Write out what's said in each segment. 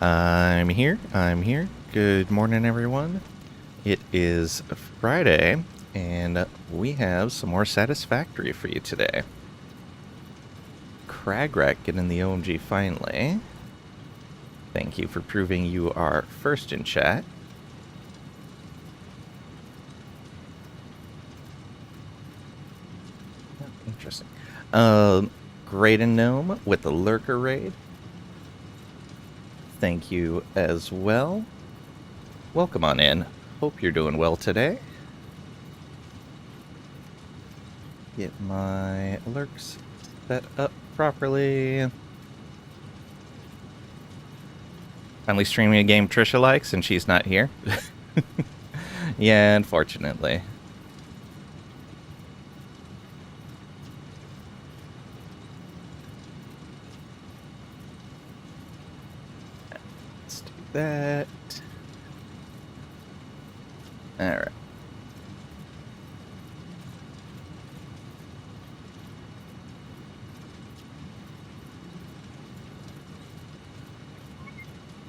I'm here. Good morning, everyone. It is Friday, and we have some more Satisfactory for you today. Cragrack getting the OMG finally. Thank you for proving you are first in chat. Interesting. Great and Gnome with the Lurker Raid. Thank you as well. Welcome on in. Hope you're doing well today. Get my lurks set up properly. Finally streaming a game Trisha likes and she's not here. Yeah, unfortunately. Let's do that. Alright.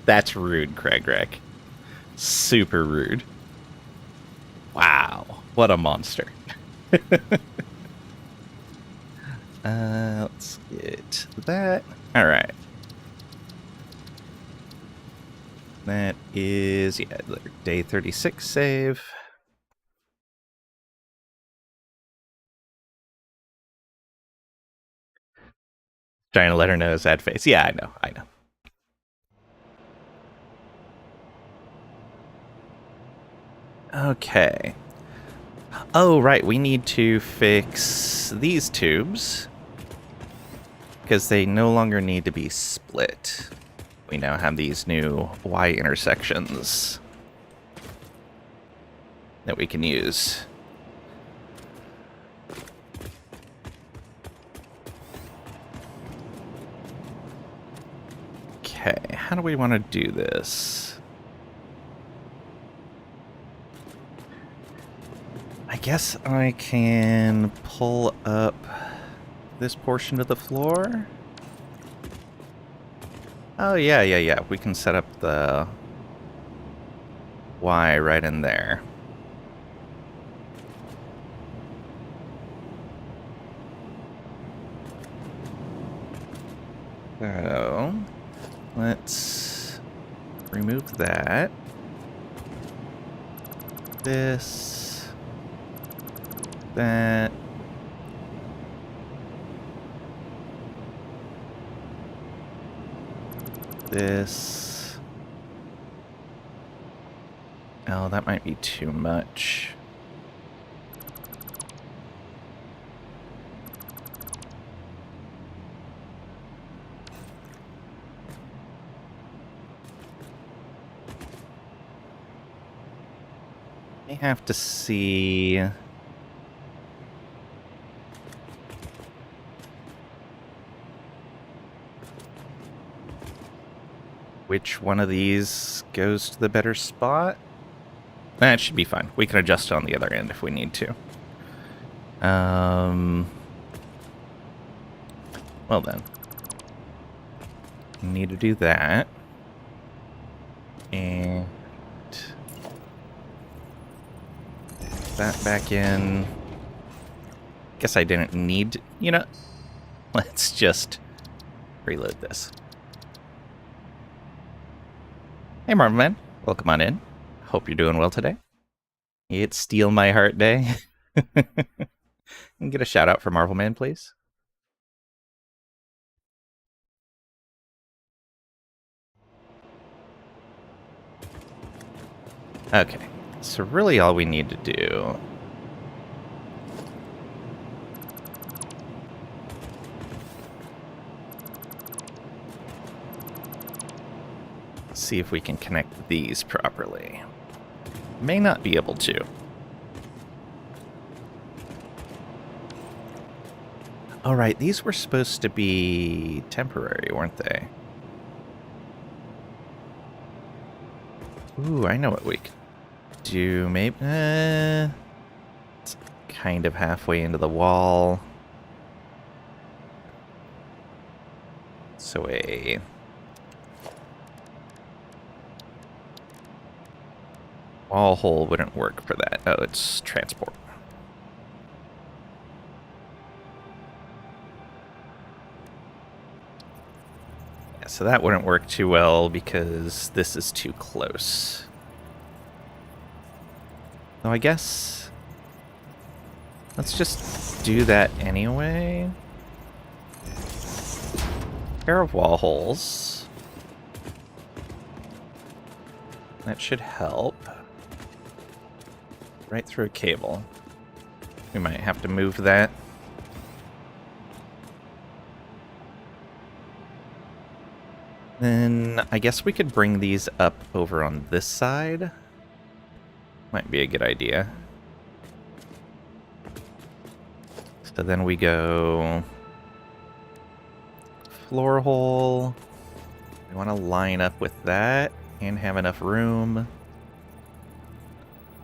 That's rude, Cragrack. Super rude. Wow. What a monster. Let's get that. Alright. That is, yeah, day 36 save. Trying to let her know sad face. Yeah, I know. Okay. Oh, right, we need to fix these tubes because they no longer need to be split. We now have these new Y intersections that we can use. Okay, how do we want to do this? I guess I can pull up this portion of the floor. Oh, yeah. We can set up the Y right in there. So, let's remove that. This. That. This. Oh, that might be too much. I have to see. Which one of these goes to the better spot? That should be fine. We can adjust on the other end if we need to. Well then. Need to do that. And that back in. Guess I didn't need, you know, let's just reload this. Hey Marvin Man, welcome on in. Hope you're doing well today. It's Steal My Heart Day. And get a shout out for Marvel Man, please. Okay, so really all we need to do see if we can connect these properly. May not be able to. All right, these were supposed to be temporary, weren't they? Ooh, I know what we can do. Maybe it's kind of halfway into the wall. So Wall hole wouldn't work for that. Oh, it's transport. Yeah, so that wouldn't work too well because this is too close. So I guess let's just do that anyway. Pair of wall holes. That should help. Right through a cable. We might have to move that. Then I guess we could bring these up over on this side. Might be a good idea. So then we go floor hole. We want to line up with that and have enough room.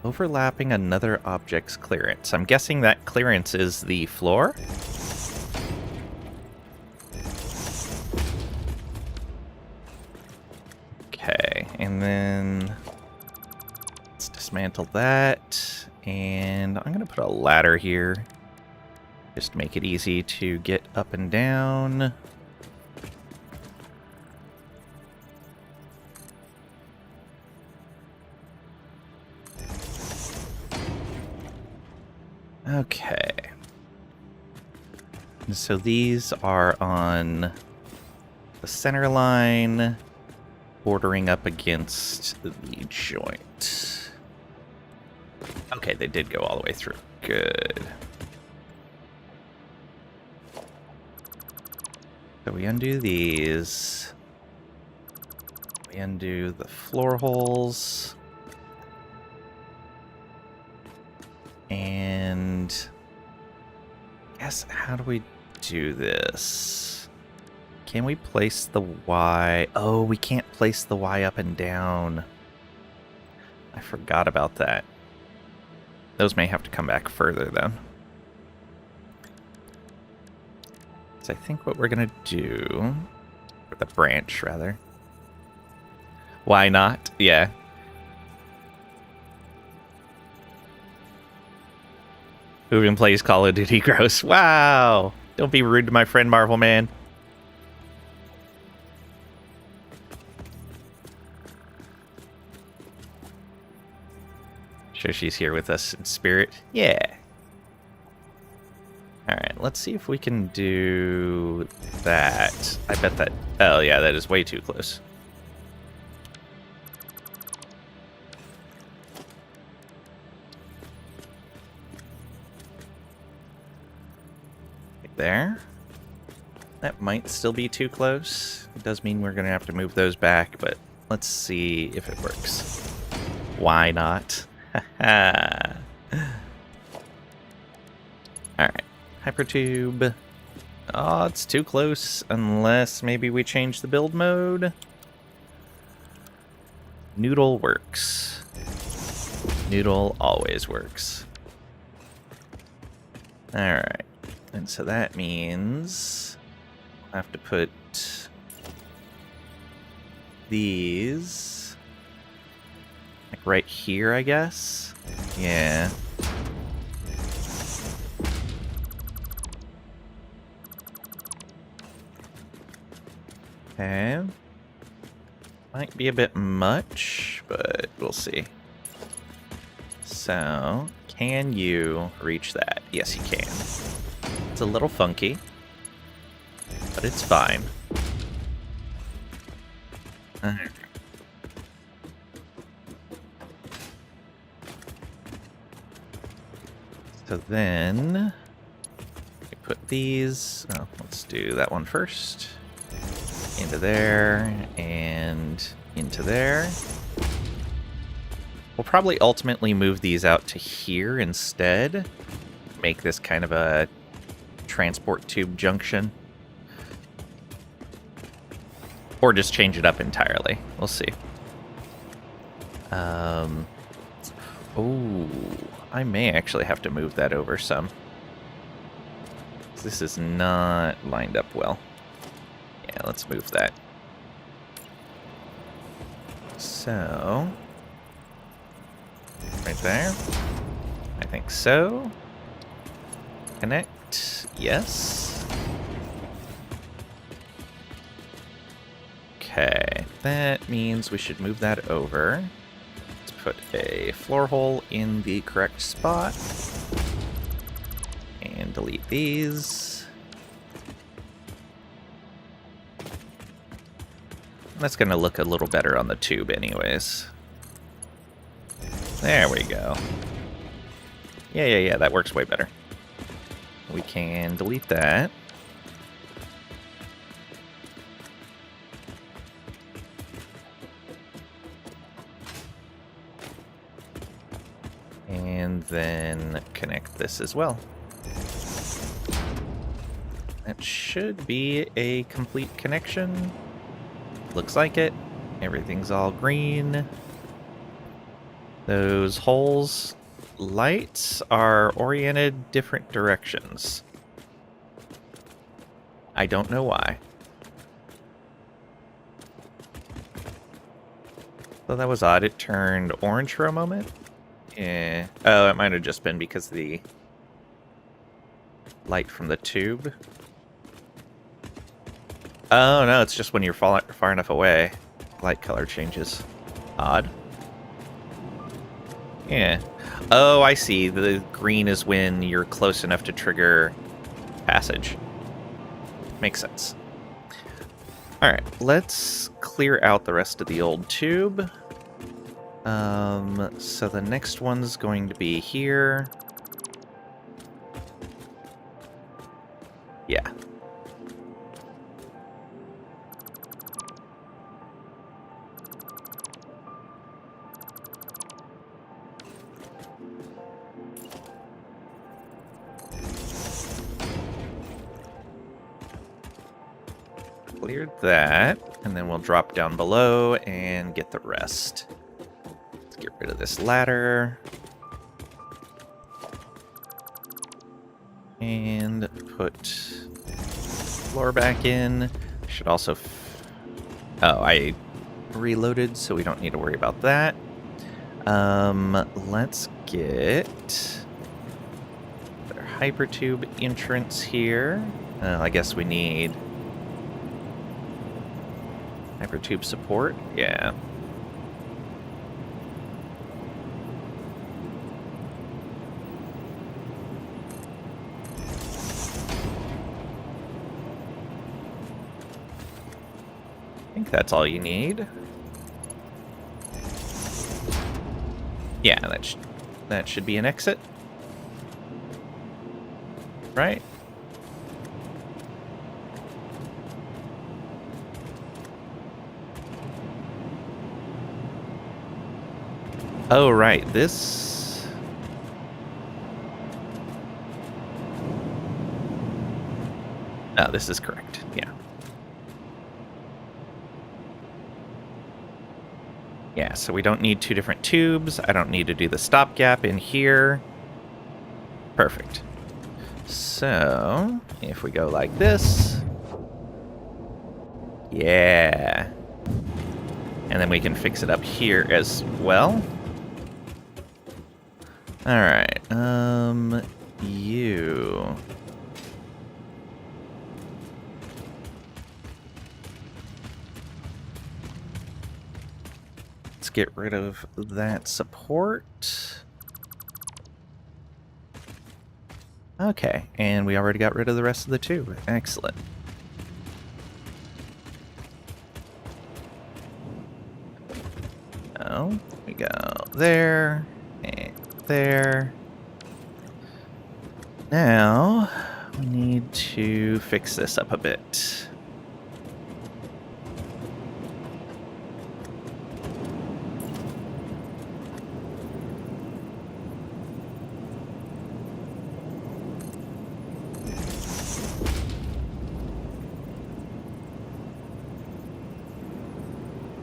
Overlapping another object's clearance. I'm guessing that clearance is the floor. Okay, and then let's dismantle that. And I'm going to put a ladder here. Just to make it easy to get up and down. Okay. So these are on the center line, bordering up against the joint. Okay, they did go all the way through. Good. So we undo these. We undo the floor holes. And I guess, how do we do this? Can we place the Y? Oh, we can't place the Y up and down. I forgot about that. Those may have to come back further then. So I think what we're gonna do, or the branch rather. Why not? Yeah. Who even plays Call of Duty gross? Wow! Don't be rude to my friend Marvel Man. Sure she's here with us in spirit. Yeah. Alright, let's see if we can do that. I bet that... Oh yeah, that is way too close. There. That might still be too close. It does mean we're going to have to move those back, but let's see if it works. Why not? Alright. Hypertube. Oh, it's too close, unless maybe we change the build mode. Noodle works. Noodle always works. Alright. And so that means I have to put these like right here, I guess. Yeah. Okay. Might be a bit much, but we'll see. So, can you reach that? Yes, you can. It's a little funky, but it's fine. Alright. So then we put these. Oh, let's do that one first. Into there and into there. We'll probably ultimately move these out to here instead. Make this kind of a transport tube junction. Or just change it up entirely. We'll see. Oh, I may actually have to move that over some. This is not lined up well. Yeah, let's move that. So Right there. I think so. Connect. Yes. Okay. That means we should move that over. Let's put a floor hole in the correct spot. And delete these. That's going to look a little better on the tube anyways. There we go. Yeah, that works way better. We can delete that. And then connect this as well. That should be a complete connection. Looks like it. Everything's all green. Those holes, lights are oriented different directions. I don't know why. So that was odd. It turned orange for a moment. Yeah. Oh, it might have just been because of the light from the tube. Oh, no, it's just when you're far enough away. Light color changes. Odd. Yeah. Oh, I see. The green is when you're close enough to trigger passage. Makes sense. Alright, let's clear out the rest of the old tube. So the next one's going to be here. Yeah. Cleared that, and then we'll drop down below and get the rest. Let's get rid of this ladder. And put floor back in. Should also... oh, I reloaded, so we don't need to worry about that. Let's get our hypertube entrance here. I guess we need hypertube support. Yeah. I think that's all you need. Yeah, that should be an exit. Right? Oh, right. This... no, this is correct. Yeah. Yeah, so we don't need two different tubes. I don't need to do the stopgap in here. Perfect. So, if we go like this... yeah. And then we can fix it up here as well. Alright, you... let's get rid of that support. Okay, and we already got rid of the rest of the tube. Excellent. So, we go there, and there. Now, we need to fix this up a bit.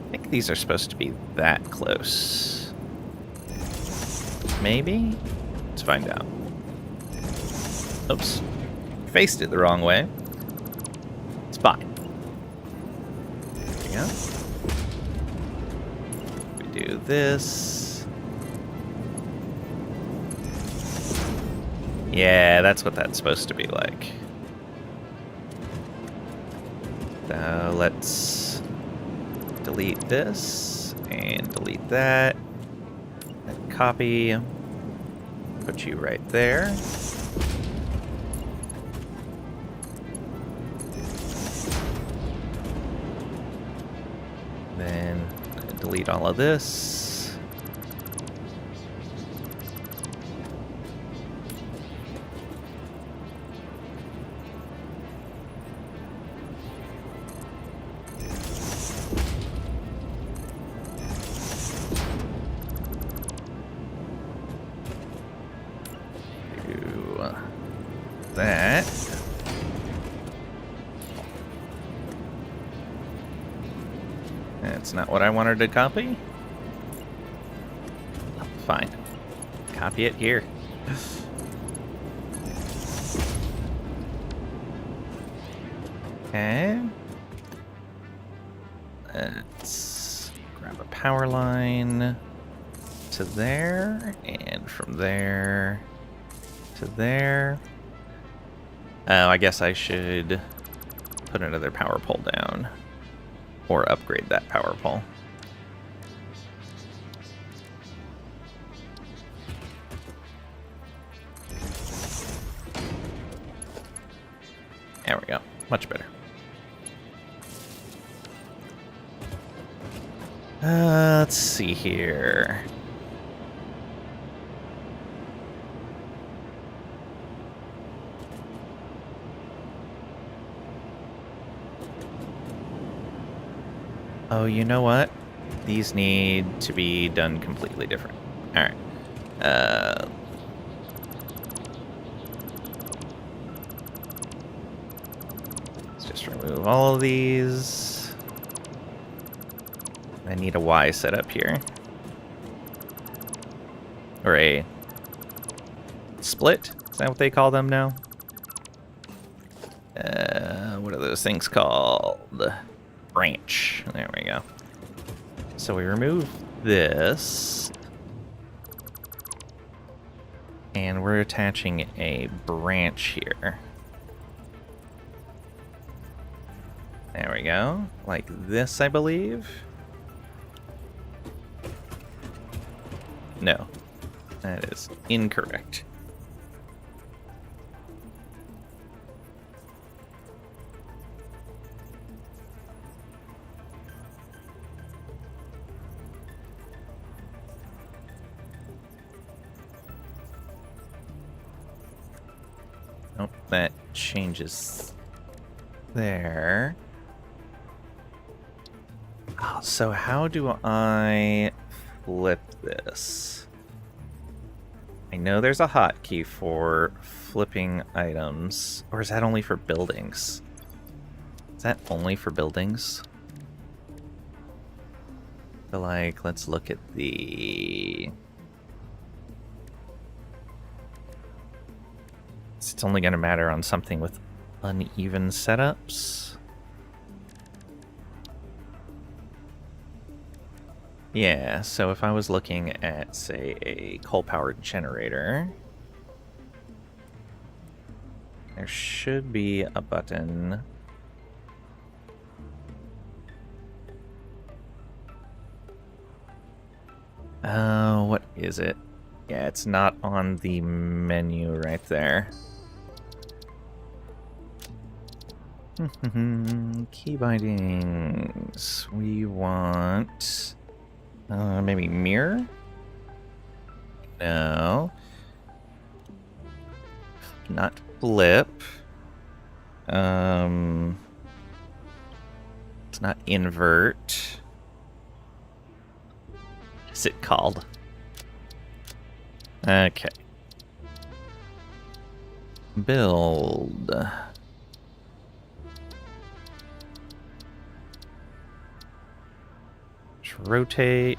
I think these are supposed to be that close. Maybe? Let's find out. Oops. Faced it the wrong way. It's fine. There we go. We do this. Yeah, that's what that's supposed to be like. So let's delete this and delete that. And copy. Put you right there. Then delete all of this. Do that. That's not what I wanted to copy. Fine. Copy it here. Okay. Let's grab a power line to there, and from there to there. Oh, I guess I should put another power pole down. Or upgrade that power pole. There we go. Much better. Let's see here. Oh, you know what? These need to be done completely different. Alright. Let's just remove all of these. I need a Y set up here. Or a split? Is that what they call them now? What are those things called? Branch. There we go. So we remove this. And we're attaching a branch here. There we go. Like this, I believe. No. That is incorrect. Nope, that changes there. Oh, so how do I flip this? I know there's a hotkey for flipping items. Or is that only for buildings? Is that only for buildings? So, like, let's look at the... It's only going to matter on something with uneven setups. Yeah, so if I was looking at, say, a coal-powered generator, there should be a button. What is it? Yeah, it's not on the menu right there. Key bindings. We want... maybe mirror? No. Not flip. It's not invert. What is it called? Okay. Build. Rotate.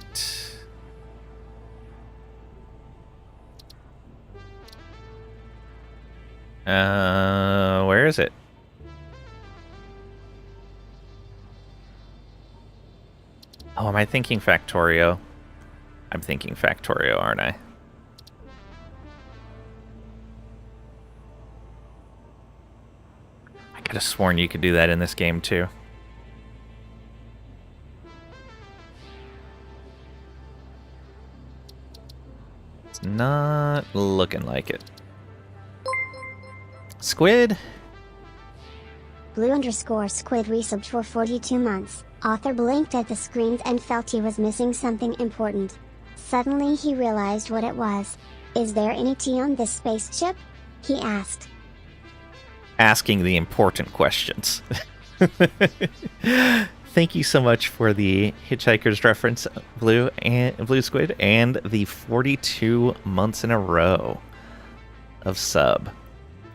Where is it? Oh, am I thinking Factorio? I'm thinking Factorio, aren't I? I could have sworn you could do that in this game, too. It's not looking like it. Squid? Blue_squid resubbed for 42 months. Author blinked at the screens and felt he was missing something important. Suddenly he realized what it was. Is there any tea on this spaceship? He asked. Asking the important questions. Thank you so much for the Hitchhiker's reference, Blue Squid, and the 42 months in a row of sub.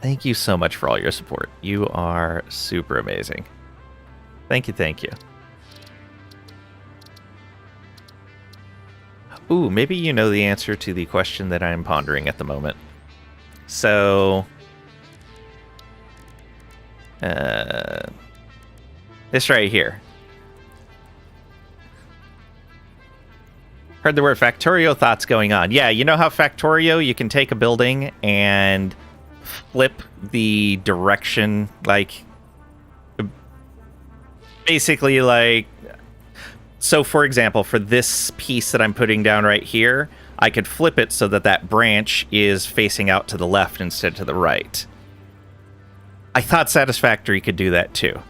Thank you so much for all your support. You are super amazing. Thank you, thank you. Ooh, maybe you know the answer to the question that I'm pondering at the moment. So, this right here. Heard the word Factorio, thoughts going on. Yeah, you know how Factorio, you can take a building and flip the direction, like, basically, like, so for example, for this piece that I'm putting down right here, I could flip it so that that branch is facing out to the left instead to the right. I thought Satisfactory could do that too.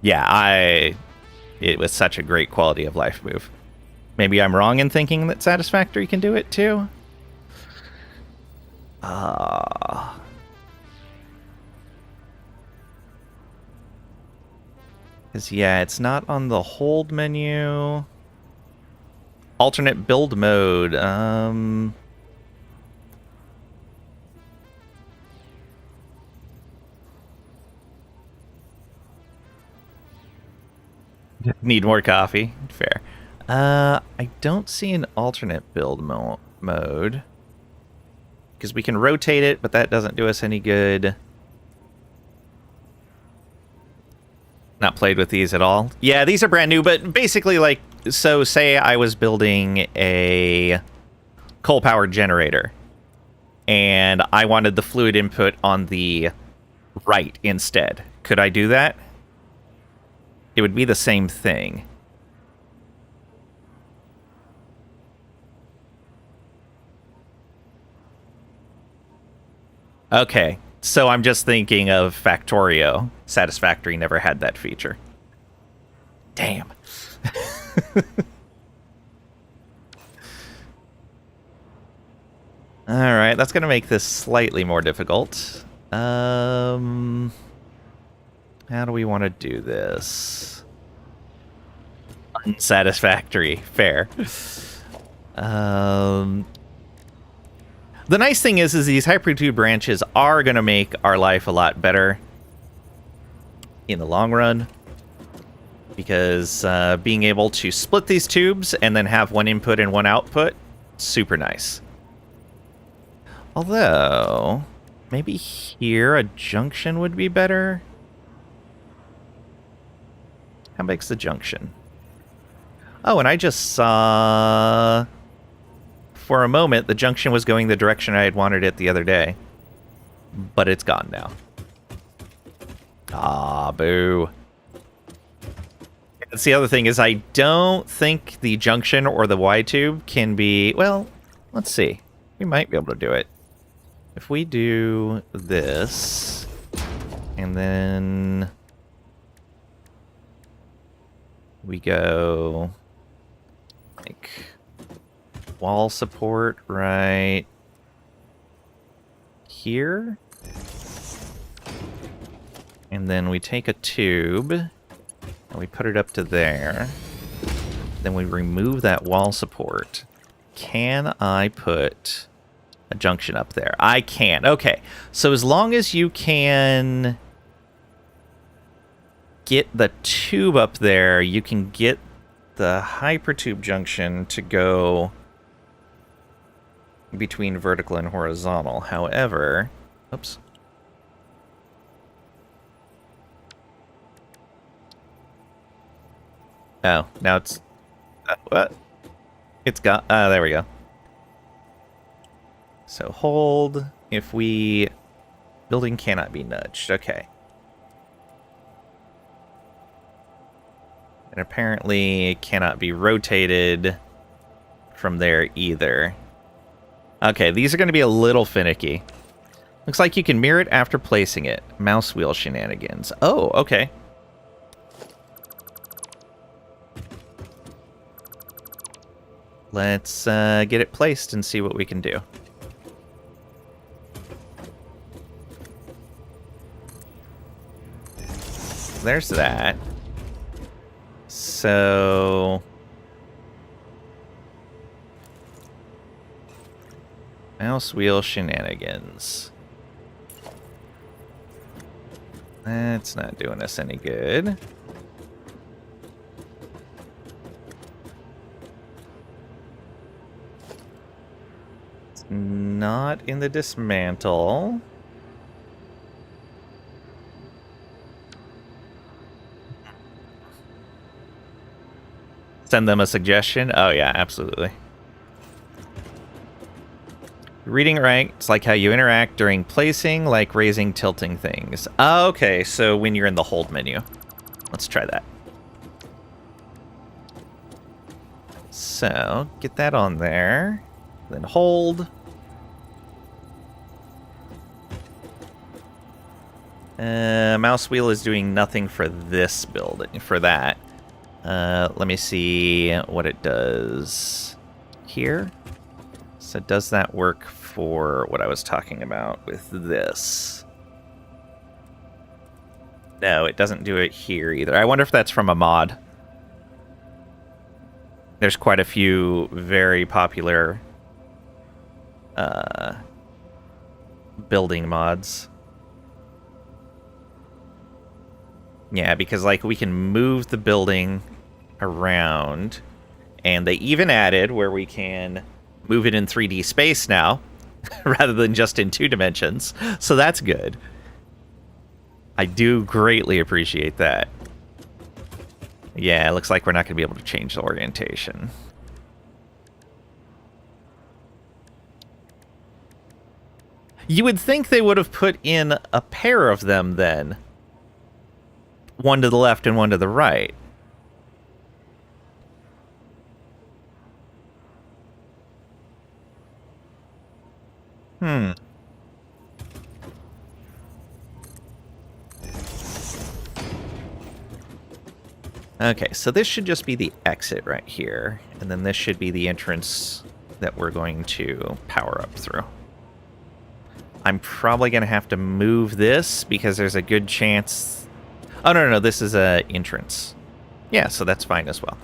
Yeah, it was such a great quality of life move. Maybe I'm wrong in thinking that Satisfactory can do it too? Because, yeah, it's not on the hold menu. Alternate build mode. Need more coffee. Fair. I don't see an alternate build mode. Because we can rotate it, but that doesn't do us any good. Not played with these at all. Yeah, these are brand new, but basically, like, so say I was building a coal-powered generator, and I wanted the fluid input on the right instead. Could I do that? It would be the same thing. Okay, so I'm just thinking of Factorio. Satisfactory never had that feature. Damn. Alright, that's going to make this slightly more difficult. How do we want to do this? Unsatisfactory. Fair. The nice thing is these hypertube branches are going to make our life a lot better in the long run. Because being able to split these tubes and then have one input and one output, super nice. Although, maybe here a junction would be better. How big's the junction? Oh, and I just saw... For a moment, the junction was going the direction I had wanted it the other day. But it's gone now. Ah, boo. That's the other thing, is I don't think the junction or the Y-tube can be... Well, let's see. We might be able to do it. If we do this, and then we go like wall support right here, and then we take a tube and we put it up to there, then we remove that wall support. Can I put a junction up there? I can. Okay. So as long as you can get the tube up there, you can get the hypertube junction to go between vertical and horizontal. However, oops. Oh, now it's what? It's got there we go. So hold, if we... Building cannot be nudged. Okay. And apparently it cannot be rotated from there either. Okay, these are going to be a little finicky. Looks like you can mirror it after placing it. Mouse wheel shenanigans. Oh, okay. Let's get it placed and see what we can do. There's that. So... mouse wheel shenanigans. That's not doing us any good. It's not in the dismantle. Send them a suggestion? Oh yeah, absolutely. Reading it right, it's like how you interact during placing, like raising, tilting things. Okay, so when you're in the hold menu. Let's try that. So, get that on there. Then hold. Mouse wheel is doing nothing for this building, for that. Let me see what it does here. So does that work for what I was talking about with this? No, it doesn't do it here either. I wonder if that's from a mod. There's quite a few very popular building mods. Yeah, because like we can move the building around, and they even added where we can move it in 3D space now, rather than just in 2 dimensions. So that's good. I do greatly appreciate that. Yeah, it looks like we're not going to be able to change the orientation. You would think they would have put in a pair of them then. One to the left and one to the right. Okay, so this should just be the exit right here, and then this should be the entrance that we're going to power up through. I'm probably going to have to move this because there's a good chance... Oh, no, this is a entrance. Yeah, so that's fine as well.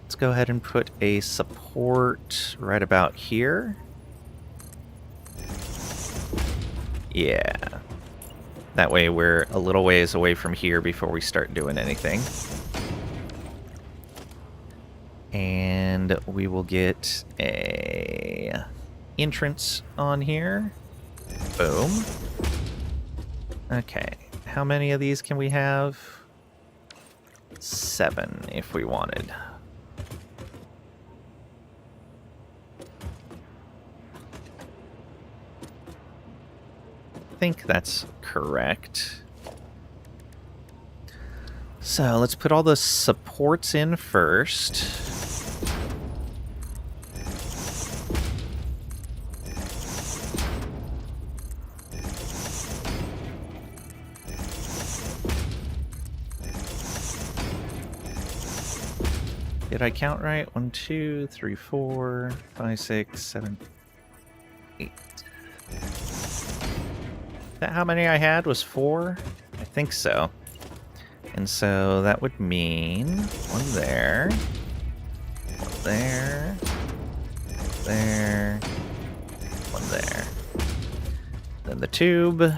Let's go ahead and put a support right about here. Yeah. That way we're a little ways away from here before we start doing anything. And we will get a entrance on here. Boom. Okay. How many of these can we have? 7 if we wanted. I think that's correct. So let's put all the supports in first. Did I count right? 1, 2, 3, 4, 5, 6, 7, 8. Is that how many I had? Was 4? I think so. And so that would mean 1 there, 1 there, 1 there, 1 there. Then the tube.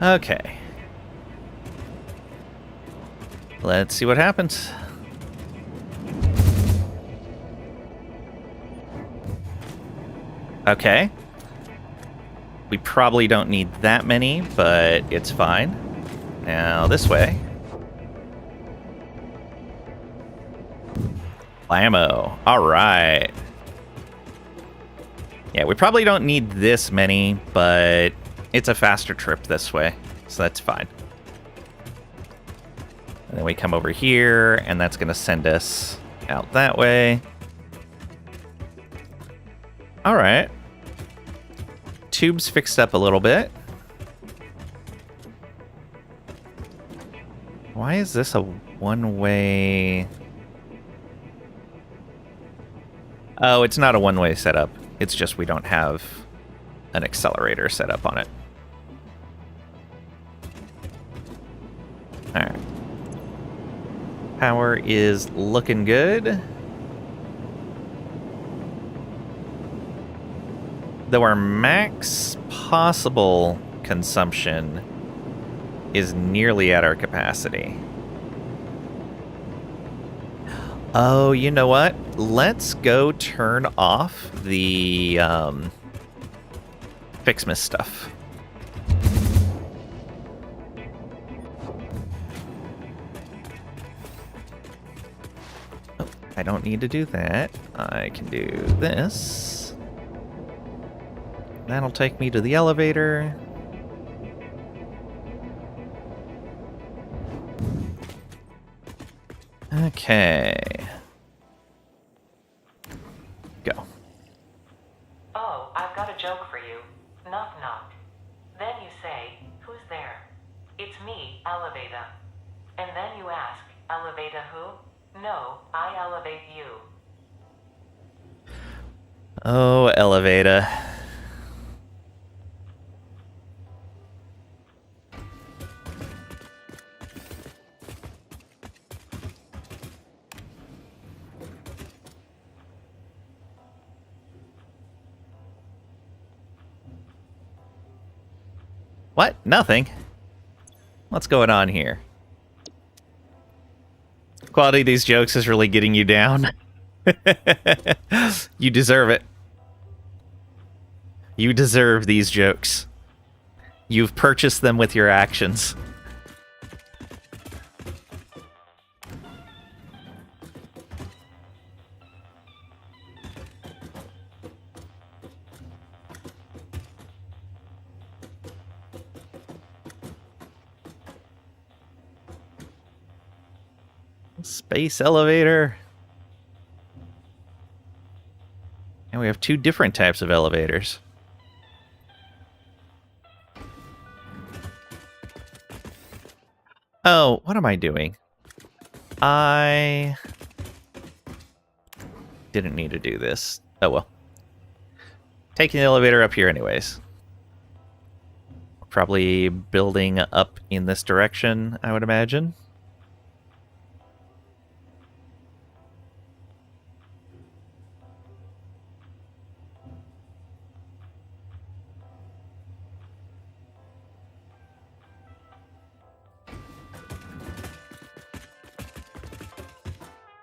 Okay. Let's see what happens. Okay. We probably don't need that many, but it's fine. Now, this way. Blammo. Alright. Yeah, we probably don't need this many, but it's a faster trip this way, so that's fine. And then we come over here, and that's going to send us out that way. Alright. Tube's fixed up a little bit. Why is this a one-way? Oh, it's not a one-way setup. It's just we don't have an accelerator set up on it. Alright. Power is looking good. Though our max possible consumption is nearly at our capacity. Oh, you know what? Let's go turn off the Fixmas stuff. Oh, I don't need to do that. I can do this. That'll take me to the elevator. Okay. Go. Oh, I've got a joke for you. Knock knock. Then you say, who's there? It's me, Elevata. And then you ask, Elevata who? No, I elevate you. Oh, Elevata. What? Nothing? What's going on here? Quality of these jokes is really getting you down. You deserve it. You deserve these jokes. You've purchased them with your actions. Space elevator. And we have two different types of elevators. Oh, what am I doing? I didn't need to do this. Oh well. Taking the elevator up here anyways. Probably building up in this direction, I would imagine.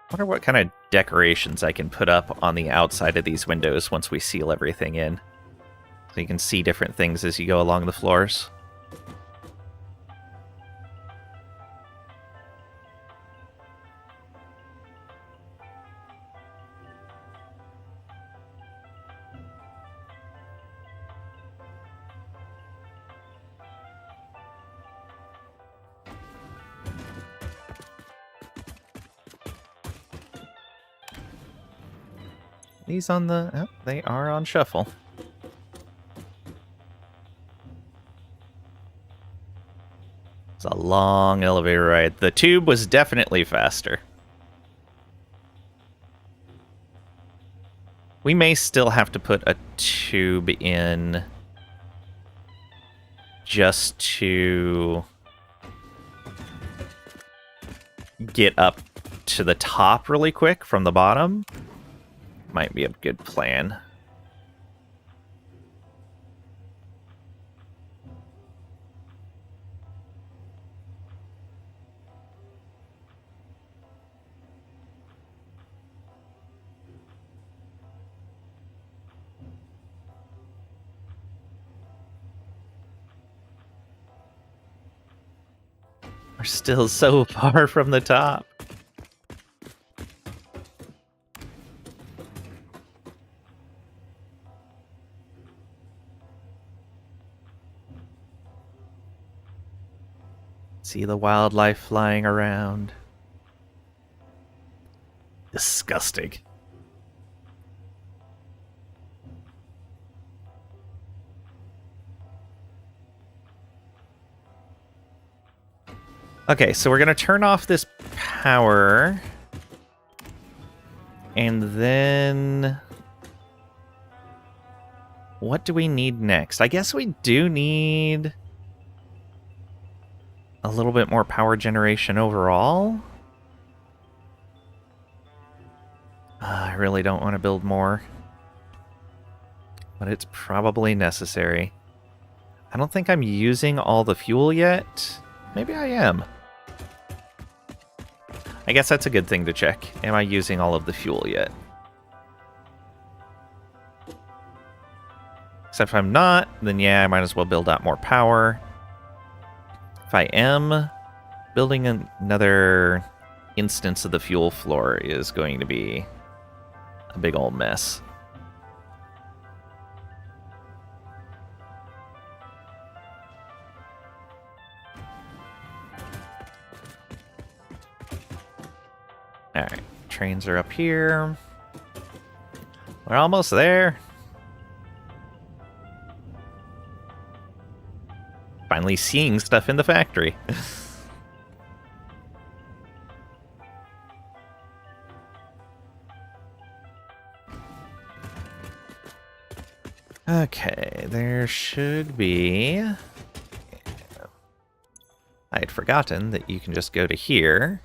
I wonder what kind of decorations I can put up on the outside of these windows once we seal everything in. So you can see different things as you go along the floors. These on the... Oh, they are on shuffle. It's a long elevator ride. The tube was definitely faster. We may still have to put a tube in just to get up to the top really quick from the bottom. Might be a good plan. We're still so far from the top. See the wildlife flying around. Disgusting. Okay, so we're going to turn off this power. And then... what do we need next? I guess we do need a little bit more power generation overall. I really don't want to build more. But it's probably necessary. I don't think I'm using all the fuel yet. Maybe I am. I guess that's a good thing to check. Am I using all of the fuel yet? Except if I'm not, then yeah, I might as well build out more power. If I am, building another instance of the fuel floor is going to be a big old mess. Alright, trains are up here. We're almost there. Finally seeing stuff in the factory. Okay, there should be... I had forgotten that you can just go to here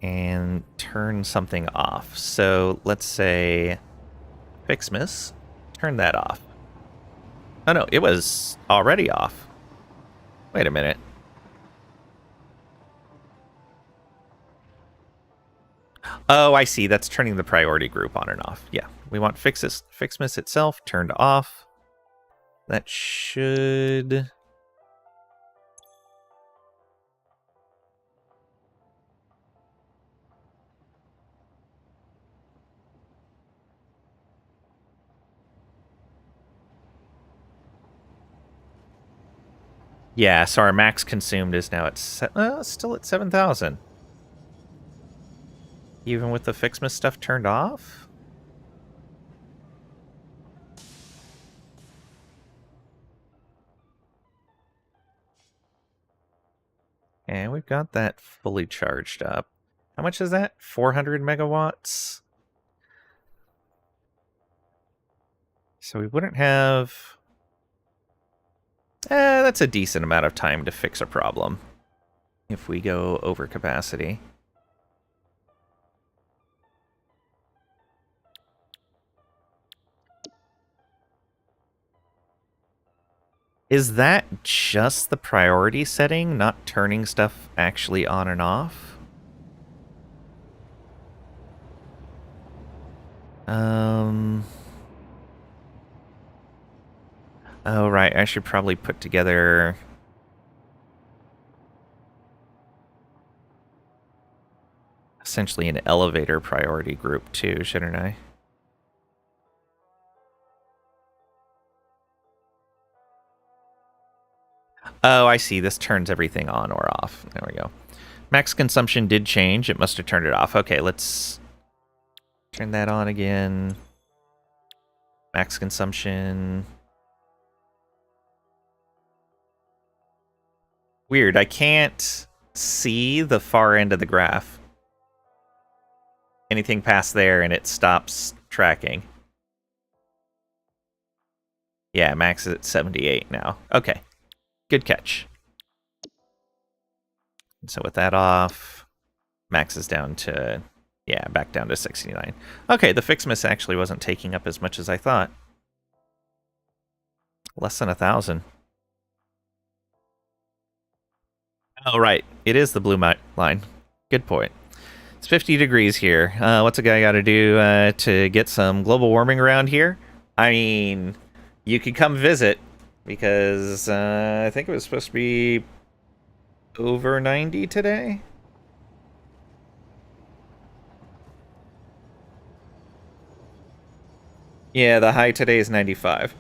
and turn something off. So let's say Fixmas, turn that off. Oh no, it was already off. Wait a minute. Oh, I see. That's turning the priority group on and off. Yeah, we want Fixmas itself turned off. That should... yeah, so our max consumed is now at still at 7,000. Even with the Fixmas stuff turned off? And we've got that fully charged up. How much is that? 400 megawatts? So we wouldn't have... that's a decent amount of time to fix a problem if we go over capacity. Is that just the priority setting, not turning stuff actually on and off? Oh, right. I should probably put together... essentially an elevator priority group too, shouldn't I? Oh, I see. This turns everything on or off. There we go. Max consumption did change. It must have turned it off. Okay, let's turn that on again. Max consumption... weird, I can't see the far end of the graph. Anything past there and it stops tracking. Yeah, max is at 78 now. Okay, good catch. So with that off, max is down to, yeah, back down to 69. Okay, the Fixmas actually wasn't taking up as much as I thought. Less than 1,000. Oh, right. It is the blue line. Good point. It's 50 degrees here. What's a guy got to do to get some global warming around here? I mean, you could come visit, because I think it was supposed to be over 90 today. Yeah, the high today is 95.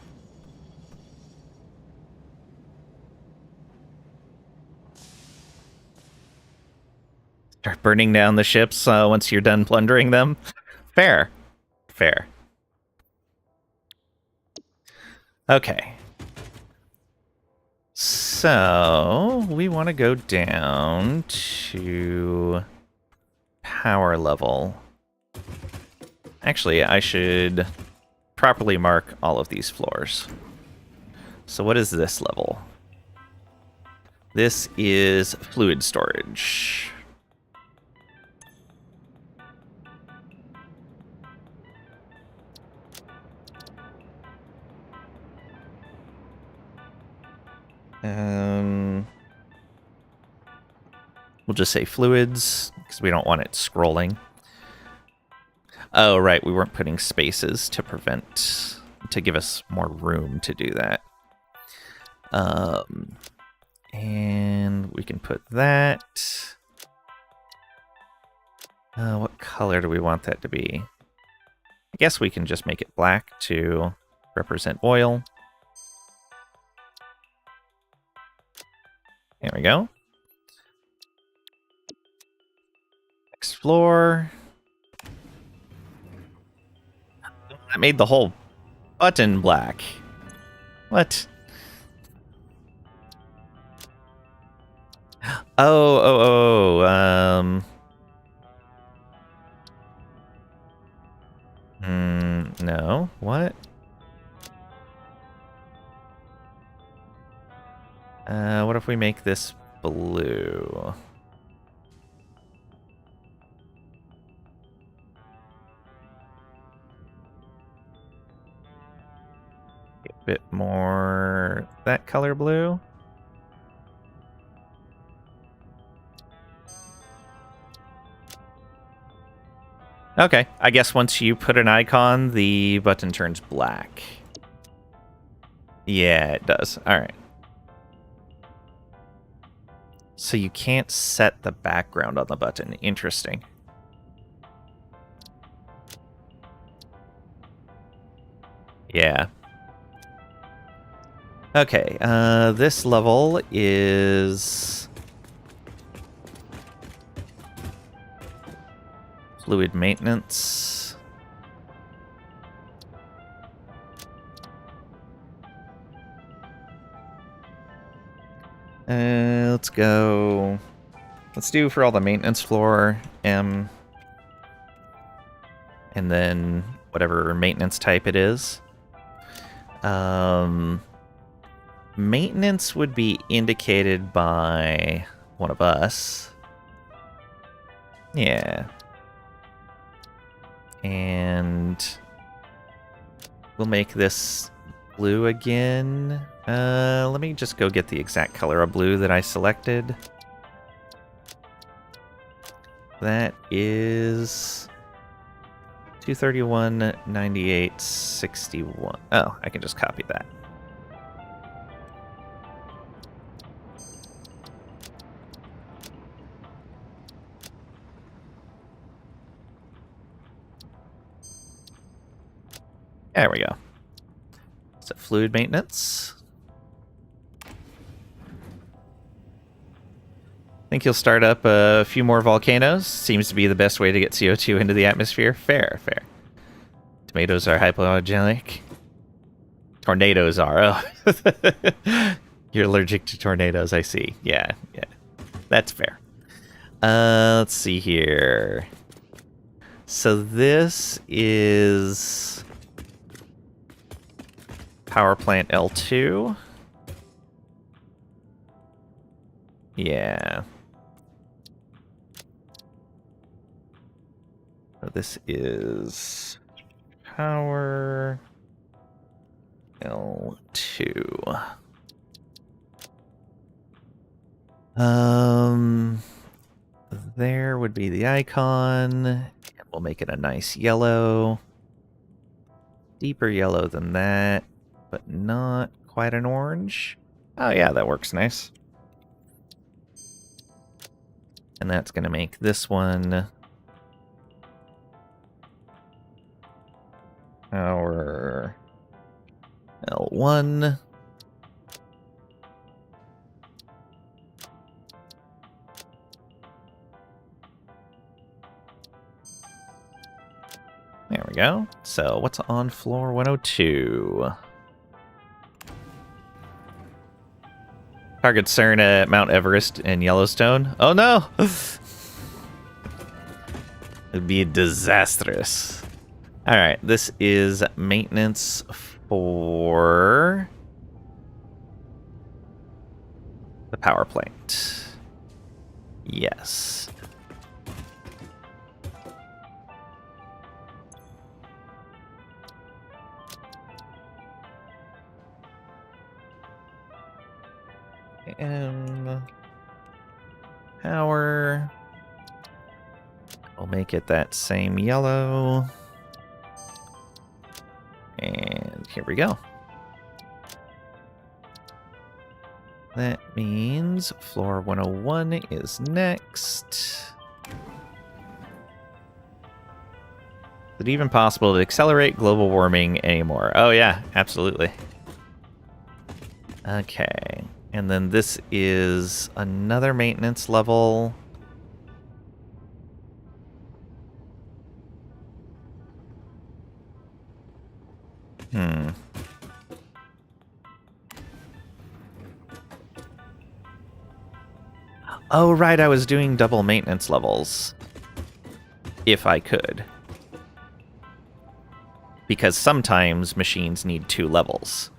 Start burning down the ships once you're done plundering them. Fair. Fair. Okay. So, we want to go down to power level. Actually, I should properly mark all of these floors. So what is this level? This is fluid storage. We'll just say fluids, because we don't want it scrolling. Oh, right, we weren't putting spaces to give us more room to do that. And we can put that. What color do we want that to be? I guess we can just make it black to represent oil. There we go. Explore. That made the whole button black. What? No. What? What if we make this blue? A bit more that color blue. Okay, I guess once you put an icon, the button turns black. Yeah, it does. All right. So you can't set the background on the button. Interesting. Yeah. Okay, this level is fluid maintenance. Let's go. Let's do for all the maintenance floor M, and then whatever maintenance type it is. Maintenance would be indicated by one of us. Yeah. And we'll make this blue again. Let me just go get the exact color of blue that I selected. That is 231, 98, 61. Oh, I can just copy that. There we go. So fluid maintenance. Think you'll start up a few more volcanoes. Seems to be the best way to get CO2 into the atmosphere. Fair, fair. Tomatoes are hypoallergenic. Tornadoes are. Oh. You're allergic to tornadoes, I see. Yeah, yeah. That's fair. Let's see here. So this is power plant L2. Yeah. So this is power L2. There would be the icon. And we'll make it a nice yellow. Deeper yellow than that, but not quite an orange. Oh yeah, that works nice. And that's going to make this one our L1. There we go. So what's on floor 102? Target CERN at Mount Everest and Yellowstone. Oh no! It'd be disastrous. Alright, this is maintenance for the power plant. Yes. Power. We'll make it that same yellow. And here we go. That means floor 101 is next. Is it even possible to accelerate global warming anymore? Oh yeah, absolutely. Okay. And then this is another maintenance level. Oh, right, I was doing double maintenance levels. If I could. Because sometimes machines need 2 levels.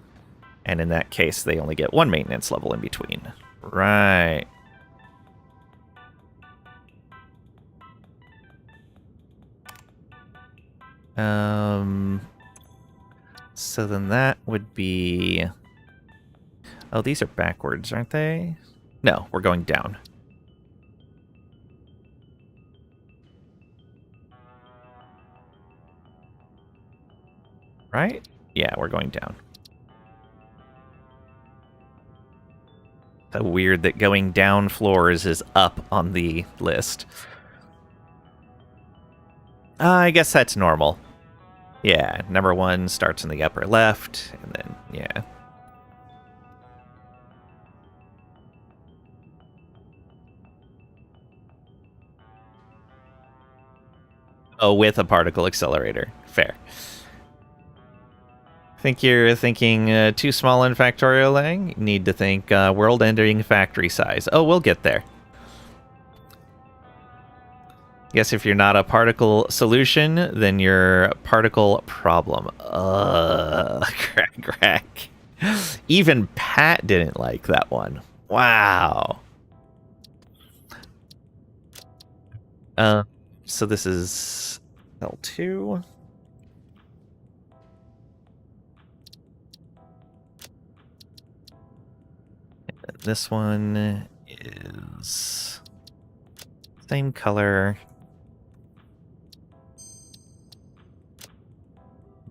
And in that case, they only get 1 maintenance level in between. Right. So then that would be... Oh, these are backwards, aren't they? No, we're going down. Right? Yeah, we're going down. So weird that going down floors is up on the list. I guess that's normal. Yeah, number 1 starts in the upper left, and then, yeah. Oh, with a particle accelerator. Fair. Think you're thinking too small in Factorial Lang? You need to think world-ending factory size. Oh, we'll get there. Guess if you're not a particle solution, then you're a particle problem. Crack. Even Pat didn't like that one. Wow. So this is L2. And this one is same color.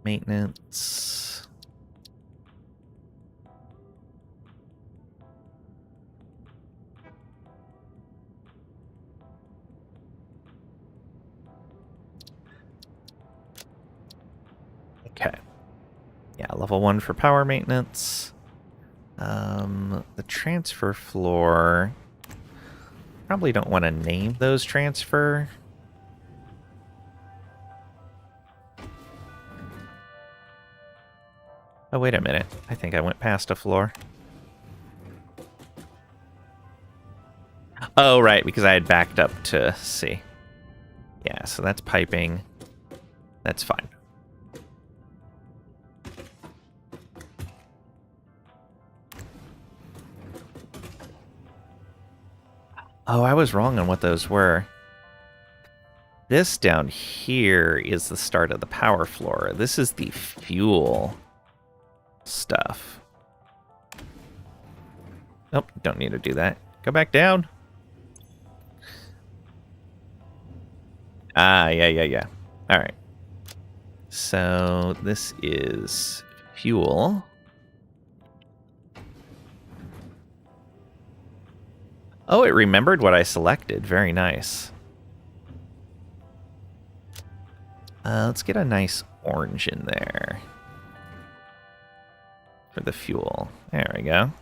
Maintenance. Okay. Yeah, level 1 for power maintenance. The transfer floor. Probably don't want to name those transfer. Oh, wait a minute. I think I went past a floor. Oh, right, because I had backed up to see. Yeah, so that's piping. That's fine. Oh, I was wrong on what those were. This down here is the start of the power floor. This is the fuel stuff. Nope, don't need to do that. Go back down. Ah, yeah. All right. So this is fuel. Oh, it remembered what I selected. Very nice. Let's get a nice orange in there for the fuel. There we go.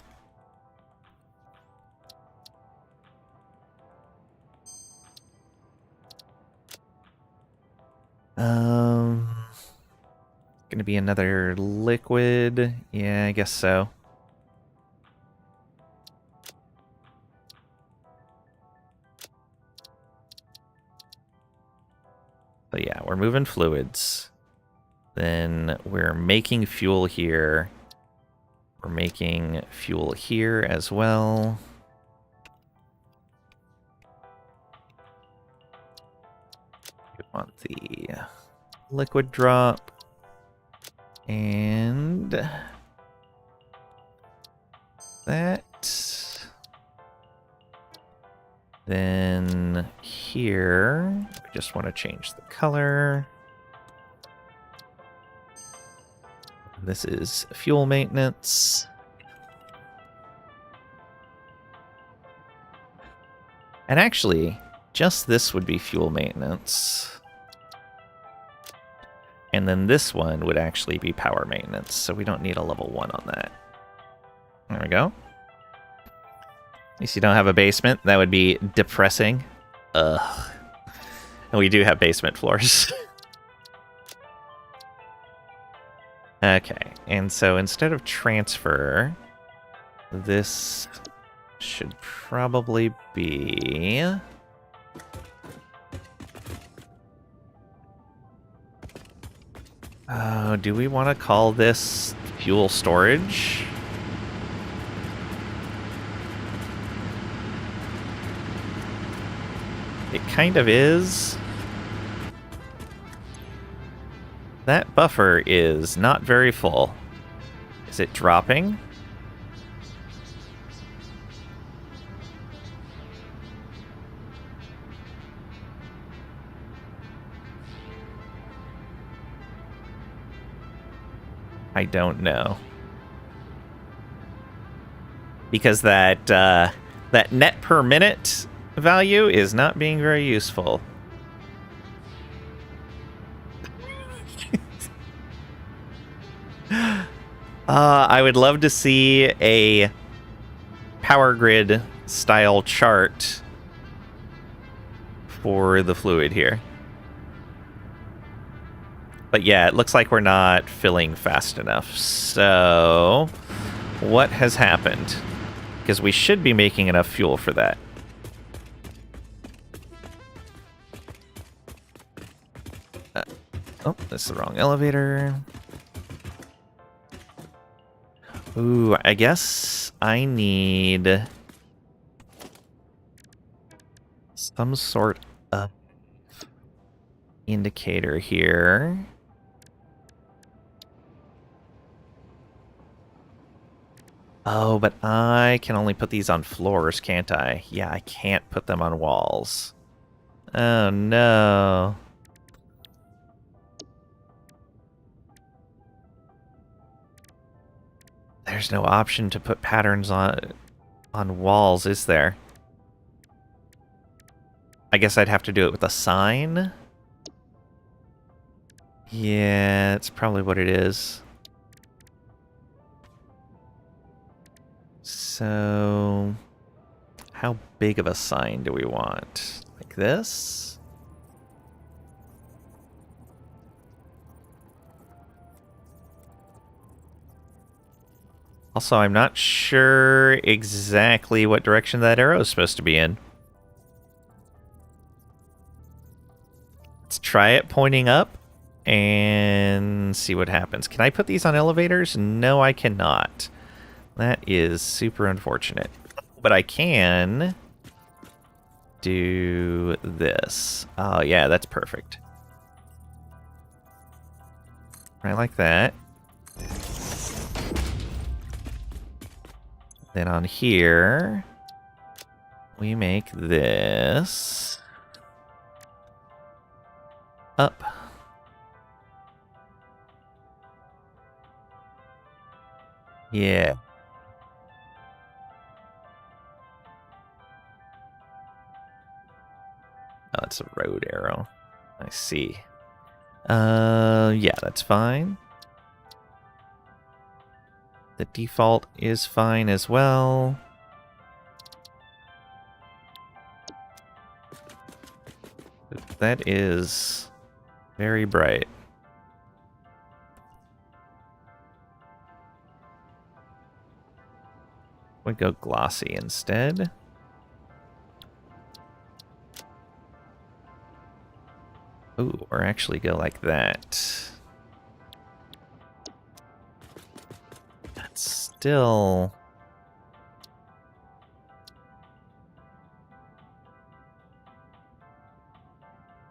Gonna be another liquid. Yeah, I guess so. But yeah, we're moving fluids. Then we're making fuel here. We're making fuel here as well. We want the liquid drop. And that. Then here, we just want to change the color. This is fuel maintenance. And actually, just this would be fuel maintenance. And then this one would actually be power maintenance, so we don't need a level 1 on that. There we go. At least you don't have a basement. That would be depressing. Ugh. And we do have basement floors. Okay, and so instead of transfer, this should probably be... Oh, do we want to call this fuel storage? It kind of is. That buffer is not very full. Is it dropping? I don't know. Because that net per minute value is not being very useful. I would love to see a power grid style chart for the fluid here. But yeah, it looks like we're not filling fast enough. So, what has happened? Because we should be making enough fuel for that. Oh, this is the wrong elevator. Ooh, I guess I need some sort of indicator here. Oh, but I can only put these on floors, can't I? Yeah, I can't put them on walls. Oh, no. There's no option to put patterns on walls, is there? I guess I'd have to do it with a sign. Yeah, that's probably what it is. So, how big of a sign do we want? Like this? Also, I'm not sure exactly what direction that arrow is supposed to be in. Let's try it pointing up and see what happens. Can I put these on elevators? No, I cannot. That is super unfortunate. But I can do this. Oh, yeah, that's perfect. Right like that. Then on here, we make this up. Yeah. That's a road arrow. I see. Yeah, that's fine. The default is fine as well. That is very bright. We'd go glossy instead. Ooh, or actually go like that. That's still...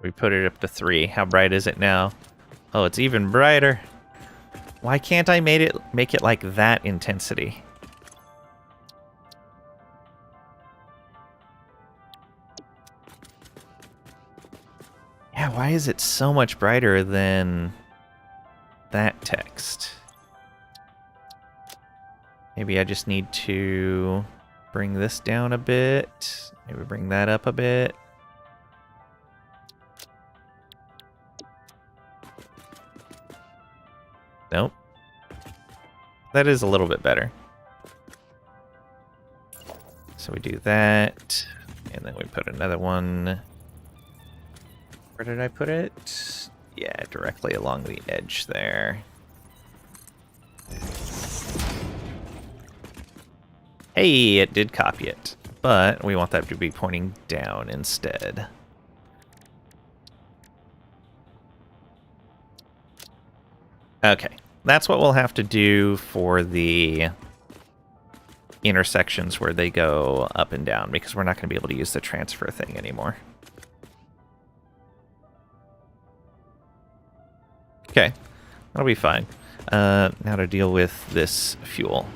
We put it up to 3. How bright is it now? Oh, it's even brighter. Why can't I make it like that intensity? Yeah, why is it so much brighter than that text? Maybe I just need to bring this down a bit. Maybe bring that up a bit. Nope. That is a little bit better. So we do that, and then we put another one. Where did I put it? Yeah, directly along the edge there. Hey, it did copy it, but we want that to be pointing down instead. Okay, that's what we'll have to do for the intersections where they go up and down, because we're not going to be able to use the transfer thing anymore. Okay, that'll be fine. Now to deal with this fuel.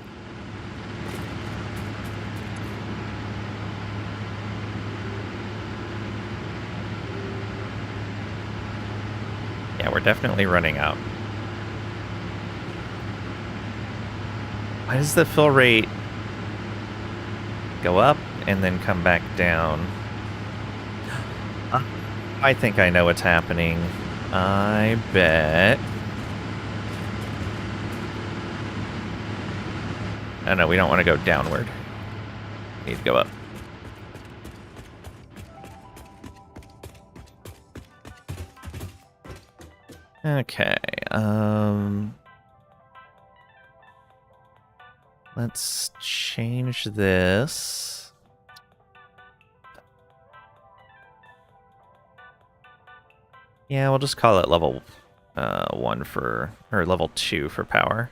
Yeah, we're definitely running out. Why does the fill rate go up and then come back down? I think I know what's happening. I bet. Oh no, we don't want to go downward. We need to go up. Okay, let's change this. Yeah, we'll just call it level 1 for, or level 2 for power.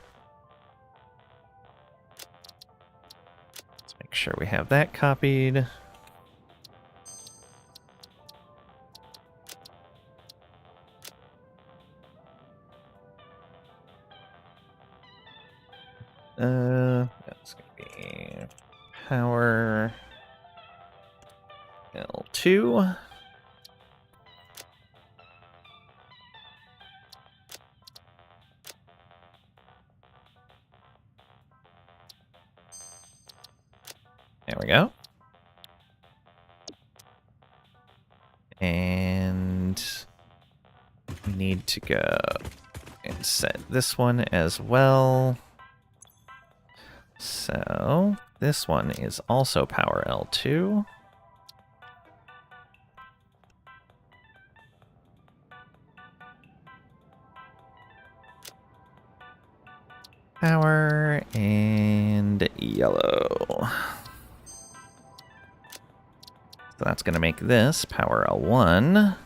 Let's make sure we have that copied. That's gonna be power L2. There we go. And we need to go and set this one as well. So this one is also power L2. Power and yellow. So that's going to make this power L1.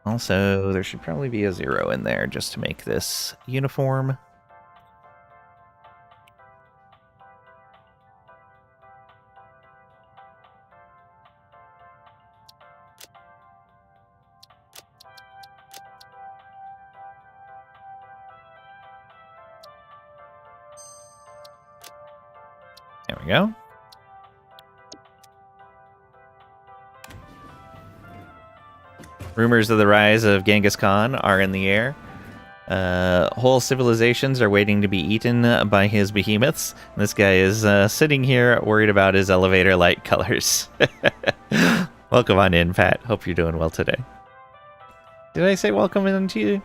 Also, there should probably be a 0 in there just to make this uniform. There we go. Rumors of the rise of Genghis Khan are in the air. Whole civilizations are waiting to be eaten by his behemoths. And this guy is sitting here worried about his elevator light colors. Welcome on in, Pat. Hope you're doing well today. Did I say welcome in to you?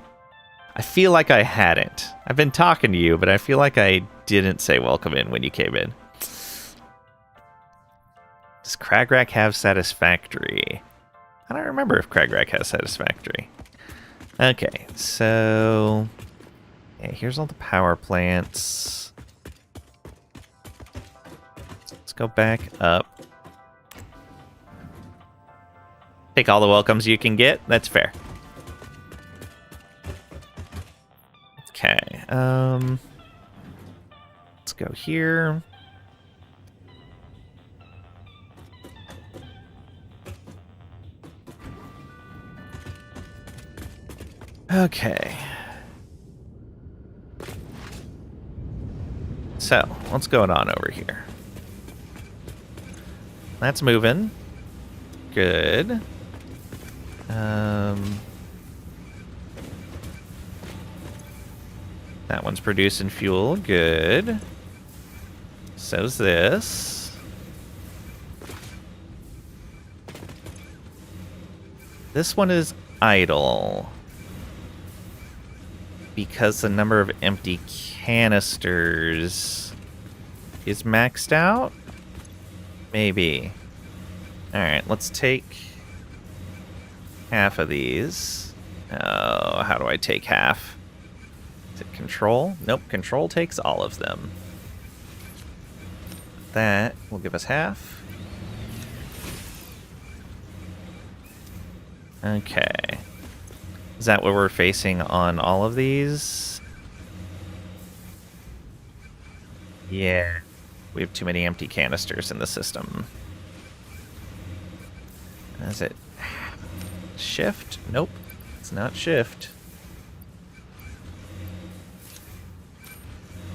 I feel like I hadn't. I've been talking to you, but I feel like I didn't say welcome in when you came in. Does Cragrack have Satisfactory? I don't remember if Cragrack has Satisfactory. Okay, so... yeah, here's all the power plants. Let's go back up. Take all the welcomes you can get. That's fair. Okay, let's go here. Okay. So, what's going on over here? That's moving. Good. That one's producing fuel. Good. So's this. This one is idle. Because the number of empty canisters is maxed out? Maybe. Alright, let's take half of these. Oh, how do I take half? Is it control? Nope, control takes all of them. That will give us half. Okay. Is that what we're facing on all of these? Yeah. We have too many empty canisters in the system. Is it shift? Nope. It's not shift.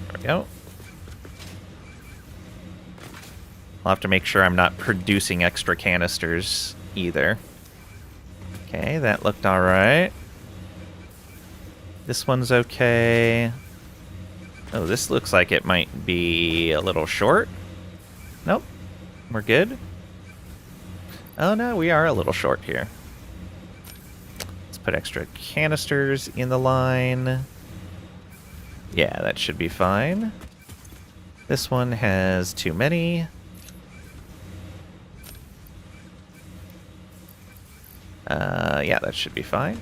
There we go. I'll have to make sure I'm not producing extra canisters either. Okay, that looked alright. This one's okay. Oh, this looks like it might be a little short. Nope. We're good. Oh no, we are a little short here. Let's put extra canisters in the line. Yeah, that should be fine. This one has too many. Yeah, that should be fine.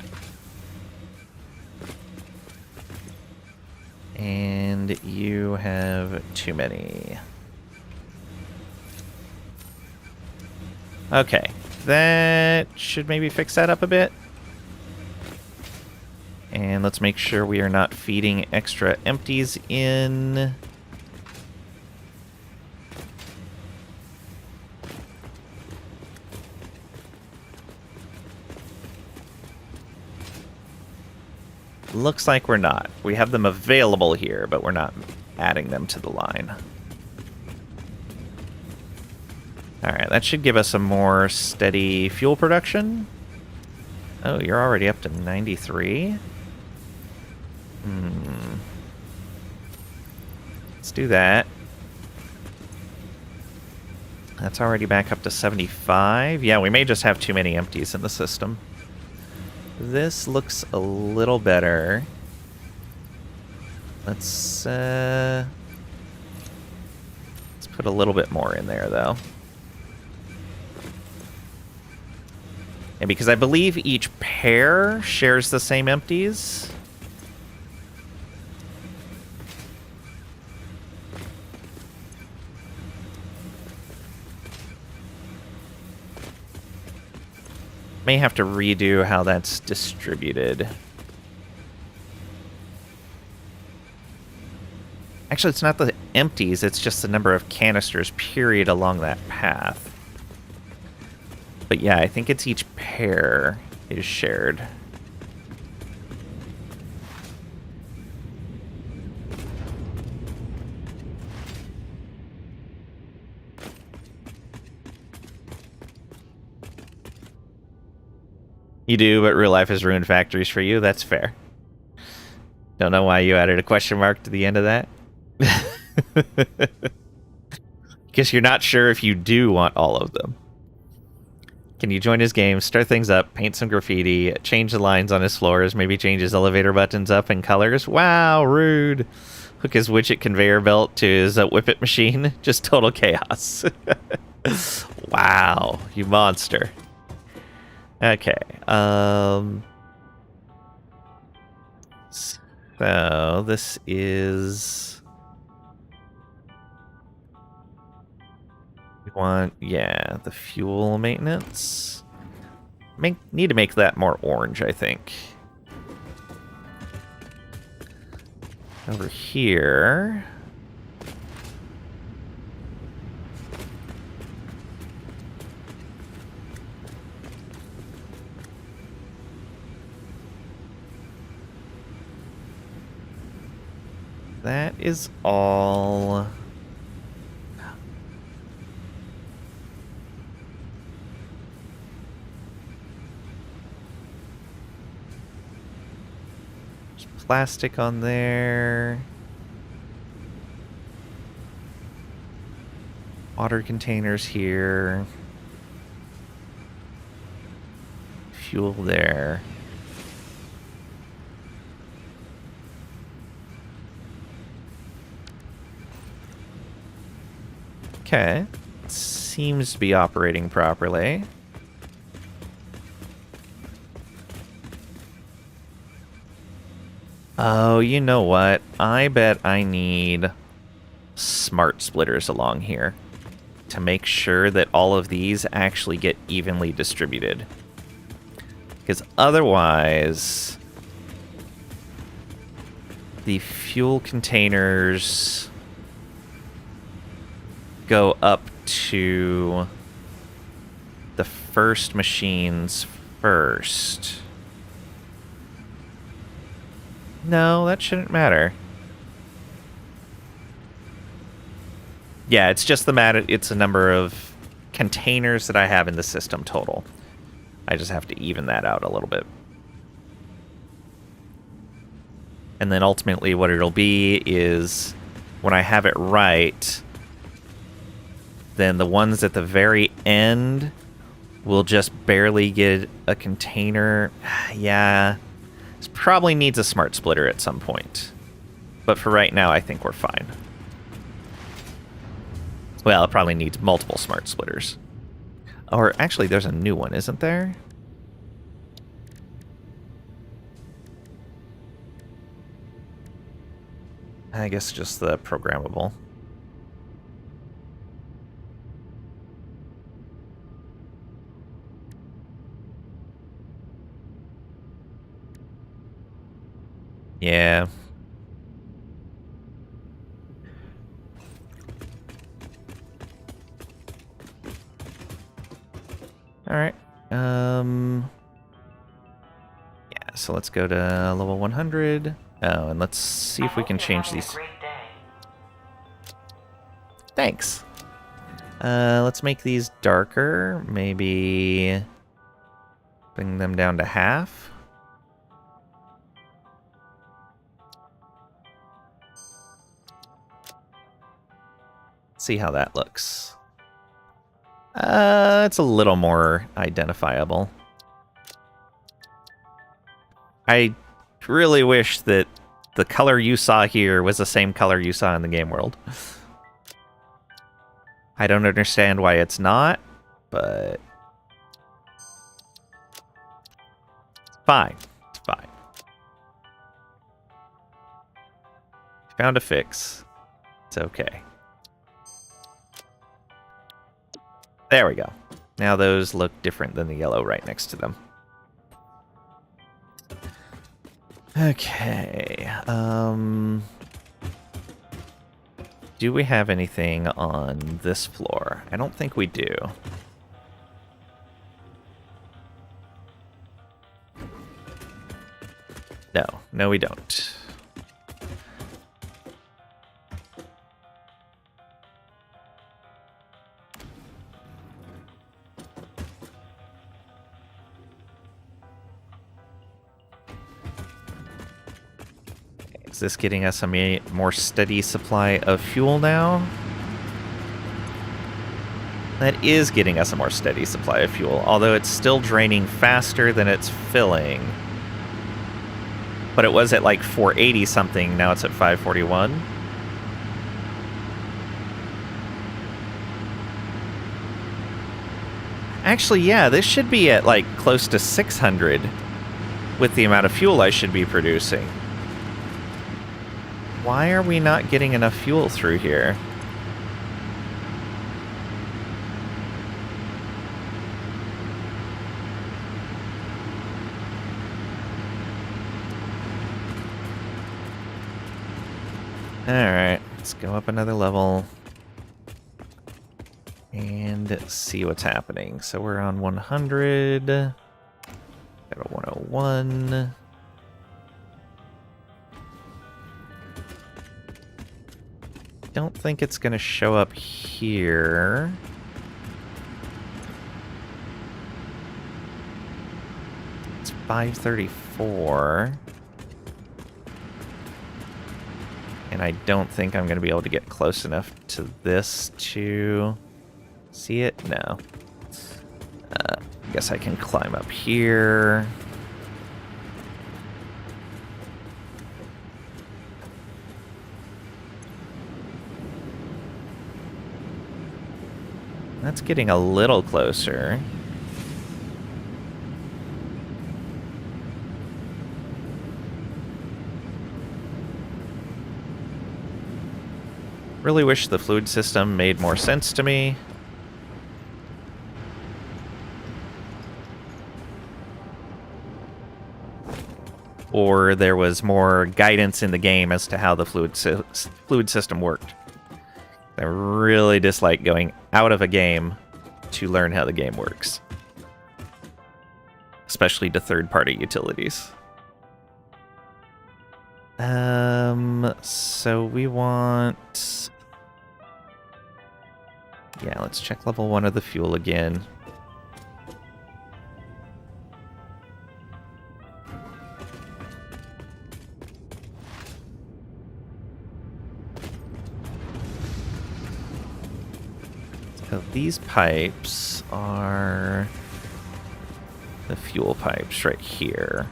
And you have too many. Okay, that should maybe fix that up a bit. And let's make sure we are not feeding extra empties in. Looks like we're not. We have them available here, but we're not adding them to the line. Alright, that should give us a more steady fuel production. Oh, you're already up to 93? Let's do that. That's already back up to 75. Yeah, we may just have too many empties in the system. This looks a little better. Let's put a little bit more in there, though. And because I believe each pair shares the same empties. May have to redo how that's distributed. Actually, it's not the empties, it's just the number of canisters, period, along that path. But yeah, I think it's each pair is shared. You do, but real life has ruined factories for you. That's fair. Don't know why you added a question mark to the end of that. Guess you're not sure if you do want all of them. Can you join his game, start things up, paint some graffiti, change the lines on his floors, maybe change his elevator buttons up in colors? Wow, rude. Hook his widget conveyor belt to his whippet machine. Just total chaos. Wow, you monster. Okay. So this is... We want, yeah, the fuel maintenance. Need to make that more orange, I think. Over here... That is all... There's plastic on there. Water containers here. Fuel there. Okay. Seems to be operating properly. Oh, you know what? I bet I need smart splitters along here to make sure that all of these actually get evenly distributed. Because otherwise, the fuel containers go up to the first machines first. No, that shouldn't matter. Yeah, it's just it's a number of containers that I have in the system total. I just have to even that out a little bit. And then ultimately what it'll be is when I have it right, then the ones at the very end will just barely get a container. Yeah, this probably needs a smart splitter at some point. But for right now, I think we're fine. Well, it probably needs multiple smart splitters. Or actually, there's a new one, isn't there? I guess just the programmable. Yeah. All right. Yeah, so let's go to level 100. Oh, and let's see if we can change these. Thanks. Let's make these darker. Maybe bring them down to half. See how that looks. It's a little more identifiable. I really wish that the color you saw here was the same color you saw in the game world. I don't understand why it's not, but it's fine. It's fine. Found a fix. It's okay. There we go. Now those look different than the yellow right next to them. Okay. Do we have anything on this floor? I don't think we do. No, we don't. Is this getting us a more steady supply of fuel now? That is getting us a more steady supply of fuel, although it's still draining faster than it's filling. But it was at like 480 something, now it's at 541. Actually, yeah, this should be at like close to 600 with the amount of fuel I should be producing. Why are we not getting enough fuel through here? Alright, let's go up another level and see what's happening. So we're on 100, got a 101. Don't think it's going to show up here. It's 534. And I don't think I'm going to be able to get close enough to this to see it. No. I guess I can climb up here. That's getting a little closer. Really wish the fluid system made more sense to me. Or there was more guidance in the game as to how the fluid system worked. I really dislike going out of a game to learn how the game works. Especially to third-party utilities. So we want... Yeah, let's check level 1 of the fuel again. So these pipes are the fuel pipes right here.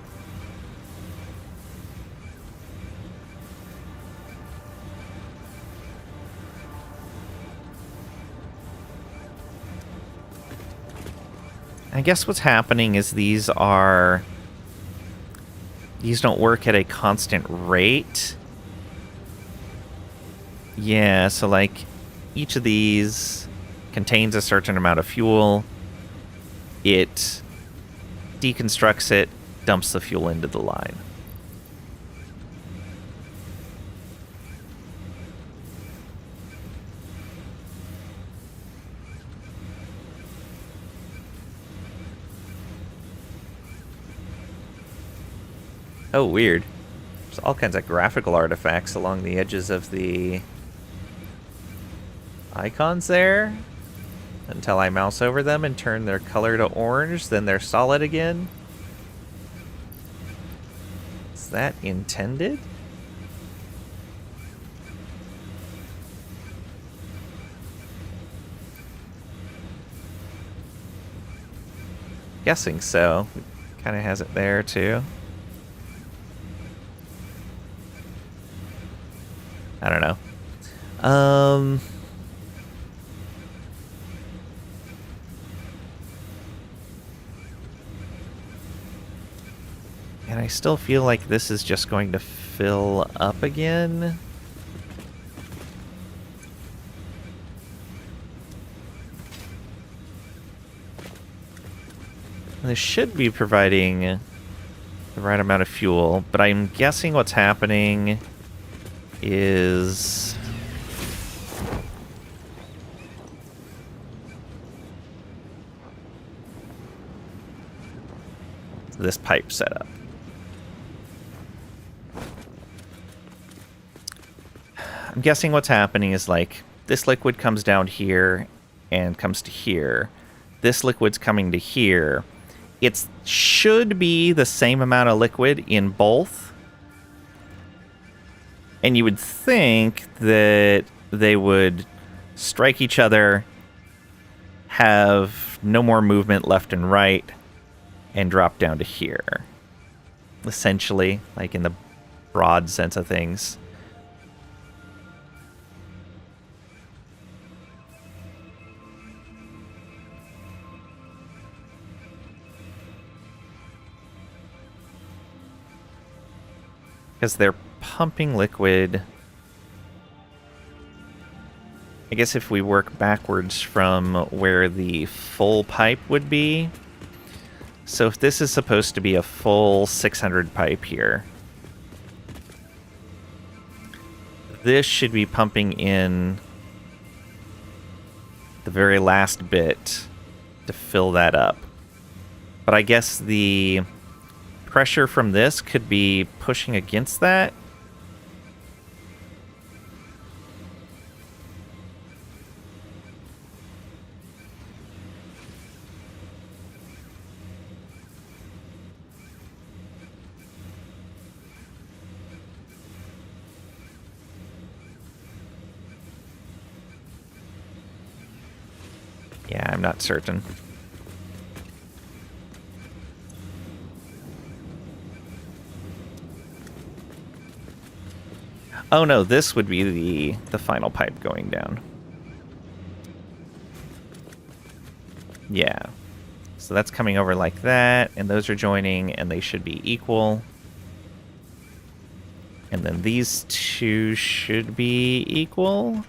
I guess what's happening is these don't work at a constant rate. Yeah, so like each of these contains a certain amount of fuel. It deconstructs it, dumps the fuel into the line. Oh, weird. There's all kinds of graphical artifacts along the edges of the icons there. Until I mouse over them and turn their color to orange, then they're solid again. Is that intended? Guessing so. Kind of has it there too. I don't know. And I still feel like this is just going to fill up again. This should be providing the right amount of fuel, but I'm guessing what's happening is this pipe setup. I'm guessing what's happening is like this liquid comes down here and comes to here. This liquid's coming to here. It should be the same amount of liquid in both. And you would think that they would strike each other, have no more movement left and right, and drop down to here. Essentially, like in the broad sense of things. Because they're pumping liquid. I guess if we work backwards from where the full pipe would be. So if this is supposed to be a full 600 pipe here, this should be pumping in the very last bit to fill that up. But I guess the pressure from this could be pushing against that. Yeah, I'm not certain. Oh no, this would be the final pipe going down. Yeah. So that's coming over like that, and those are joining, and they should be equal. And then these two should be equal.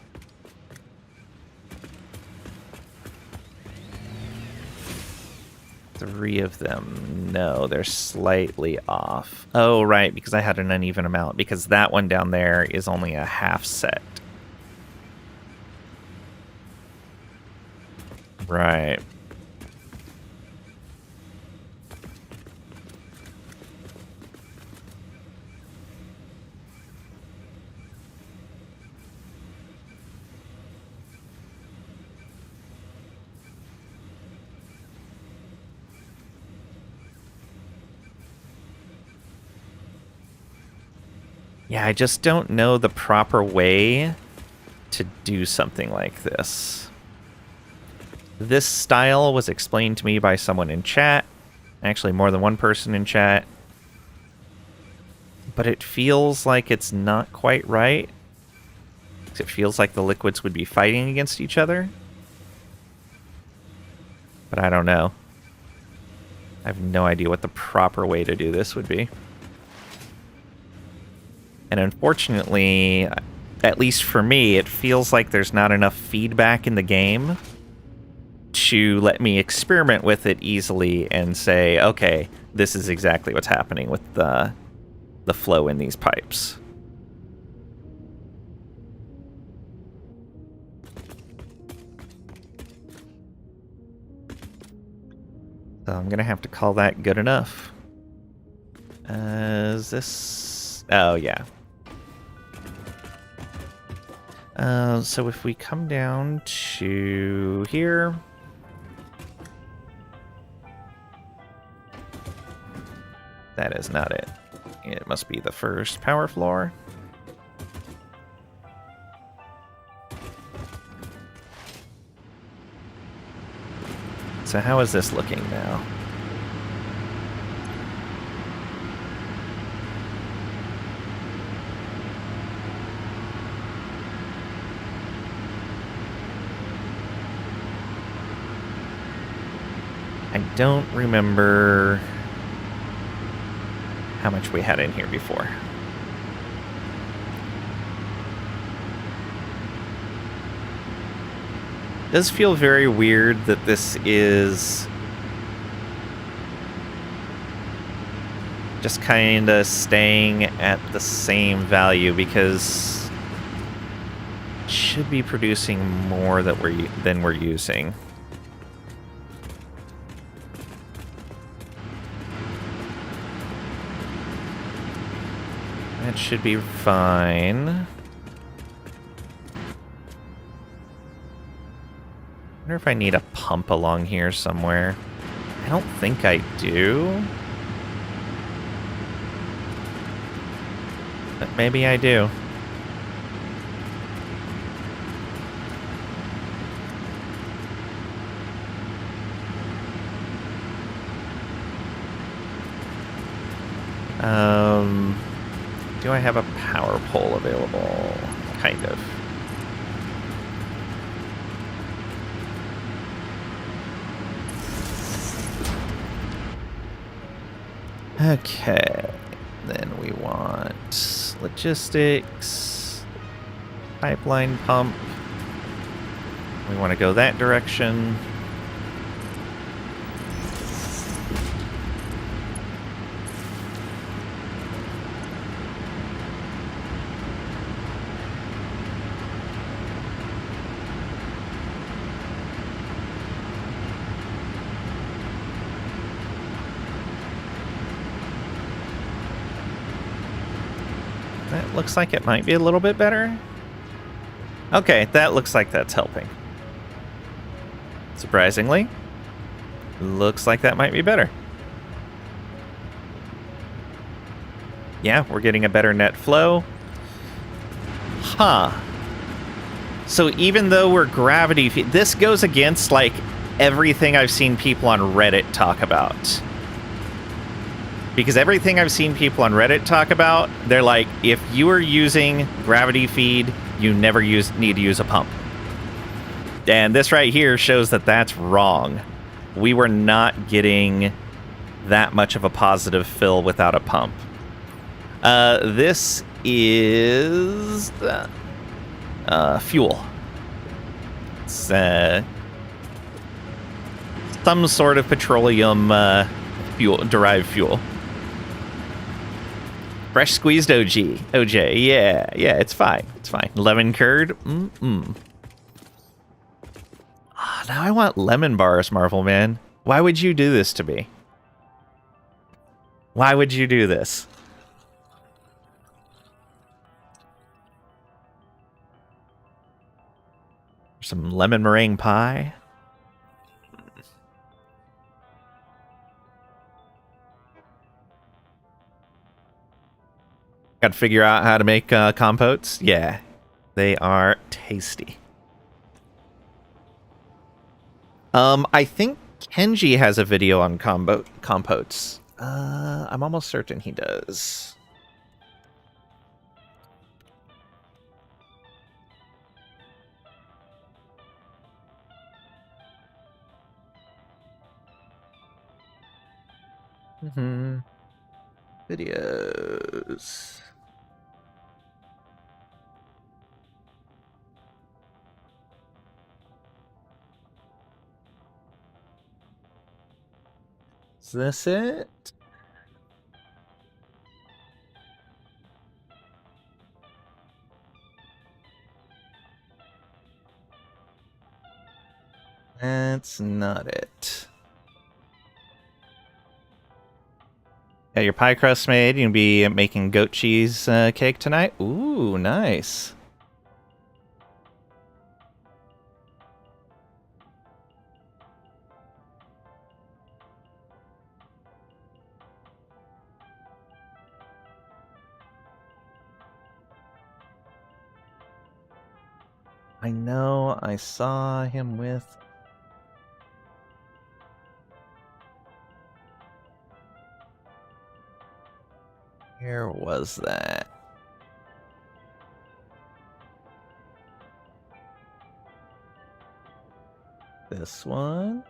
Three of them. No, they're slightly off. Oh, right, because I had an uneven amount, because that one down there is only a half set. Right. Yeah, I just don't know the proper way to do something like this. This style was explained to me by someone in chat. Actually, more than one person in chat. But it feels like it's not quite right. It feels like the liquids would be fighting against each other. But I don't know. I have no idea what the proper way to do this would be. And unfortunately, at least for me, it feels like there's not enough feedback in the game to let me experiment with it easily and say, okay, this is exactly what's happening with the flow in these pipes. So I'm going to have to call that good enough. Is this... Oh, yeah. So if we come down to here... That is not it. It must be the first power floor. So how is this looking now? I don't remember how much we had in here before. It does feel very weird that this is just kind of staying at the same value, because it should be producing more than we're using. That should be fine. I wonder if I need a pump along here somewhere. I don't think I do. But maybe I do. Do I have a power pole available? Kind of. Okay. Then we want logistics, pipeline pump. We want to go that direction. That looks like it might be a little bit better. Okay, that looks like that's helping. Surprisingly, looks like that might be better. Yeah, we're getting a better net flow. Huh. So even though we're gravity... This goes against, like, everything I've seen people on Reddit talk about. Because everything I've seen people on Reddit talk about, they're like, if you are using gravity feed, you never need to use a pump. And this right here shows that that's wrong. We were not getting that much of a positive fill without a pump. This is fuel. It's some sort of petroleum derived fuel. Fresh squeezed OJ, yeah, it's fine. It's fine. Lemon curd, now I want lemon bars, Marvel Man. Why would you do this to me? Why would you do this? Some lemon meringue pie. Got to figure out how to make compotes. Yeah, they are tasty. I think Kenji has a video on compotes. I'm almost certain he does. Videos. Is this it? That's not it. Got your pie crust made. You can be making goat cheese cake tonight. Ooh, nice. I know I saw him with... Where was that? This one?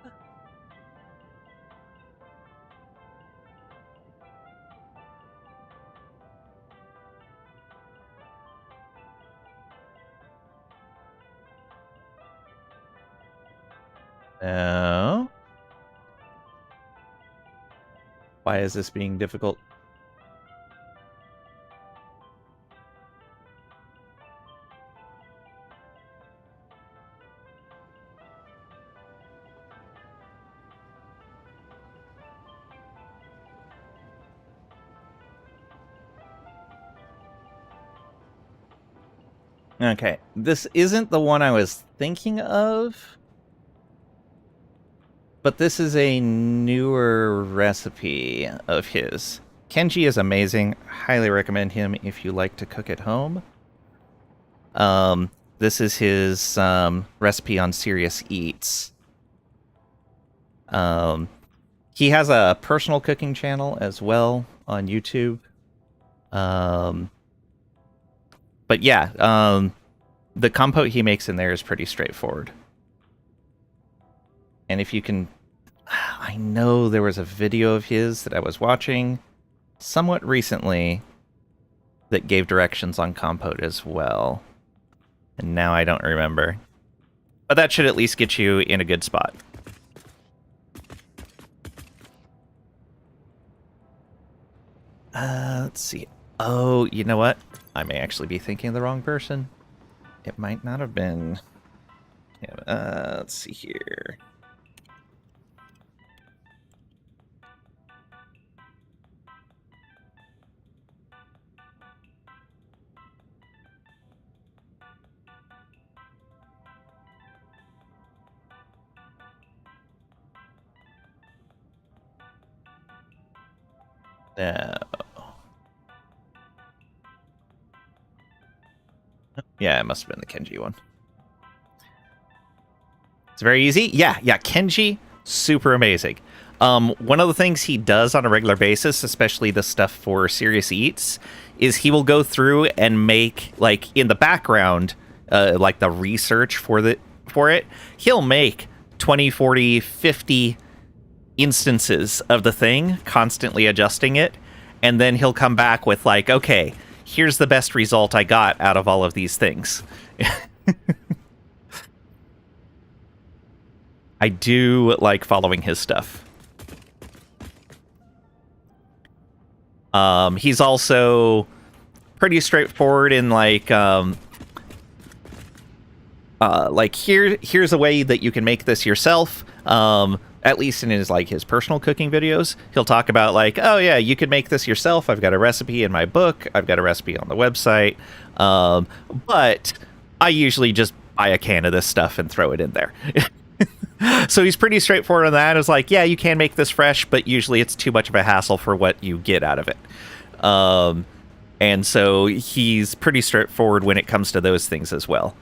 No. Why is this being difficult? Okay, this isn't the one I was thinking of, but this is a newer recipe of his. Kenji is amazing. Highly recommend him if you like to cook at home. This is his recipe on Serious Eats. He has a personal cooking channel as well on YouTube. But yeah, the compote he makes in there is pretty straightforward. And if you can... I know there was a video of his that I was watching somewhat recently that gave directions on compote as well. And now I don't remember. But that should at least get you in a good spot. Let's see. Oh, you know what? I may actually be thinking of the wrong person. It might not have been. Yeah, let's see here. No. Yeah, it must have been the Kenji one. It's very easy. Yeah, Kenji, super amazing. One of the things he does on a regular basis, especially the stuff for Serious Eats, is he will go through and make, like, in the background, like the research for it, he'll make 20, 40, 50 instances of the thing, constantly adjusting it, and then he'll come back with, like, okay, here's the best result I got out of all of these things. I do like following his stuff. He's also pretty straightforward in like here's a way that you can make this yourself. At least in his personal cooking videos, he'll talk about like, oh yeah, you could make this yourself. I've got a recipe in my book. I've got a recipe on the website. But I usually just buy a can of this stuff and throw it in there. So he's pretty straightforward on that. It's like, yeah, you can make this fresh, but usually it's too much of a hassle for what you get out of it. And so he's pretty straightforward when it comes to those things as well.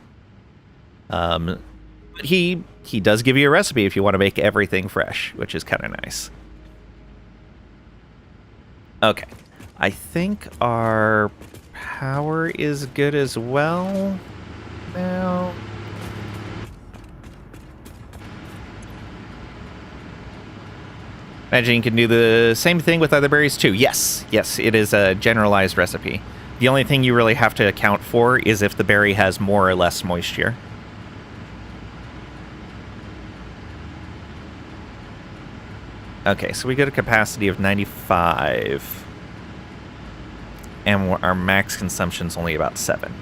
He does give you a recipe if you want to make everything fresh, which is kind of nice. Okay. I think our power is good as well now. Imagine you can do the same thing with other berries too. Yes, it is a generalized recipe. The only thing you really have to account for is if the berry has more or less moisture. Okay, so we get a capacity of 95. And our max consumption's only about 7.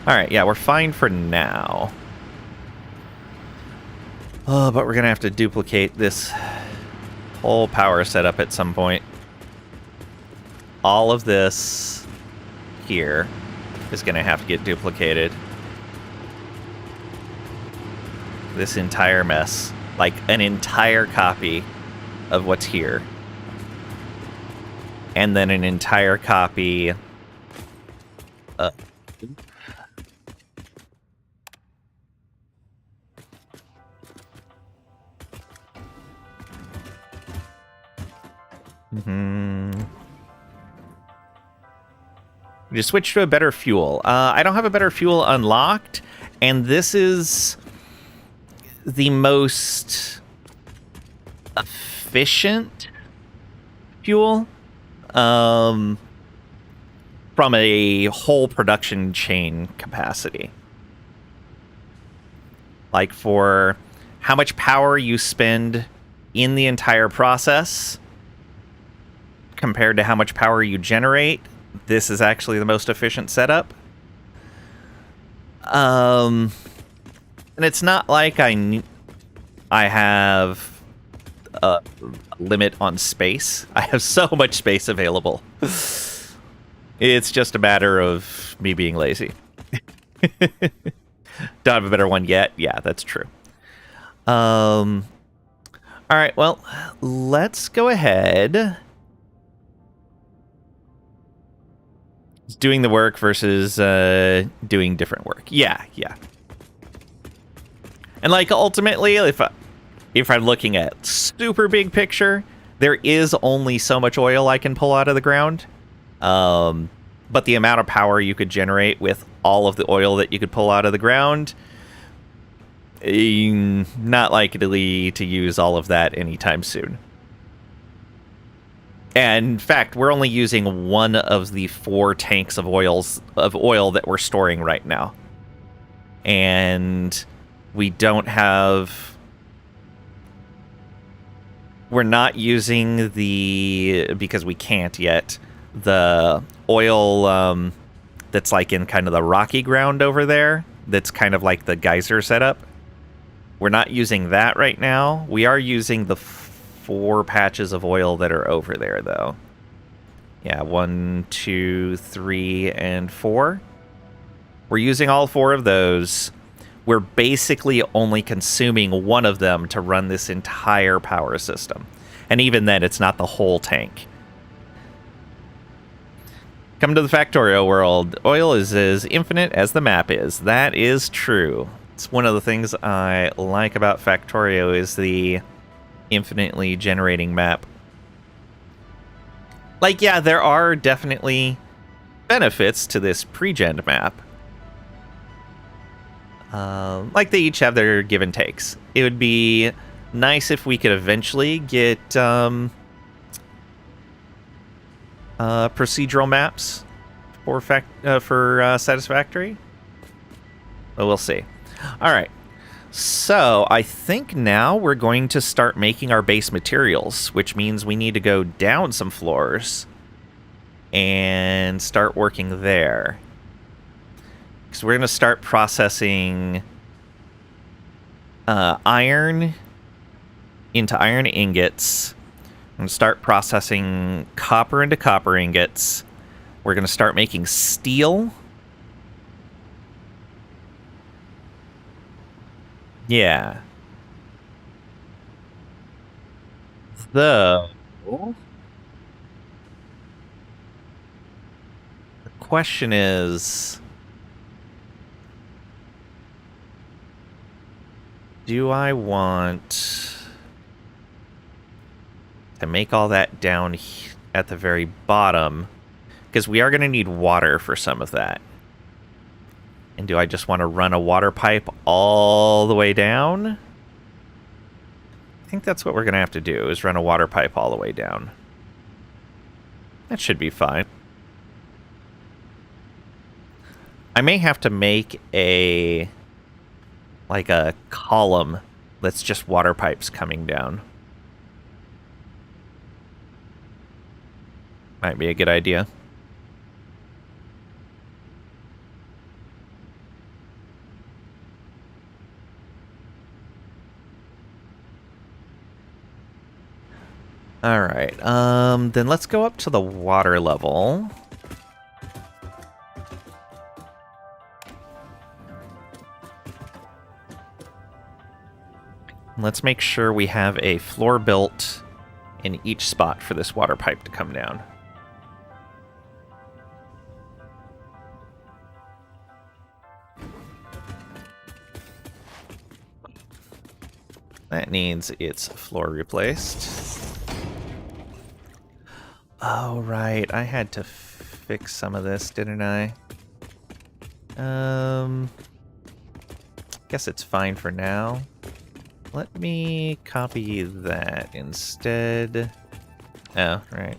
Alright, yeah, we're fine for now. Oh, but we're going to have to duplicate this whole power setup at some point. All of this here is going to have to get duplicated. This entire mess. Like an entire copy of what's here. And then an entire copy Just switch to a better fuel. I don't have a better fuel unlocked, and this is the most efficient fuel from a whole production chain capacity. Like for how much power you spend in the entire process compared to how much power you generate, this is actually the most efficient setup. And it's not like I have a limit on space. I have so much space available. It's just a matter of me being lazy. Don't have a better one yet. Yeah, that's true. All right, well, let's go ahead. Doing the work versus doing different work. Yeah. And like ultimately, if I'm looking at super big picture, there is only so much oil I can pull out of the ground. But the amount of power you could generate with all of the oil that you could pull out of the ground, not likely to use all of that anytime soon. And in fact, we're only using one of the 4 tanks of oil that we're storing right now. And we don't have... We're not using the... because we can't yet, the oil that's like in kind of the rocky ground over there, that's kind of like the geyser setup. We're not using that right now. We are using the 4 patches of oil that are over there, though. Yeah, 1, 2, 3, and 4. We're using all 4 of those. We're basically only consuming one of them to run this entire power system. And even then, it's not the whole tank. Come to the Factorio world. Oil is as infinite as the map is. That is true. It's one of the things I like about Factorio is the infinitely generating map. Like, yeah, there are definitely benefits to this pre-gen map. Like, they each have their give and takes. It would be nice if we could eventually get procedural maps for Satisfactory. But we'll see. All right. So I think now we're going to start making our base materials, which means we need to go down some floors and start working there. Because we're going to start processing iron into iron ingots. I'm going to start processing copper into copper ingots. We're going to start making steel. Yeah. So, the question is, do I want to make all that down at the very bottom? Because we are going to need water for some of that. And do I just want to run a water pipe all the way down? I think that's what we're going to have to do, is run a water pipe all the way down. That should be fine. I may have to make a column that's just water pipes coming down. Might be a good idea. All right, then let's go up to the water level. Let's make sure we have a floor built in each spot for this water pipe to come down. That needs its floor replaced. Oh, right. I had to fix some of this, didn't I? Guess it's fine for now. Let me copy that instead. Oh, right.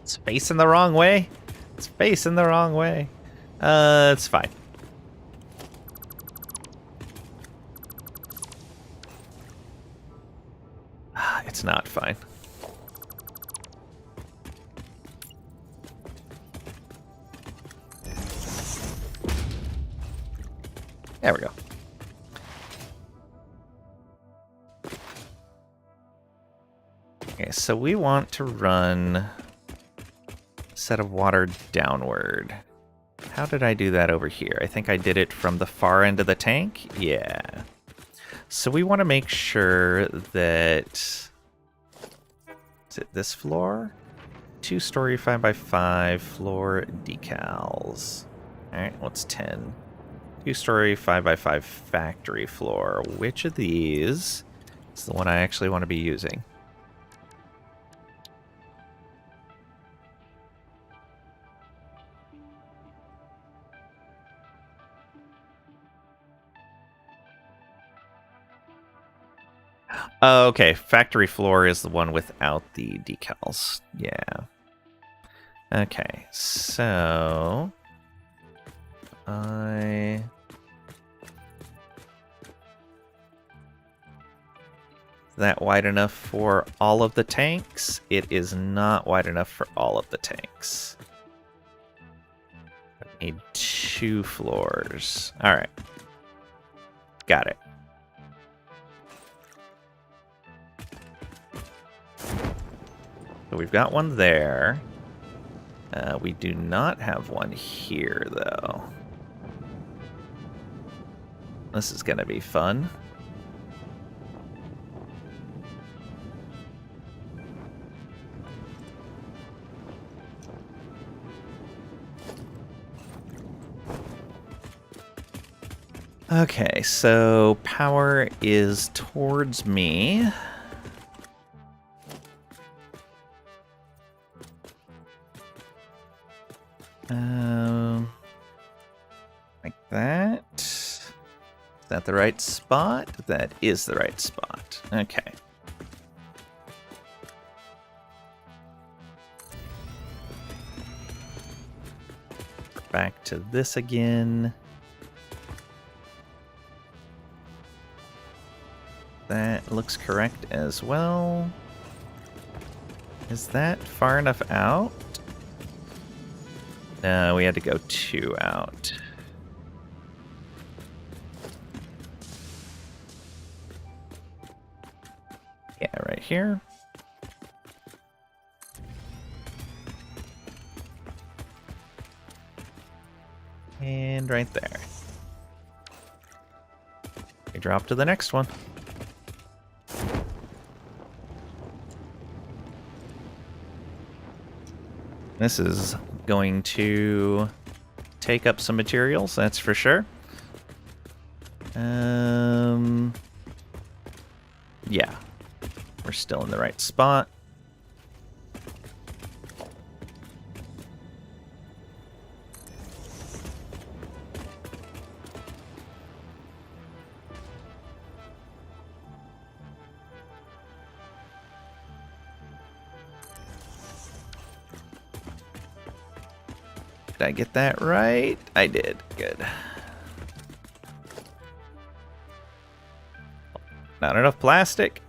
It's facing the wrong way. It's facing the wrong way. It's fine. It's not fine. There we go. Okay, so we want to run a set of water downward. How did I do that over here? I think I did it from the far end of the tank? Yeah. So we want to make sure that... Is it this floor? 2-story 5x5 floor decals. Alright, what's 10? Two-story 5x5 factory floor. Which of these is the one I actually want to be using? Oh, okay, factory floor is the one without the decals. Yeah. Okay, so is that wide enough for all of the tanks? It is not wide enough for all of the tanks. I need 2 floors. All right. Got it. So we've got one there. We do not have one here, though. This is going to be fun. Okay, so power is towards me. Like that. Is that the right spot? That is the right spot. Okay. Back to this again. That looks correct as well. Is that far enough out? No, we had to go 2 out. Yeah, right here. And right there. We drop to the next one. This is going to take up some materials, that's for sure. Yeah. We're still in the right spot. Did I get that right? I did. Good. Not enough plastic.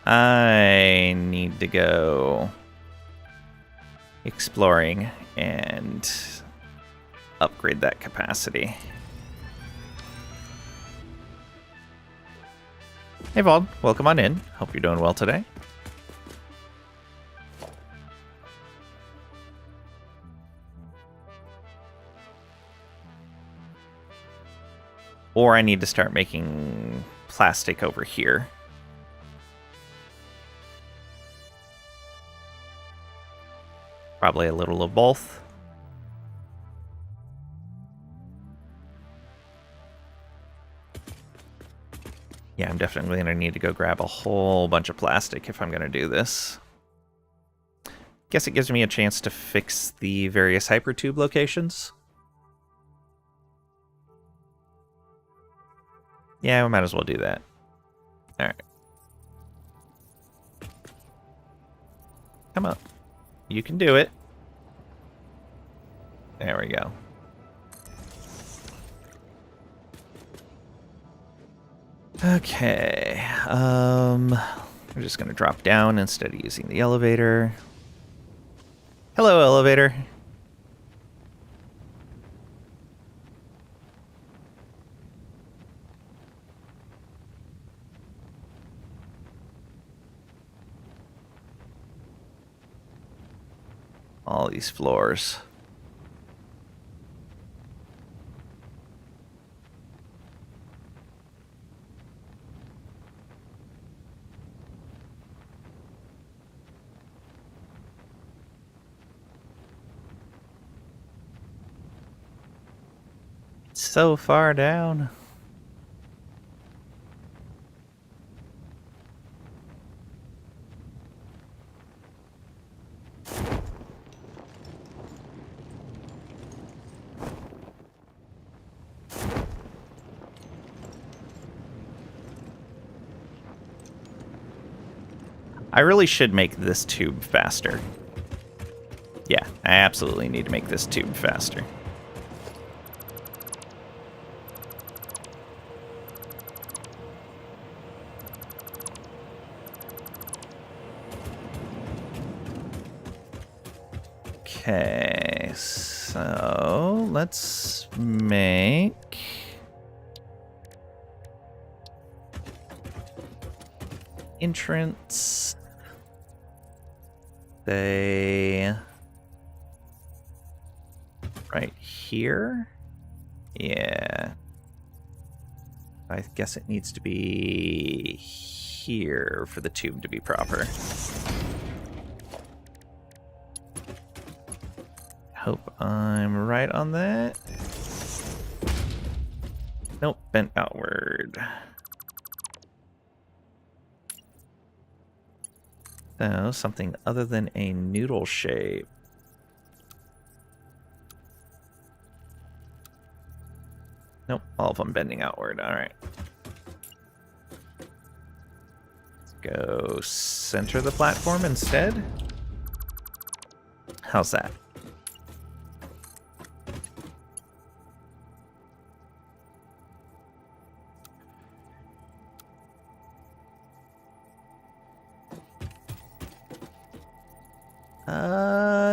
I need to go exploring and upgrade that capacity. Hey Vaughn, welcome on in. Hope you're doing well today. Or I need to start making plastic over here. Probably a little of both. Yeah, I'm definitely going to need to go grab a whole bunch of plastic if I'm going to do this. Guess it gives me a chance to fix the various hypertube locations. Yeah, we might as well do that. Alright. Come on. You can do it. There we go. Okay. We're just going to drop down instead of using the elevator. Hello, elevator. All these floors. So far down. I really should make this tube faster. Yeah, I absolutely need to make this tube faster. Okay, so let's make entrance, say, right here. Yeah. I guess it needs to be here for the tube to be proper. Hope I'm right on that. Nope, bent outward. So, something other than a noodle shape. Nope, all of them bending outward. All right. Let's go center the platform instead. How's that?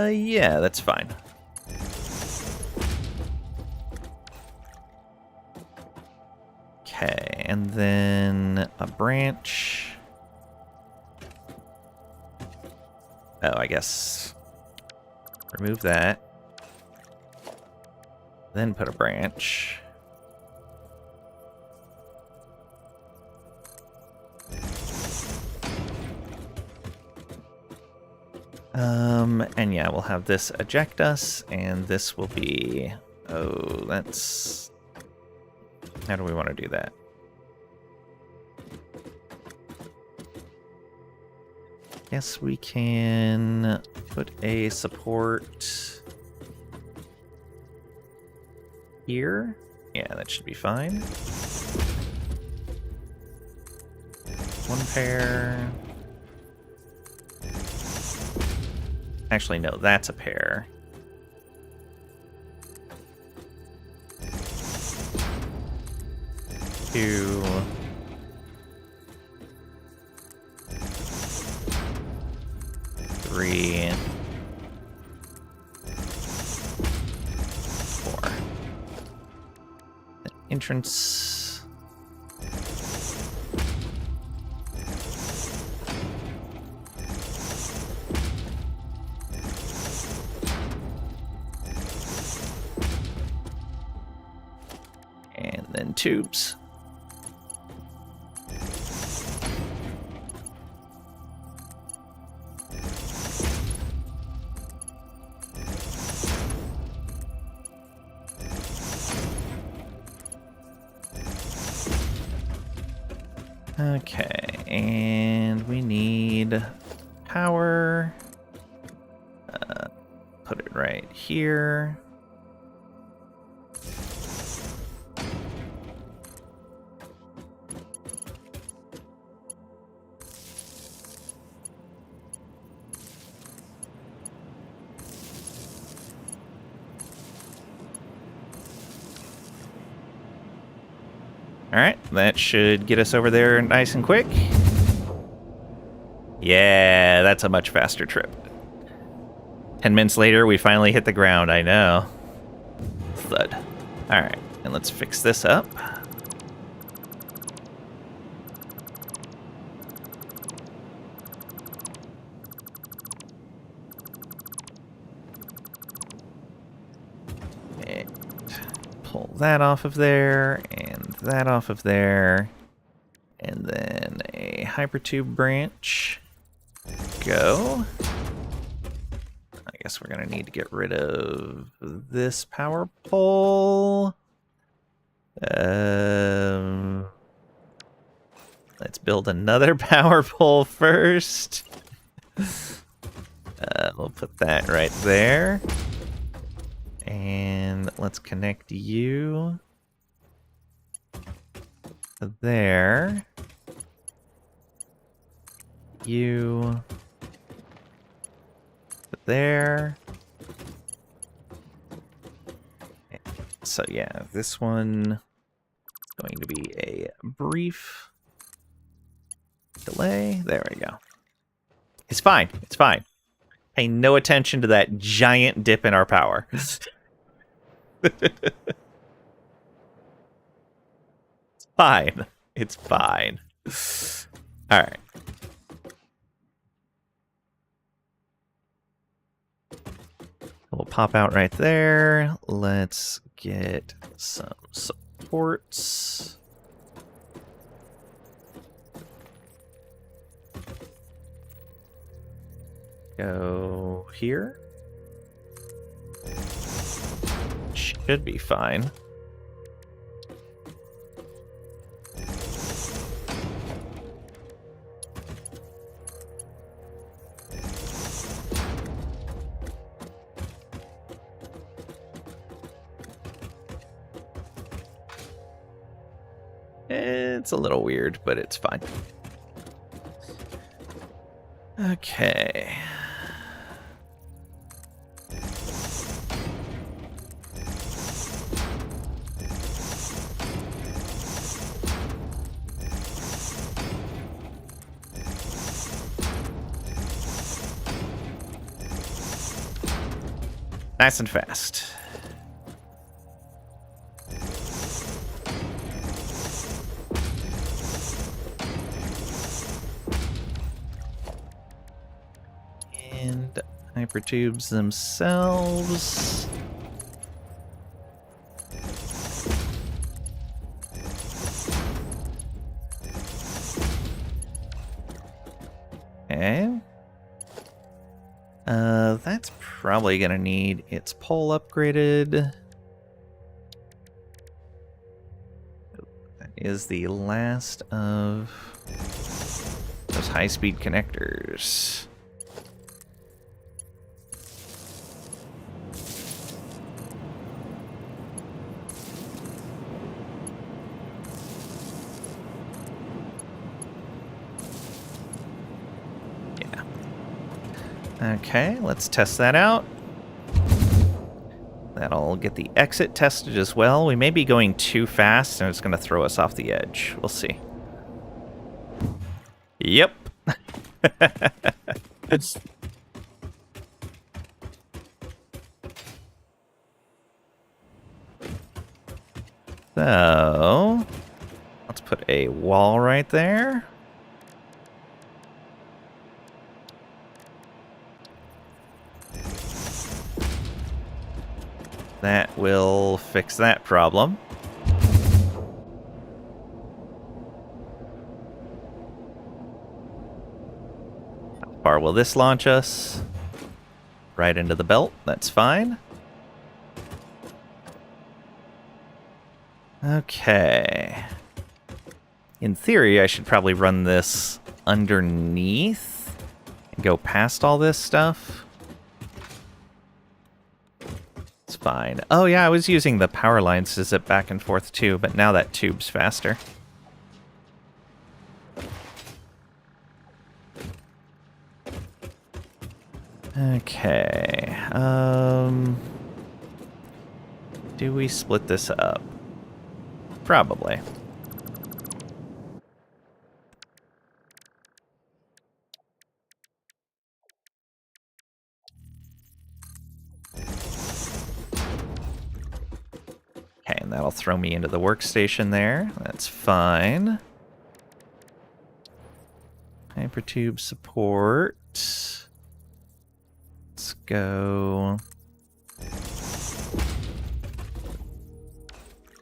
Yeah, that's fine. Okay, and then a branch. Oh, I guess remove that. Then put a branch. And yeah, we'll have this eject us, and this will be... Oh, that's... How do we want to do that? Guess we can put a support here. Yeah, that should be fine. One pair. Actually, no, that's a pair. Two. Three. Four. Entrance. And then tubes. Okay, and we need power. Put it right here. Alright, that should get us over there nice and quick. Yeah, that's a much faster trip. 10 minutes later, we finally hit the ground, I know. Thud. Alright, and let's fix this up. And pull that off of there, and that off of there. And then a hypertube branch. Go. I guess we're gonna need to get rid of this power pole. Let's build another power pole first. We'll put that right there. And let's connect you to there. You to there. So yeah, this one is going to be a brief delay. There we go. It's fine. It's fine. Pay no attention to that giant dip in our power. It's fine. It's fine. All right. We'll pop out right there. Let's get some supports. Go here. Should be fine. It's a little weird, but it's fine. Okay. Nice and fast. And hypertubes themselves. Okay. That's probably gonna need its pole upgraded. That is the last of those high-speed connectors. Okay, let's test that out. That'll get the exit tested as well. We may be going too fast and it's going to throw us off the edge. We'll see. Yep. So, let's put a wall right there. That will fix that problem. How far will this launch us? Right into the belt. That's fine. Okay. In theory, I should probably run this underneath and go past all this stuff. It's fine. Oh yeah, I was using the power lines to zip back and forth too, but now that tube's faster. Okay. Do we split this up? Probably. Okay, and that'll throw me into the workstation there. That's fine. Hypertube support. Let's go.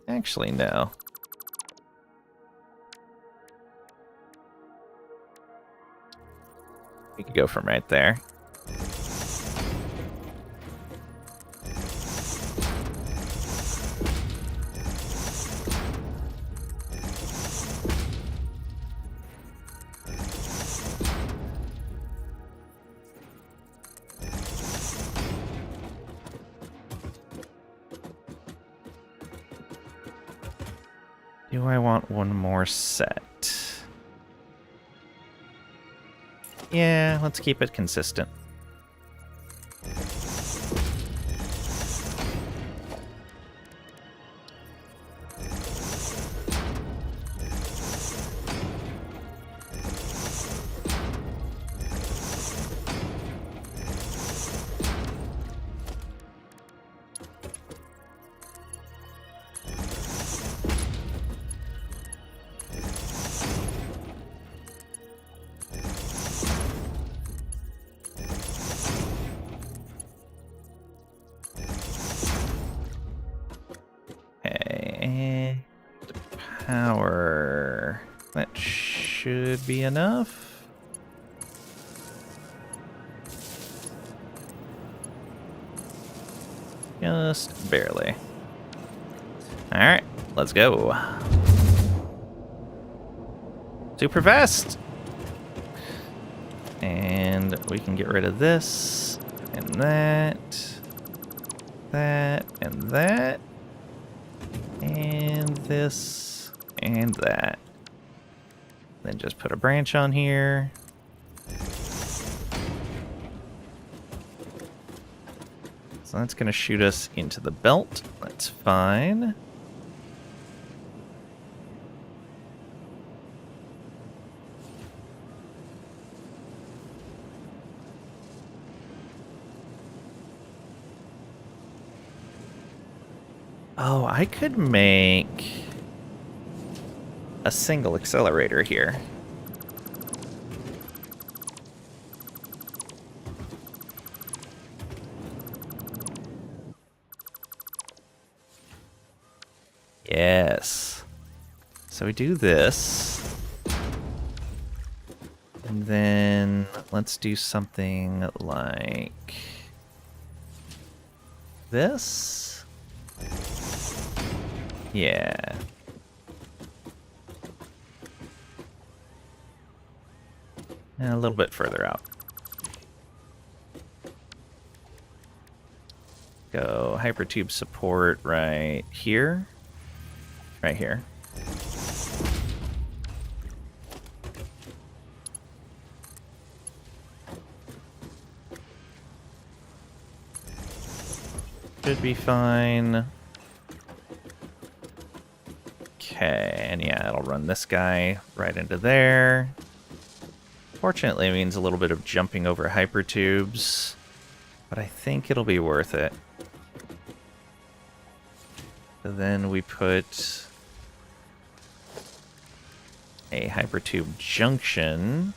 Actually, no. We could go from right there. Do I want one more set? Yeah, let's keep it consistent. Okay, power. That should be enough. Just barely. Alright, let's go. Super fast! And we can get rid of this, and that, and that, and this, and that. Then just put a branch on here. So that's going to shoot us into the belt. That's fine. Oh, I could make a single accelerator here. Yes. So we do this. And then let's do something like this. Yeah. And a little bit further out. Go hypertube support right here. Right here. Should be fine. Okay, and yeah, it'll run this guy right into there. Fortunately, it means a little bit of jumping over hypertubes, but I think it'll be worth it. So then we put a hypertube junction.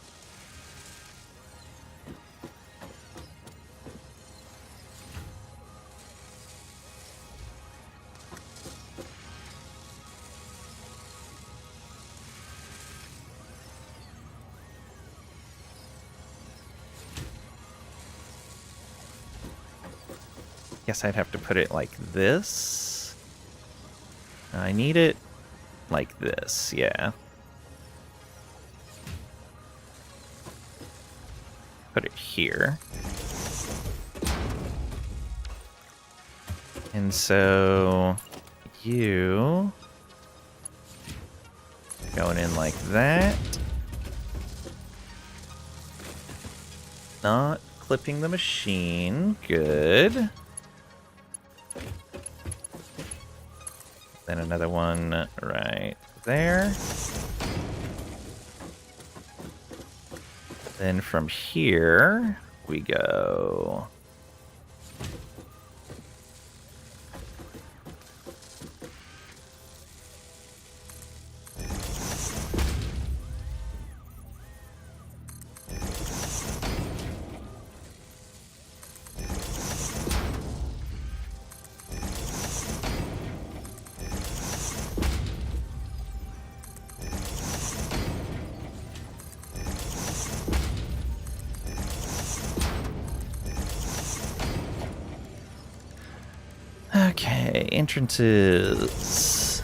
Guess I'd have to put it like this. I need it like this, yeah. Put it here. And so you going in like that. Not clipping the machine. Good. Then another one right there. Then from here, we go. Okay, entrances.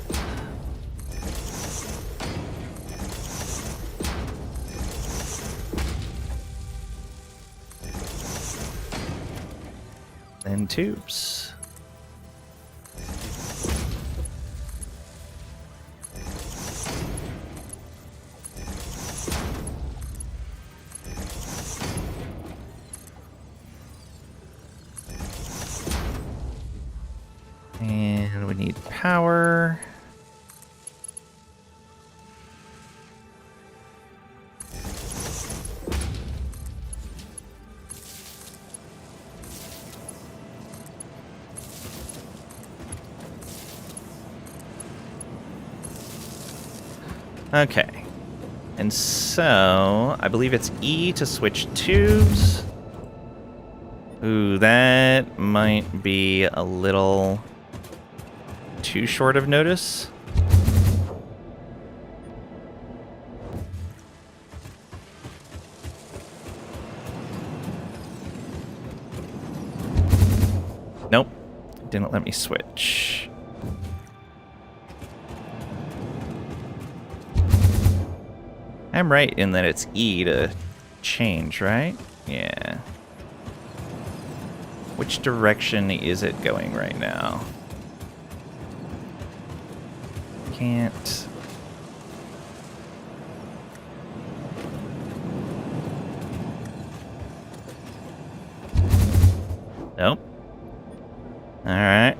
And tubes. power. Okay. And so, I believe it's E to switch tubes. Ooh, that might be a little too short of notice. Nope. Didn't let me switch. I'm right in that it's E to change, right? Yeah. Which direction is it going right now? Can't. Nope. Alright.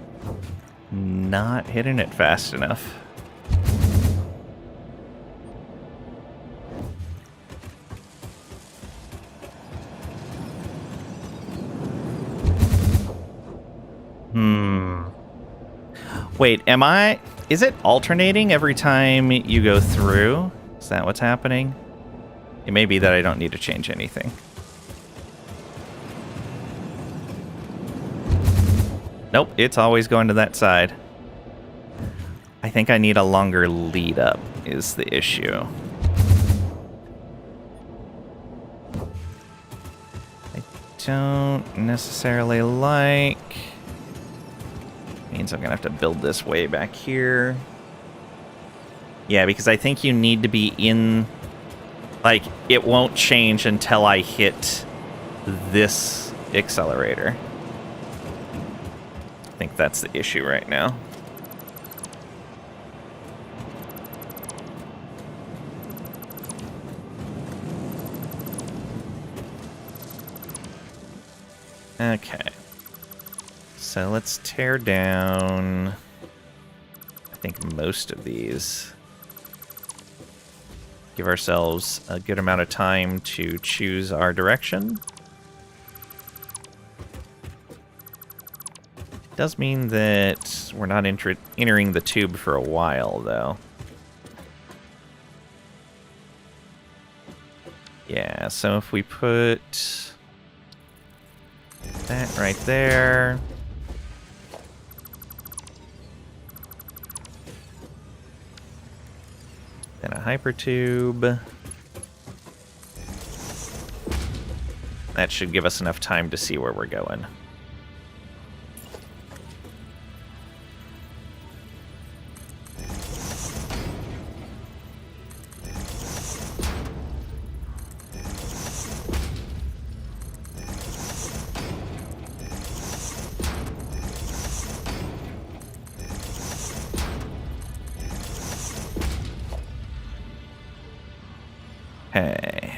Not hitting it fast enough. Wait, is it alternating every time you go through? Is that what's happening? It may be that I don't need to change anything. Nope, it's always going to that side. I think I need a longer lead up is the issue. I don't necessarily like... Means I'm gonna have to build this way back here. Yeah, because I think you need to be in... Like, it won't change until I hit this accelerator. I think that's the issue right now. Okay. So let's tear down, I think, most of these. Give ourselves a good amount of time to choose our direction. Does mean that we're not entering the tube for a while, though. Yeah, so if we put that right there... Then a hypertube. That should give us enough time to see where we're going. Okay,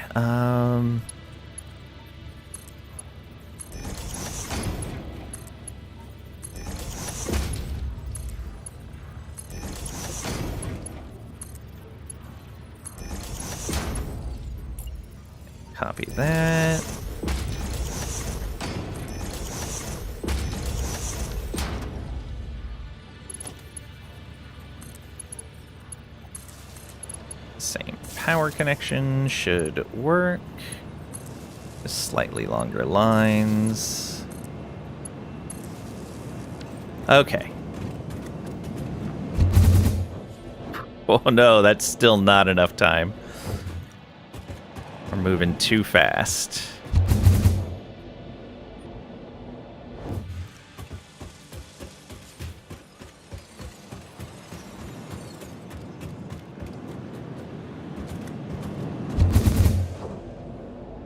copy that. Same power connection should work. Just slightly longer lines. Okay. Oh no, that's still not enough time. We're moving too fast.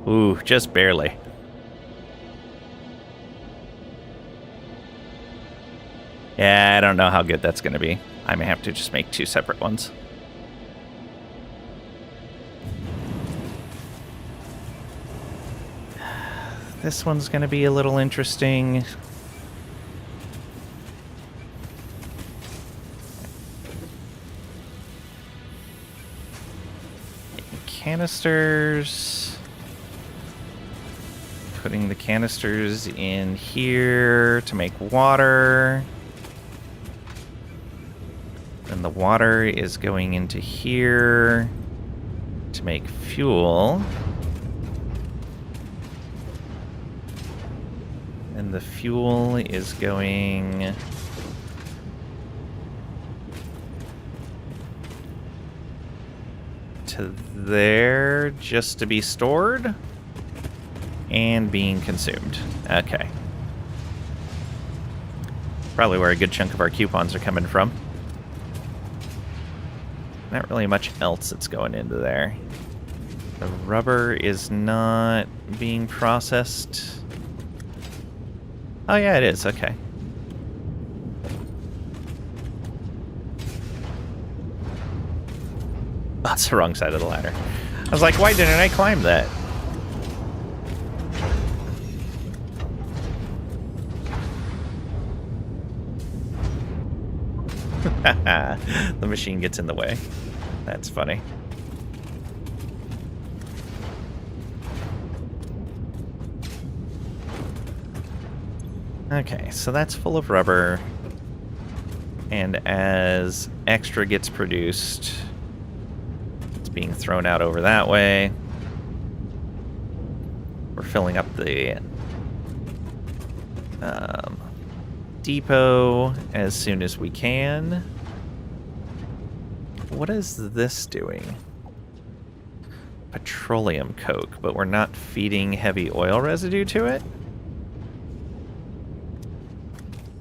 Ooh, just barely. Yeah, I don't know how good that's going to be. I may have to just make two separate ones. This one's going to be a little interesting. canisters. Putting the canisters in here to make water. And the water is going into here to make fuel. And the fuel is going to there just to be stored and being consumed. Okay. Probably where a good chunk of our coupons are coming from. Not really much else that's going into there. The rubber is not being processed. Oh yeah, it is. Okay. Oh, that's the wrong side of the ladder. I was like, why didn't I climb that? The machine gets in the way. That's funny. Okay, so that's full of rubber. And as extra gets produced, it's being thrown out over that way. We're filling up the depot as soon as we can. What is this doing? Petroleum coke, but we're not feeding heavy oil residue to it?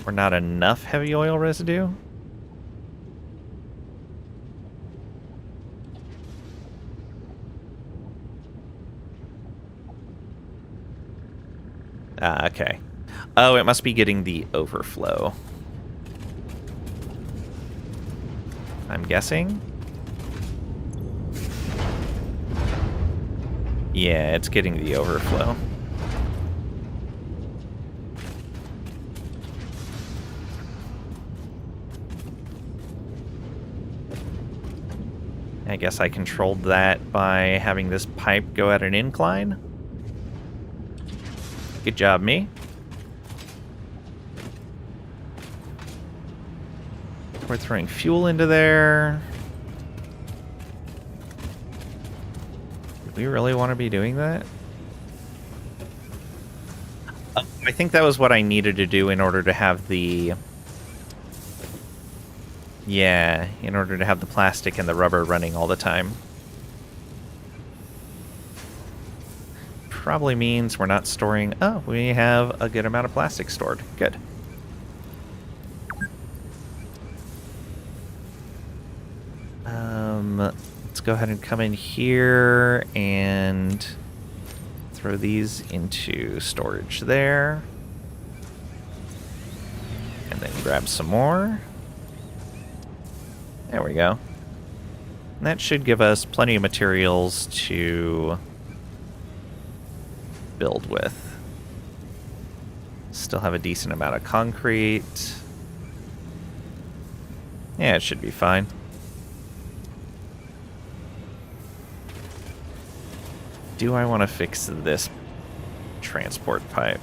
Or not enough heavy oil residue? Ah, okay. Oh, it must be getting the overflow. I'm guessing. Yeah, it's getting the overflow. I guess I controlled that by having this pipe go at an incline. Good job, me. We're throwing fuel into there. Do we really want to be doing that? I think that was what I needed to do in order to have the... Yeah, in order to have the plastic and the rubber running all the time. Probably means we're not storing... Oh, we have a good amount of plastic stored. Good. Let's go ahead and come in here and throw these into storage there. And then grab some more. There we go. And that should give us plenty of materials to build with. Still have a decent amount of concrete. Yeah, it should be fine. Do I want to fix this transport pipe?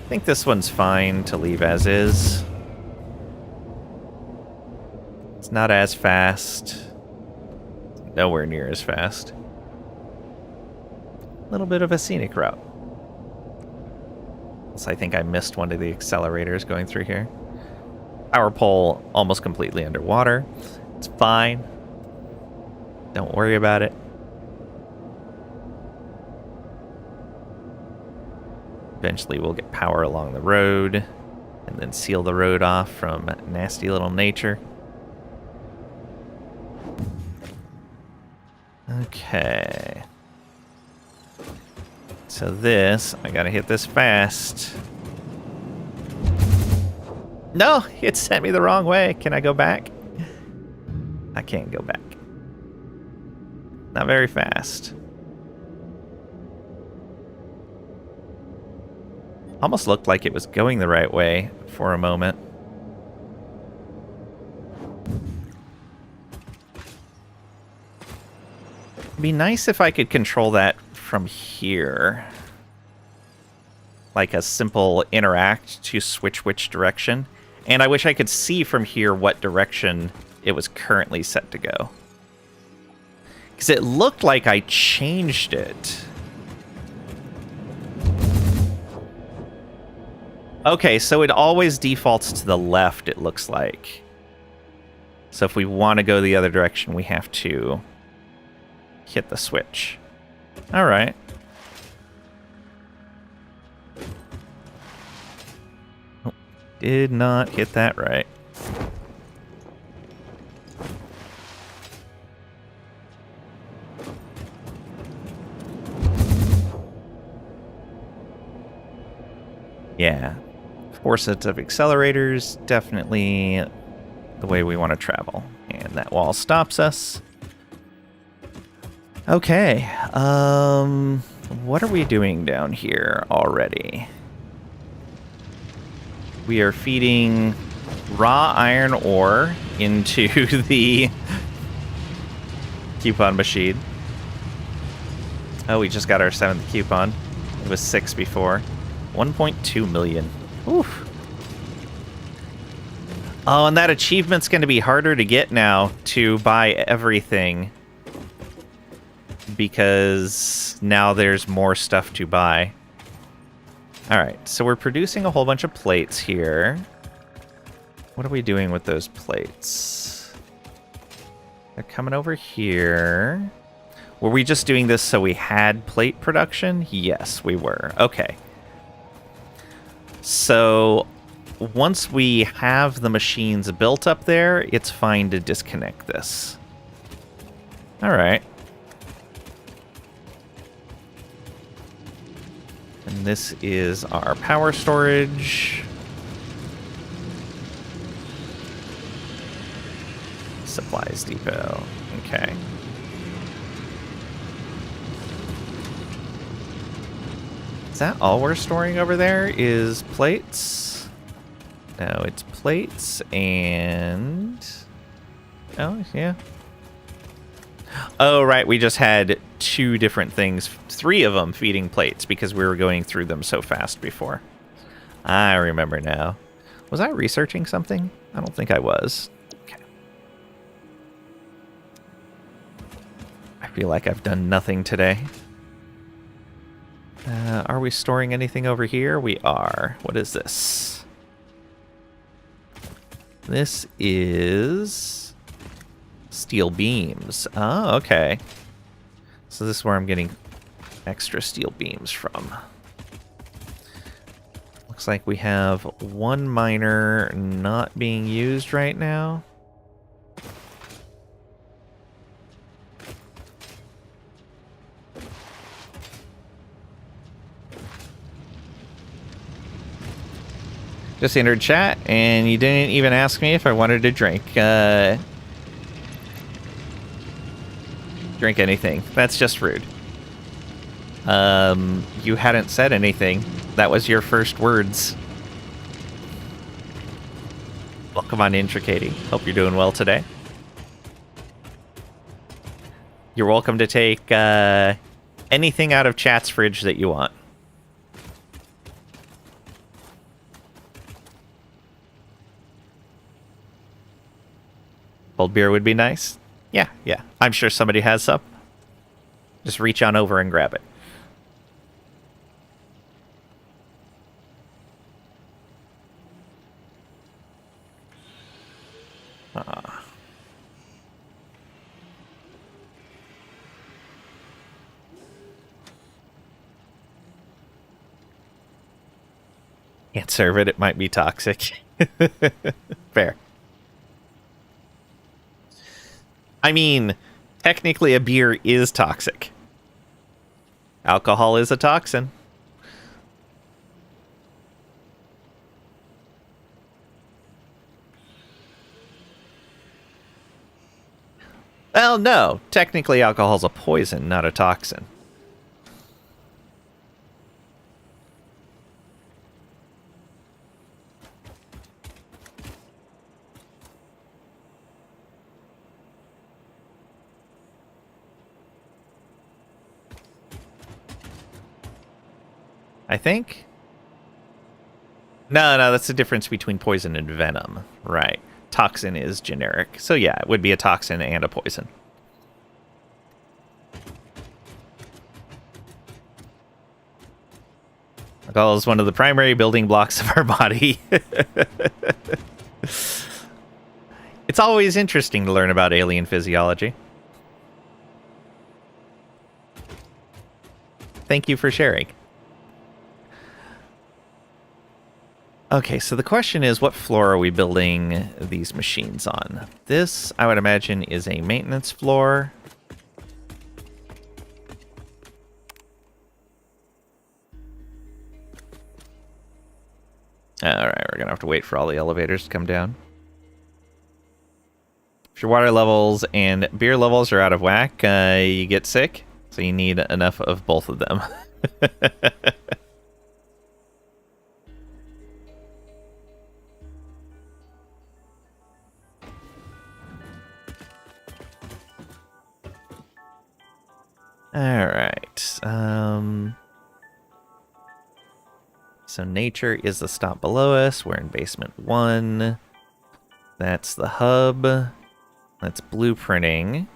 I think this one's fine to leave as is. It's not as fast. Nowhere near as fast. A little bit of a scenic route. So I think I missed one of the accelerators going through here. Power pole almost completely underwater. It's fine. Don't worry about it. Eventually we'll get power along the road and then seal the road off from nasty little nature. Okay. So this, I gotta hit this fast. No, it sent me the wrong way. Can I go back? I can't go back. Not very fast. Almost looked like it was going the right way for a moment. It'd be nice if I could control that from here. Like a simple interact to switch which direction. And I wish I could see from here what direction it was currently set to go. Because it looked like I changed it. Okay, so it always defaults to the left, it looks like. So if we want to go the other direction, we have to hit the switch. All right. Oh, did not hit that right. Yeah. 4 sets of accelerators, definitely the way we want to travel. And that wall stops us. Okay, what are we doing down here already? We are feeding raw iron ore into the coupon machine. Oh, we just got our 7th coupon. It was 6 before. 1.2 million. Oof. Oh, and that achievement's going to be harder to get now to buy everything. Because now there's more stuff to buy. Alright, so we're producing a whole bunch of plates here. What are we doing with those plates? They're coming over here. Were we just doing this so we had plate production? Yes, we were. Okay. So once we have the machines built up there, it's fine to disconnect this. Alright. And this is our power storage. Supplies depot. Okay. Is that all we're storing over there is plates? No, it's plates and... Oh, yeah. Oh, right, we just had 2 different things, 3 of them feeding plates because we were going through them so fast before. I remember now. Was I researching something? I don't think I was. Okay. I feel like I've done nothing today. Are we storing anything over here? We are. What is this? This is steel beams. Oh, okay. So this is where I'm getting extra steel beams from. Looks like we have 1 miner not being used right now. Just entered chat, and you didn't even ask me if I wanted to drink. Drink anything. That's just rude. You hadn't said anything. That was your first words. Welcome on in, Tricady. Hope you're doing well today. You're welcome to take anything out of chat's fridge that you want. Cold beer would be nice. Yeah, yeah. I'm sure somebody has some. Just reach on over and grab it. Can't serve it. It might be toxic. Fair. I mean, technically a beer is toxic. Alcohol is a toxin. Well, no. Technically alcohol's a poison, not a toxin. I think. No, that's the difference between poison and venom. Right. Toxin is generic. So yeah, it would be a toxin and a poison. Alcohol is one of the primary building blocks of our body. It's always interesting to learn about alien physiology. Thank you for sharing. Okay, so the question is, what floor are we building these machines on? This, I would imagine, is a maintenance floor. Alright, we're gonna have to wait for all the elevators to come down. If your water levels and beer levels are out of whack, you get sick. So you need enough of both of them. Alright. So nature is the stop below us. We're in basement 1. That's the hub. That's blueprinting.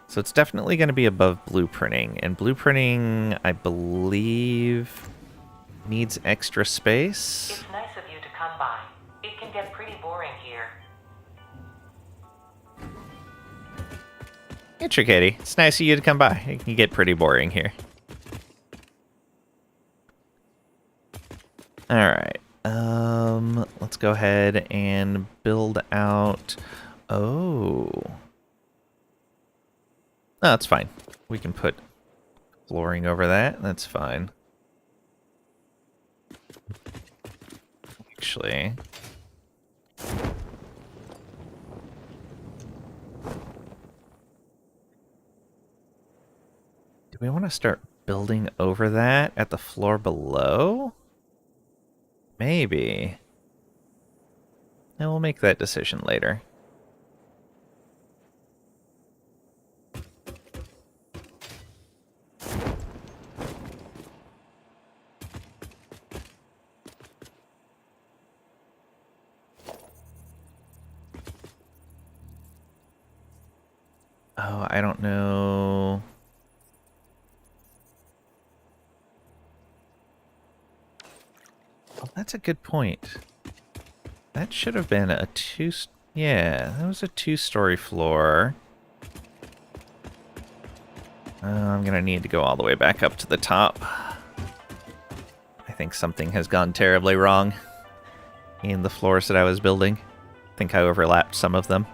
So it's definitely going to be above blueprinting. And blueprinting, I believe, needs extra space. It's nice of you to come by. It can get pretty boring here. Hey, Trickady. It's nice of you to come by. It can get pretty boring here. Alright. Let's go ahead and build out... Oh, that's fine. We can put flooring over that. That's fine. Actually... do we want to start building over that at the floor below? Maybe. And we'll make that decision later. Oh, I don't know. Oh, that's a good point. That should have been a yeah, that was a 2-story floor. I'm gonna need to go all the way back up to the top. I think something has gone terribly wrong in the floors that I was building. I think I overlapped some of them.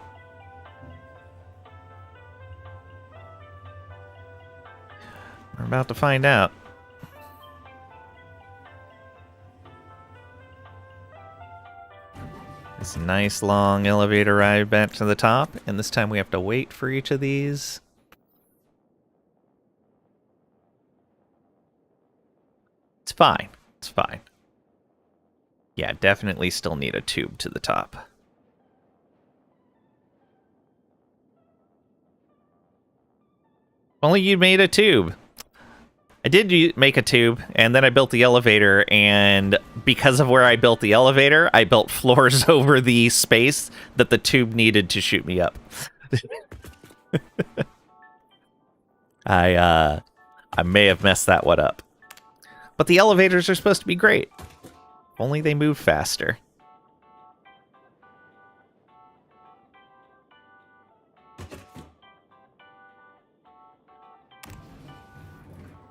We're about to find out. This nice long elevator ride back to the top, and this time we have to wait for each of these. It's fine. It's fine. Yeah, definitely still need a tube to the top. Only you made a tube. I did make a tube, and then I built the elevator, and because of where I built the elevator, I built floors over the space that the tube needed to shoot me up. I may have messed that one up. But the elevators are supposed to be great. Only they move faster.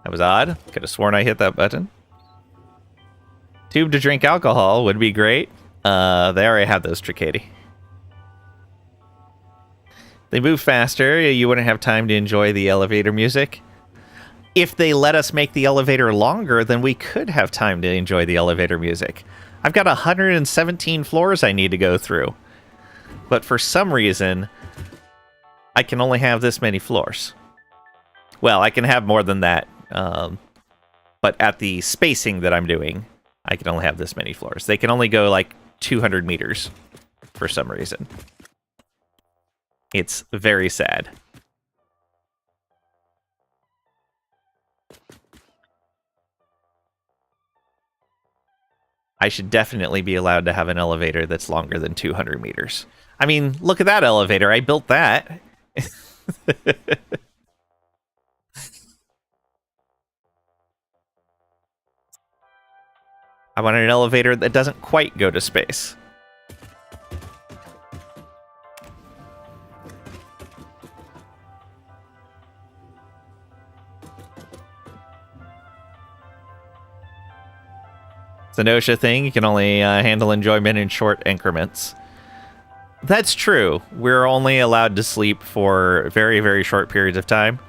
That was odd. Could have sworn I hit that button. Tube to drink alcohol would be great. They already have those, Trickady. They move faster. You wouldn't have time to enjoy the elevator music. If they let us make the elevator longer, then we could have time to enjoy the elevator music. I've got 117 floors I need to go through. But for some reason, I can only have this many floors. Well, I can have more than that. But at the spacing that I'm doing, I can only have this many floors. They can only go like 200 meters for some reason. It's very sad. I should definitely be allowed to have an elevator that's longer than 200 meters. I mean, look at that elevator. I built that. I wanted an elevator that doesn't quite go to space. It's a Notia thing. You can only handle enjoyment in short increments. That's true. We're only allowed to sleep for very, very short periods of time.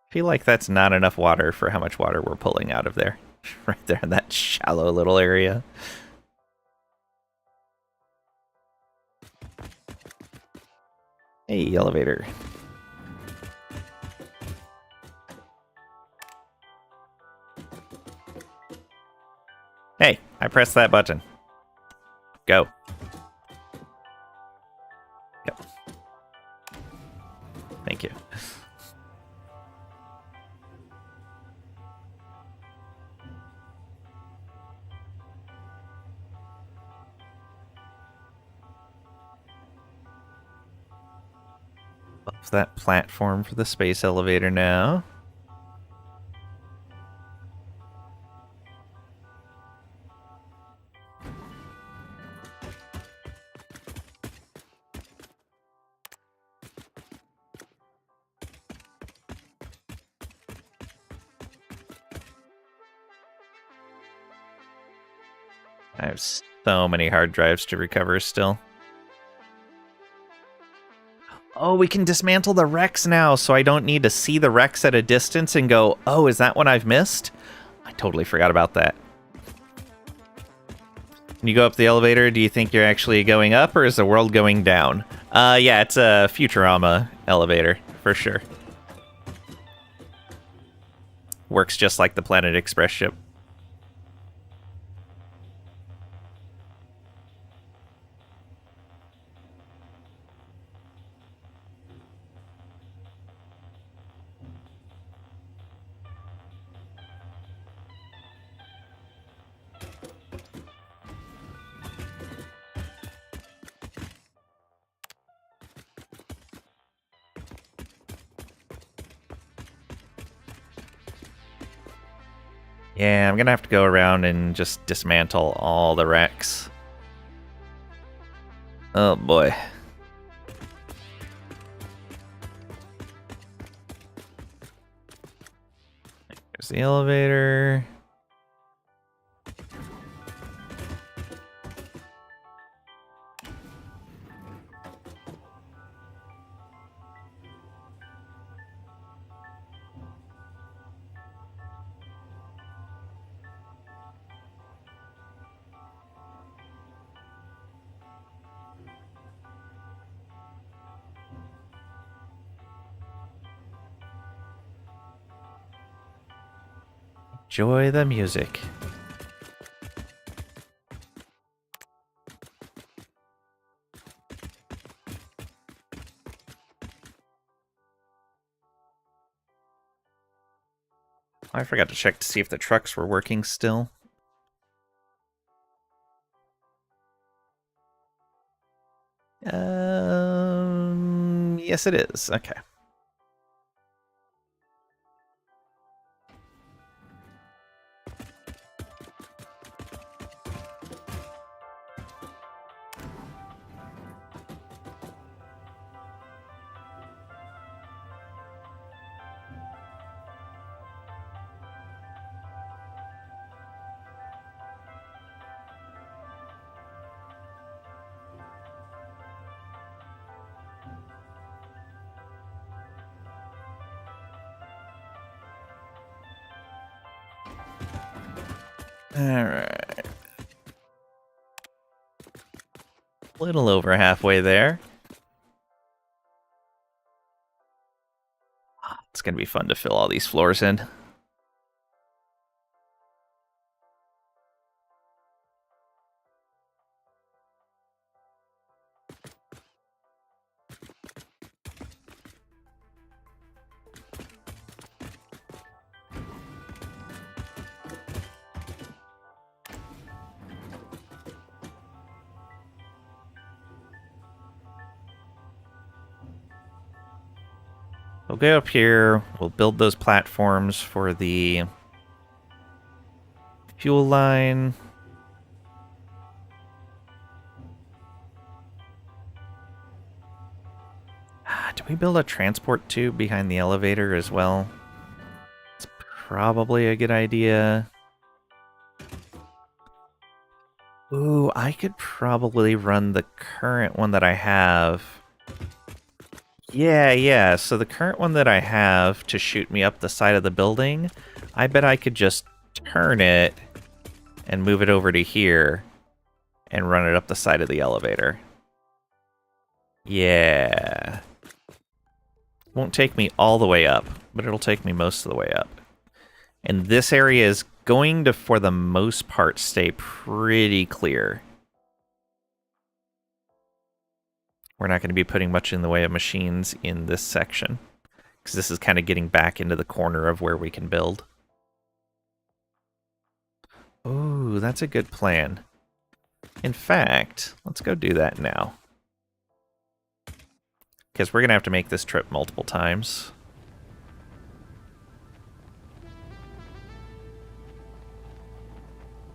I feel like that's not enough water for how much water we're pulling out of there. Right there in that shallow little area. Hey, elevator. Hey, I pressed that button. Go. Yep. Thank you. Love that platform for the space elevator now. I have so many hard drives to recover still. Oh, we can dismantle the wrecks now, so I don't need to see the wrecks at a distance and go, oh, is that one I've missed? I totally forgot about that. When you go up the elevator, do you think you're actually going up, or is the world going down? Yeah, it's a Futurama elevator, for sure. Works just like the Planet Express ship. Yeah, I'm gonna have to go around and just dismantle all the wrecks. Oh boy. There's the elevator. Enjoy the music. I forgot to check to see if the trucks were working still. Yes it is. Okay. Alright. Little over halfway there. It's going to be fun to fill all these floors in. We'll go up here. We'll build those platforms for the fuel line. Do we build a transport tube behind the elevator as well? It's probably a good idea. Ooh, I could probably run the current one that I have. Yeah. So the current one that I have to shoot me up the side of the building, I bet I could just turn it and move it over to here and run it up the side of the elevator. Yeah. Won't take me all the way up, but it'll take me most of the way up. And this area is going to, for the most part, stay pretty clear. We're not going to be putting much in the way of machines in this section, because this is kind of getting back into the corner of where we can build. Ooh, that's a good plan. In fact, let's go do that now. Because we're going to have to make this trip multiple times.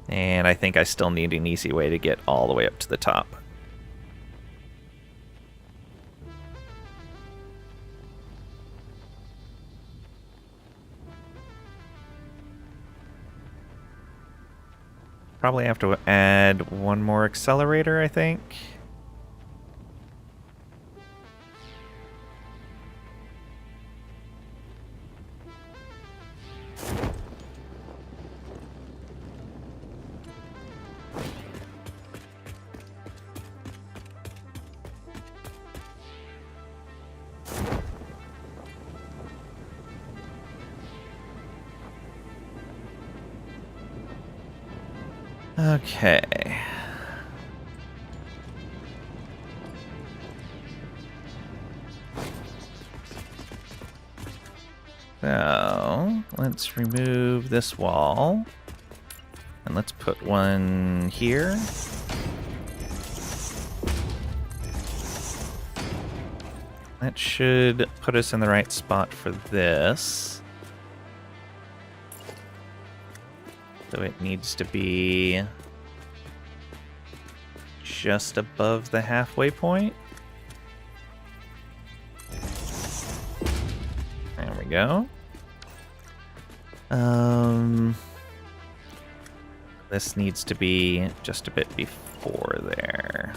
And I think I still need an easy way to get all the way up to the top. Probably have to add one more accelerator, I think. Okay. So, let's remove this wall. And let's put one here. That should put us in the right spot for this. So it needs to be just above the halfway point. There we go. This needs to be just a bit before there.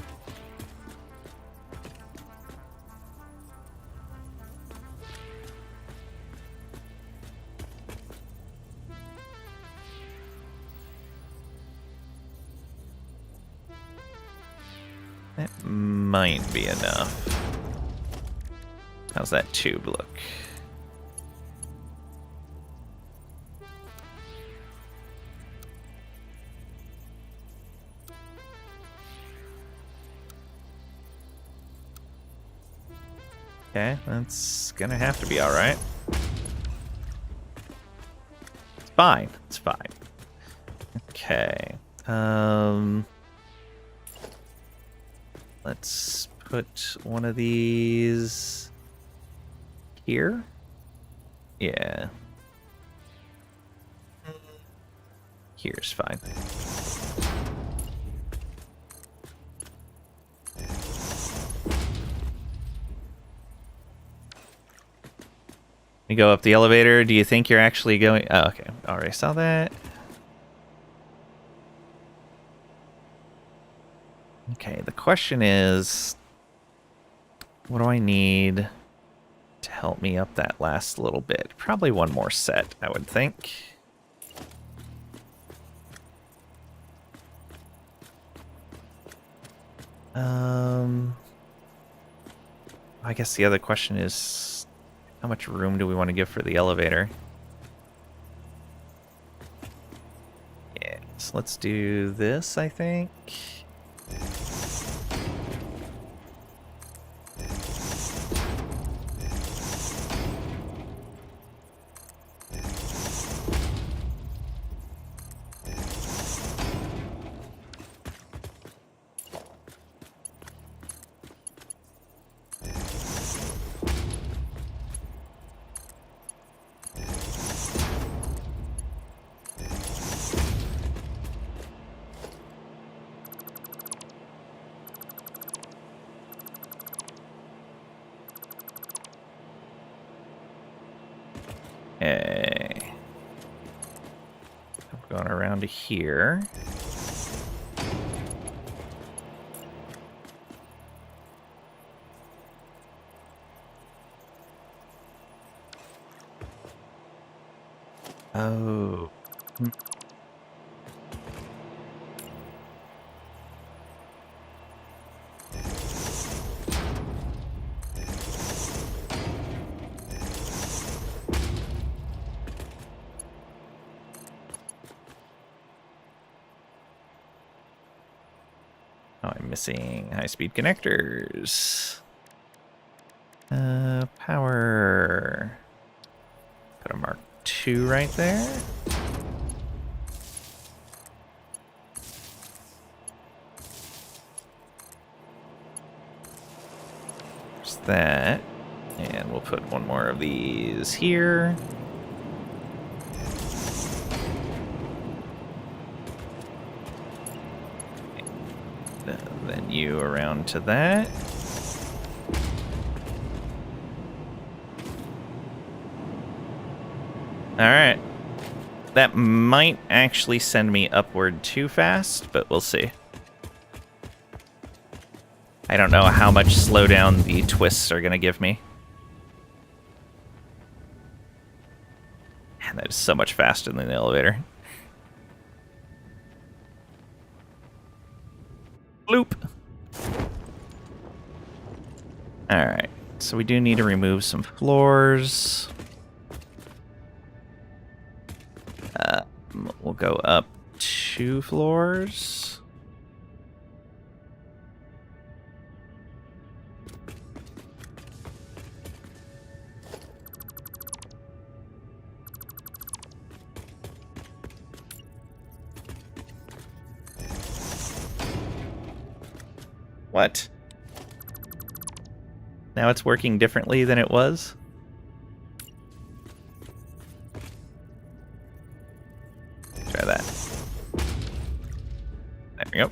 That might be enough. How's that tube look? Okay, that's gonna have to be alright. It's fine. It's fine. Okay. Let's put one of these here. Yeah. Here's fine. You go up the elevator. Do you think you're actually going? Oh, okay. Already saw that. Okay, the question is, what do I need to help me up that last little bit? Probably one more set, I would think. I guess the other question is, how How much room do we want to give for the elevator? Yes, let's do this, I think. Okay. I'm going around to here. Oh. Oh, I'm missing high-speed connectors. Power. Put a Mark II right there. There's that. And we'll put one more of these here. Then you around to that. Alright. That might actually send me upward too fast, but we'll see. I don't know how much slowdown the twists are going to give me. And that is so much faster than the elevator. Bloop. Alright, so we do need to remove some floors. We'll go up 2 floors. What? Now it's working differently than it was? Try that. There we go.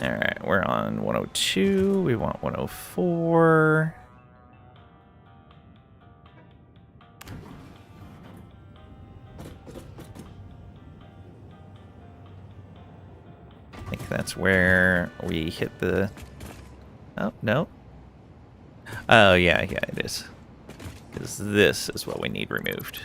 Alright, we're on 102. We want 104. I think that's where we hit the... Oh, no. Oh, yeah, it is. Because this is what we need removed.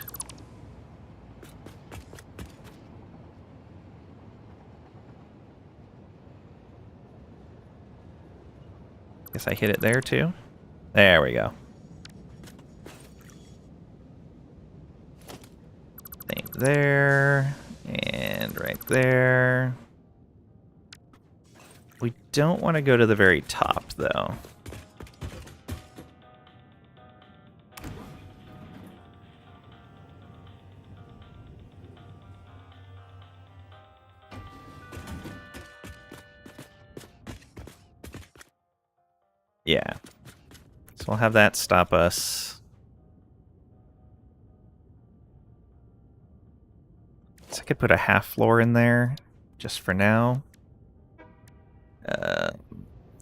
Guess I hit it there, too. There we go. Same there. And right there. We don't want to go to the very top, though. Yeah. So we'll have that stop us. So I could put a half floor in there, just for now.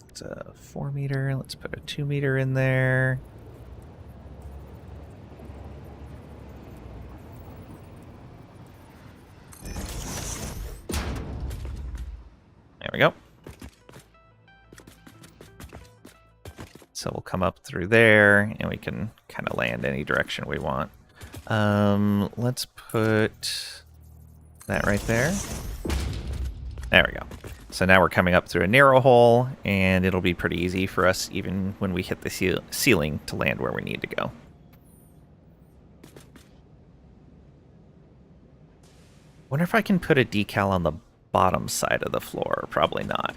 It's a 4 meter. Let's put a 2 meter in there. There we go. So we'll come up through there, and we can kind of land any direction we want. Let's put that right there. There we go. So now we're coming up through a narrow hole, and it'll be pretty easy for us, even when we hit the ceiling, to land where we need to go. Wonder if I can put a decal on the bottom side of the floor. Probably not.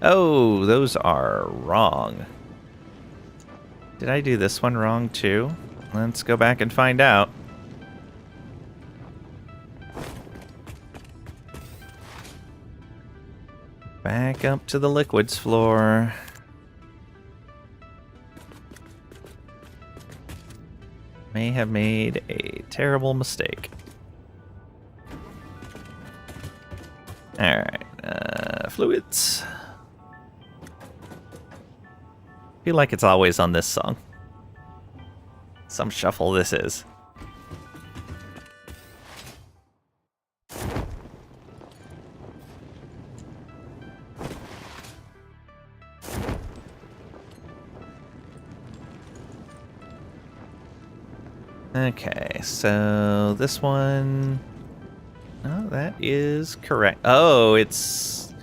Oh, those are wrong. Did I do this one wrong too? Let's go back and find out. Back up to the liquids floor. May have made a terrible mistake. Alright, fluids. Feel like it's always on this song. Some shuffle this is. Okay, so this one... Oh, that is correct. Oh, it's...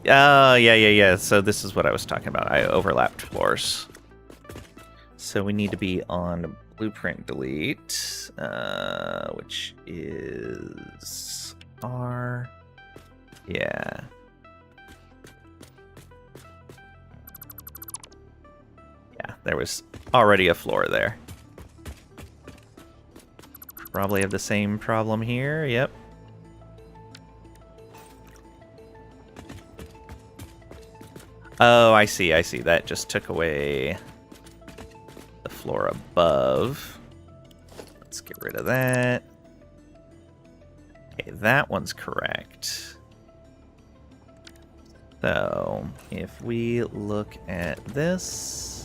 yeah. So this is what I was talking about. I overlapped floors. So we need to be on blueprint delete, which is R. Yeah. Yeah, there was already a floor there. Probably have the same problem here. Yep. Oh, I see. That just took away the floor above. Let's get rid of that. Okay, that one's correct. So, if we look at this...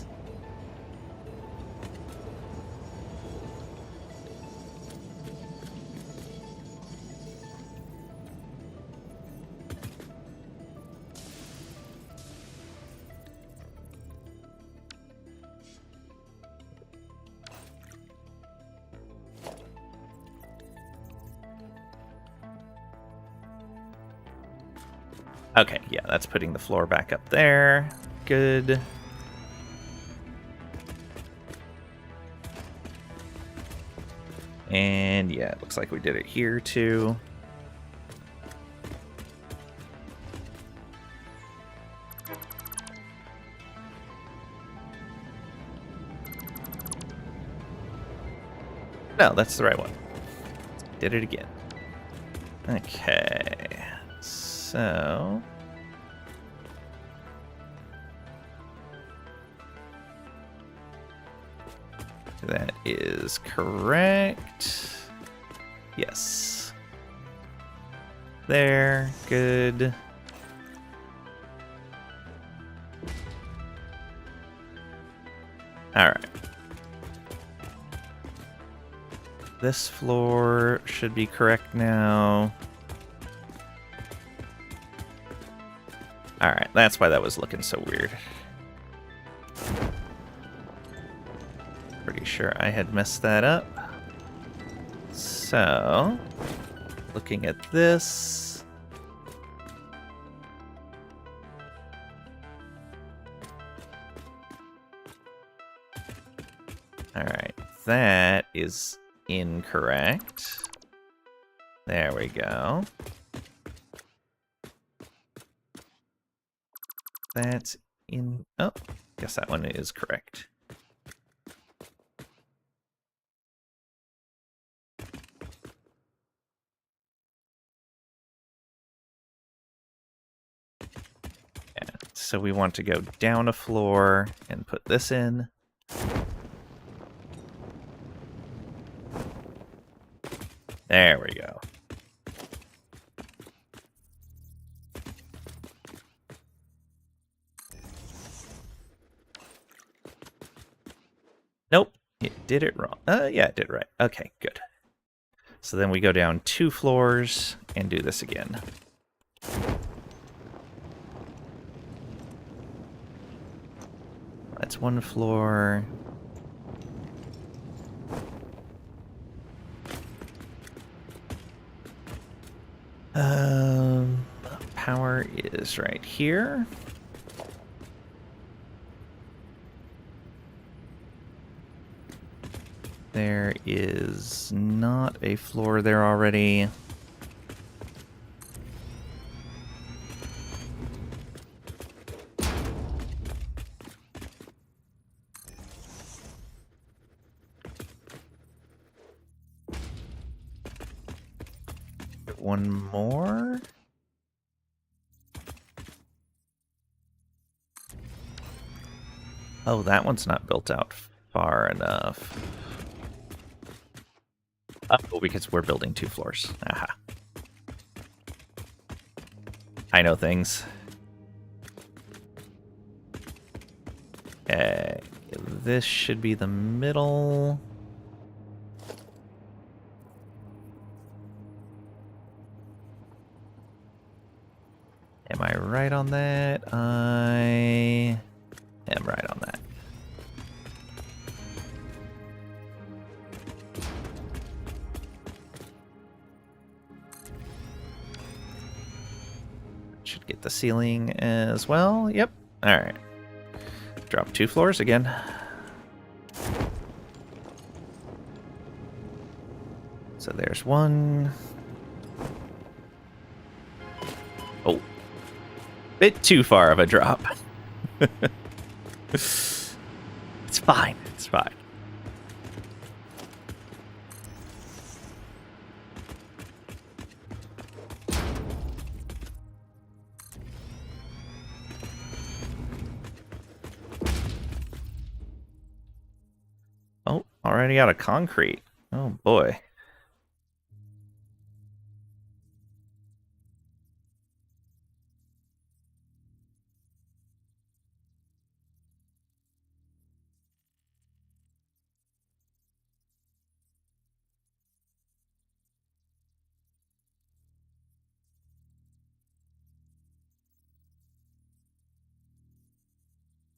Okay, yeah, that's putting the floor back up there. Good. And yeah, it looks like we did it here too. No, that's the right one. Did it again. Okay. So... that is correct. Yes. There. Good. All right. This floor should be correct now. All right, that's why that was looking so weird. Pretty sure I had messed that up. So, looking at this. All right, that is incorrect. There we go. That's in... Oh, guess that one is correct. Yeah, so we want to go down a floor and put this in. There we go. Nope, it did it wrong. Yeah, it did right. Okay, good. So then we go down 2 floors and do this again. That's one floor. Power is right here. There is not a floor there already. One more. Oh, that one's not built out far enough. Oh, because we're building 2 floors. Aha. I know things. Okay, this should be the middle. Am I right on that? I am right on that. Should get the ceiling as well. Yep. All right. Drop 2 floors again. So there's one. Oh. Bit too far of a drop. It's fine. It's fine. Oh, already out of concrete. Oh boy.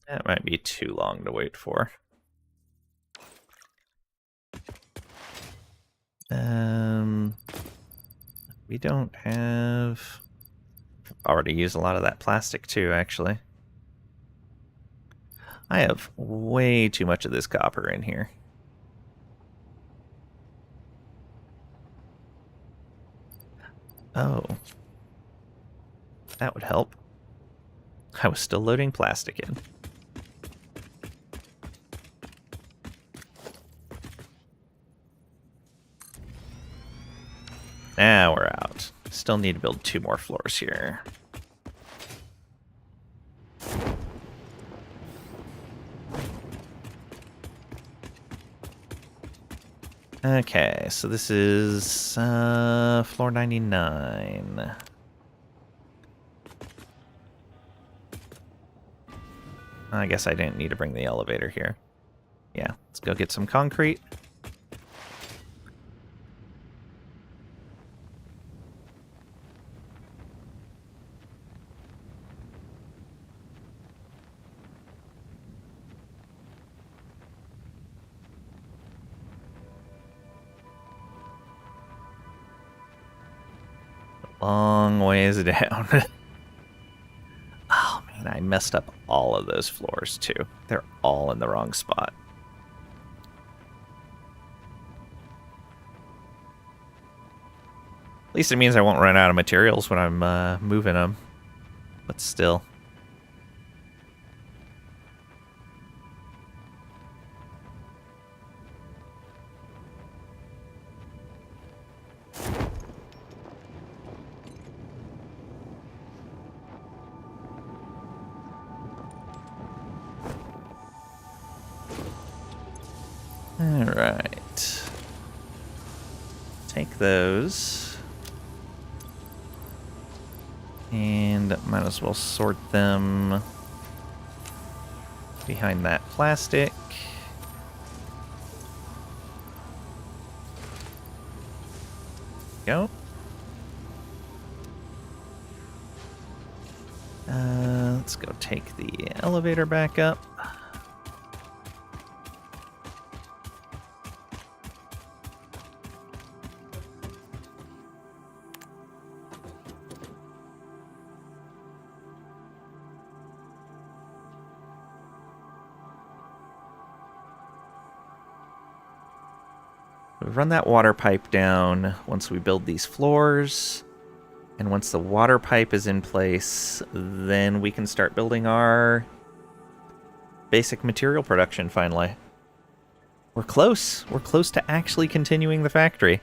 That might be too long to wait for. We don't have... Already used a lot of that plastic too, actually. I have way too much of this copper in here. Oh. That would help. I was still loading plastic in. Now we're out. Still need to build 2 more floors here. Okay, so this is floor 99. I guess I didn't need to bring the elevator here. Yeah, let's go get some concrete. Long ways down. Oh man, I messed up all of those floors too. They're all in the wrong spot. At least it means I won't run out of materials when I'm moving them. But still. Alright. Take those. And might as well sort them behind that plastic. Go. Let's go take the elevator back up. Run that water pipe down once we build these floors. And once the water pipe is in place, then we can start building our basic material production finally. We're close. We're close to actually continuing the factory.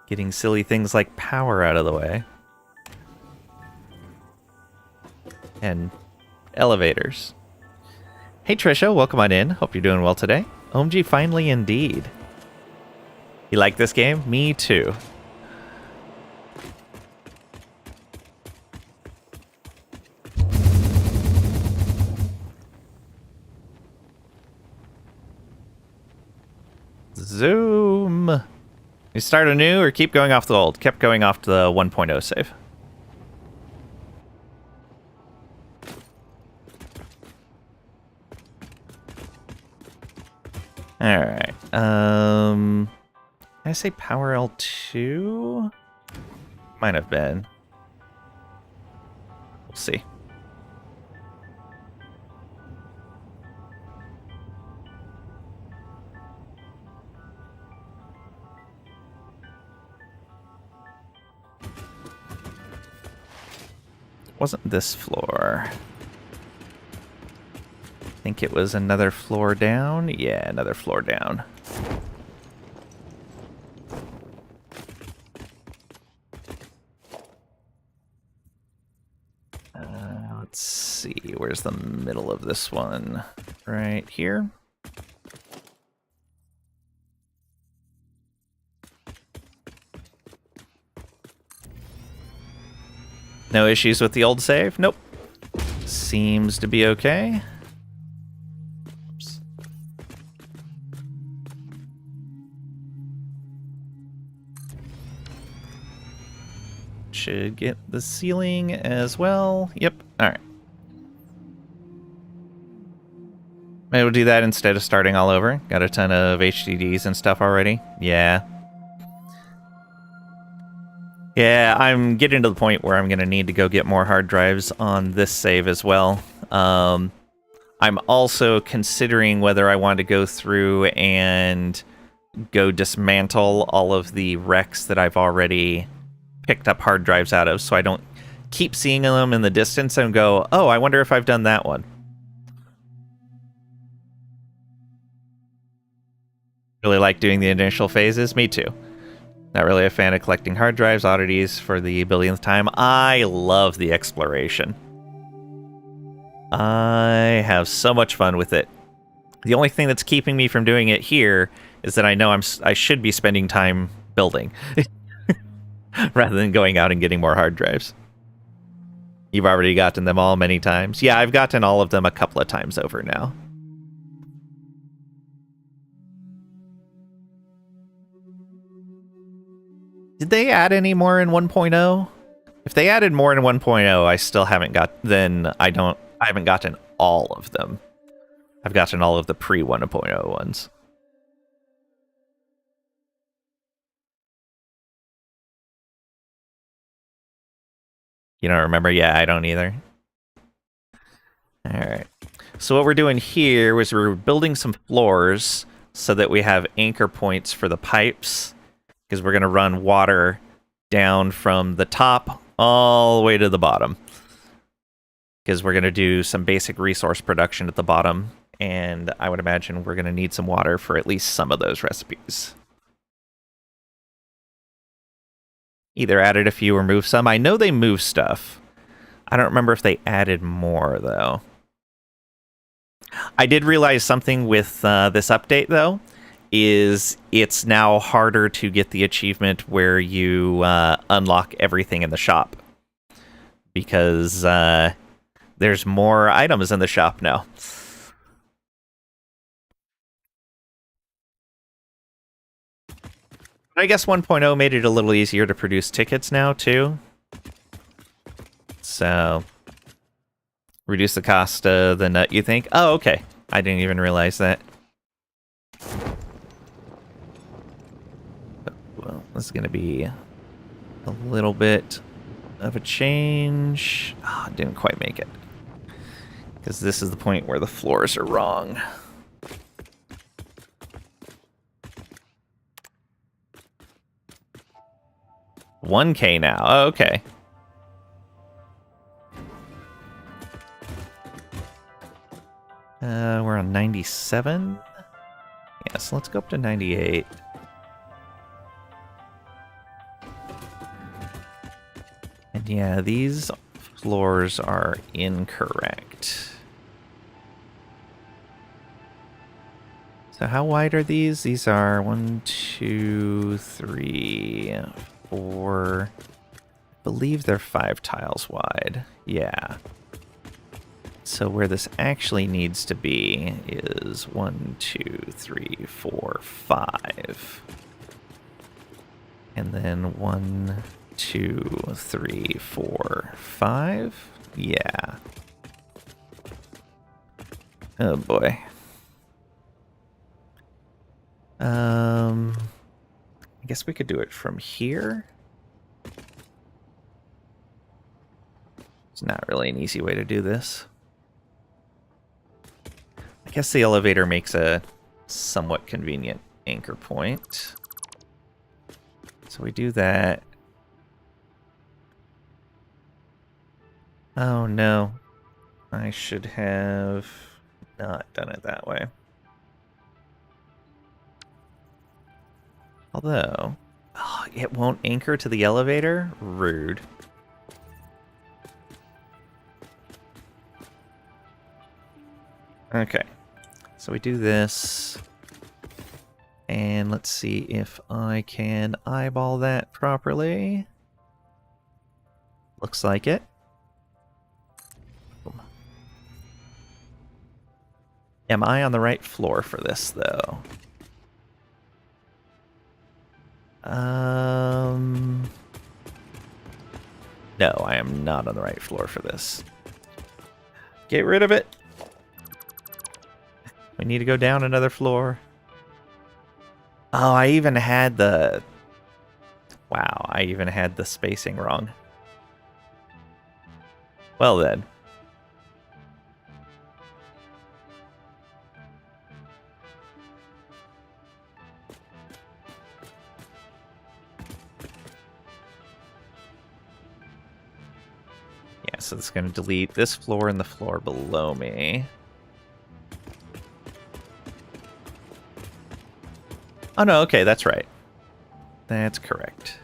Getting silly things like power out of the way. And elevators. Hey Trisha, welcome on in. Hope you're doing well today. OMG, finally indeed. You like this game? Me too. Zoom. You start anew or keep going off the old? Kept going off to the 1.0 save. Alright. Can I say power L2? Might have been. We'll see. Wasn't this floor. I think it was another floor down. Yeah, another floor down. Let's see. Where's the middle of this one? Right here. No issues with the old save? Nope. Seems to be okay. Oops. Should get the ceiling as well. Yep. Alright. Maybe we'll do that instead of starting all over. Got a ton of HDDs and stuff already. Yeah. Yeah, I'm getting to the point where I'm going to need to go get more hard drives on this save as well. I'm also considering whether I want to go through and go dismantle all of the wrecks that I've already picked up hard drives out of, so I don't keep seeing them in the distance and go, oh, I wonder if I've done that one. Really like doing the initial phases? Me too. Not really a fan of collecting hard drives, oddities for the billionth time. I love the exploration. I have so much fun with it. The only thing that's keeping me from doing it here is that I know I should be spending time building rather than going out and getting more hard drives. You've already gotten them all many times. Yeah, I've gotten all of them a couple of times over now. Did they add any more in 1.0? If they added more in 1.0, I still haven't got. Then I haven't gotten all of them. I've gotten all of the pre 1.0 ones. You don't remember? Yeah, I don't either. All right. So what we're doing here was we're building some floors so that we have anchor points for the pipes. Because we're going to run water down from the top all the way to the bottom. Because we're going to do some basic resource production at the bottom. And I would imagine we're going to need some water for at least some of those recipes. Either added a few or moved some. I know they moved stuff. I don't remember if they added more, though. I did realize something with this update, though. Is it's now harder to get the achievement where you unlock everything in the shop. Because there's more items in the shop now. I guess 1.0 made it a little easier to produce tickets now, too. So, reduce the cost of the nut, you think? Oh, okay. I didn't even realize that. Well, this is going to be a little bit of a change. Oh, didn't quite make it. Because this is the point where the floors are wrong. 1K now. Oh, okay. We're on 97. Yeah, so let's go up to 98. And yeah, these floors are incorrect. So how wide are these? These are 1, 2, 3, 4. I believe they're 5 tiles wide. Yeah. So where this actually needs to be is 1, 2, 3, 4, 5. And then 1, 2, 3, 4, 5. Yeah. Oh boy. I guess we could do it from here. It's not really an easy way to do this. I guess the elevator makes a somewhat convenient anchor point. So we do that. Oh no. I should have not done it that way. Although, oh, it won't anchor to the elevator? Rude. Okay. So we do this. And let's see if I can eyeball that properly. Looks like it. Am I on the right floor for this, though? No, I am not on the right floor for this. Get rid of it. We need to go down another floor. Oh, I even had the... Wow, I even had the spacing wrong. Well then. Yeah, so it's going to delete this floor and the floor below me. Oh no, okay, that's right. That's correct.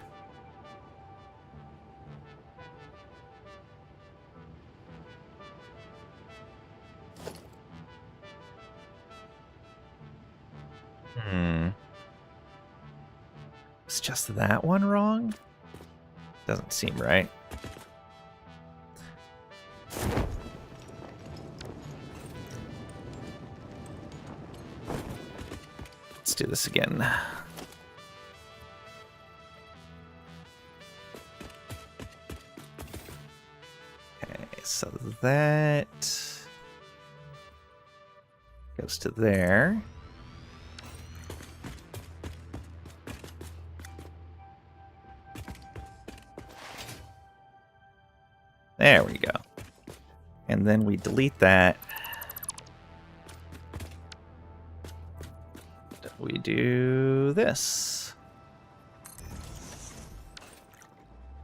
Is just that one wrong? Doesn't seem right. Let's do this again. Okay, so that goes to there. There we go. And then we delete that. We do this.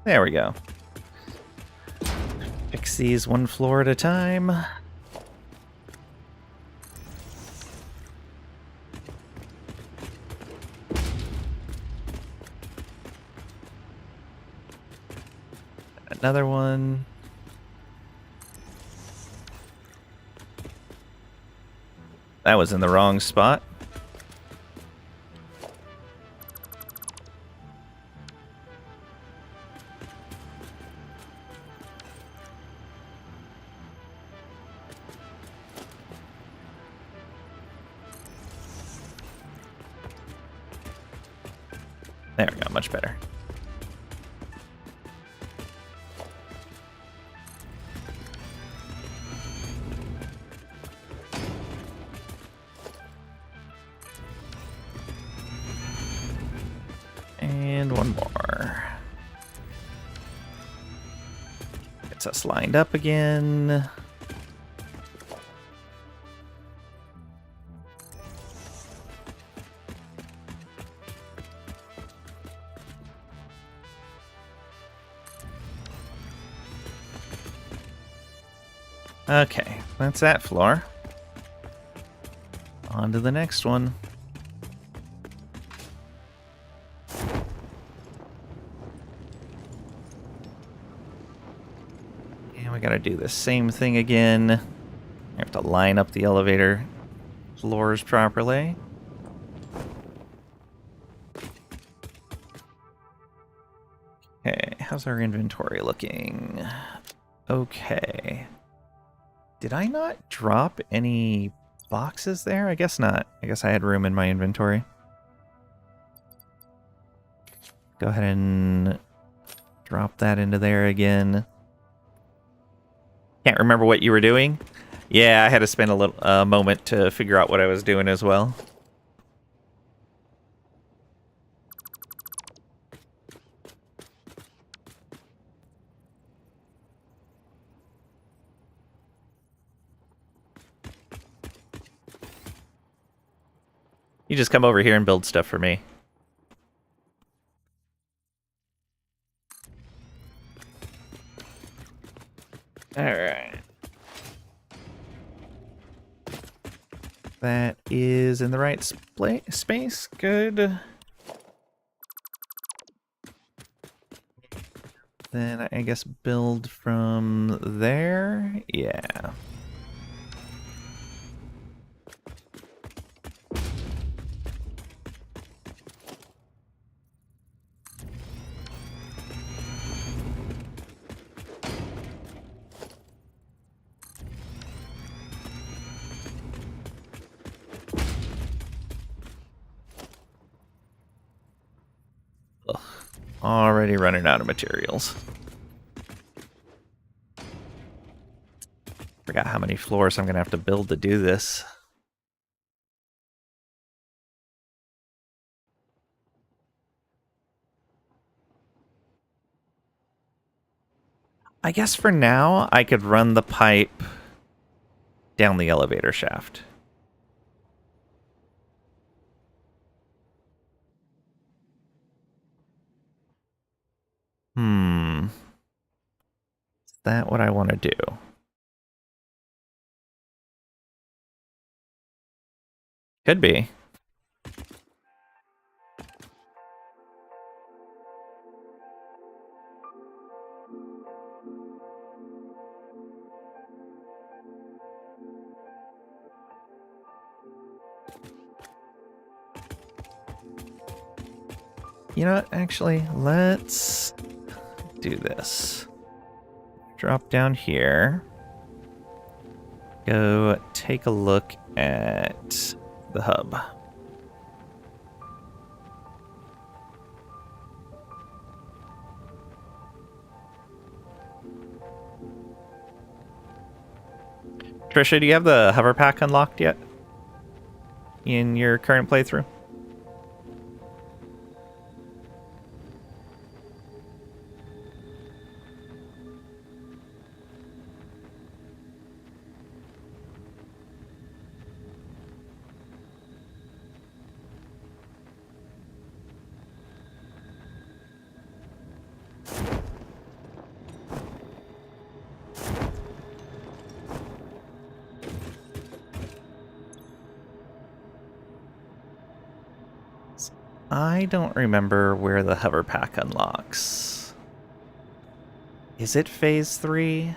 There we go. Fix these one floor at a time. Another one. That was in the wrong spot. There we go, much better. And one more. Gets us lined up again. Okay, that's that floor. On to the next one. And we gotta do the same thing again. We have to line up the elevator floors properly. Okay, how's our inventory looking? Okay. Did I not drop any boxes there? I guess not. I guess I had room in my inventory. Go ahead and drop that into there again. Can't remember what you were doing. Yeah, I had to spend a moment to figure out what I was doing as well. You just come over here and build stuff for me. Alright. That is in the right space. Good. Then I guess build from there. Yeah. Ugh. Already running out of materials. Forgot how many floors I'm gonna have to build to do this. I guess for now, I could run the pipe down the elevator shaft. Is that what I want to do? Could be. You know what? Actually, let's do this. Drop down here. Go take a look at the hub. Trisha, do you have the hover pack unlocked yet? In your current playthrough? I don't remember where the hover pack unlocks. Is it phase 3?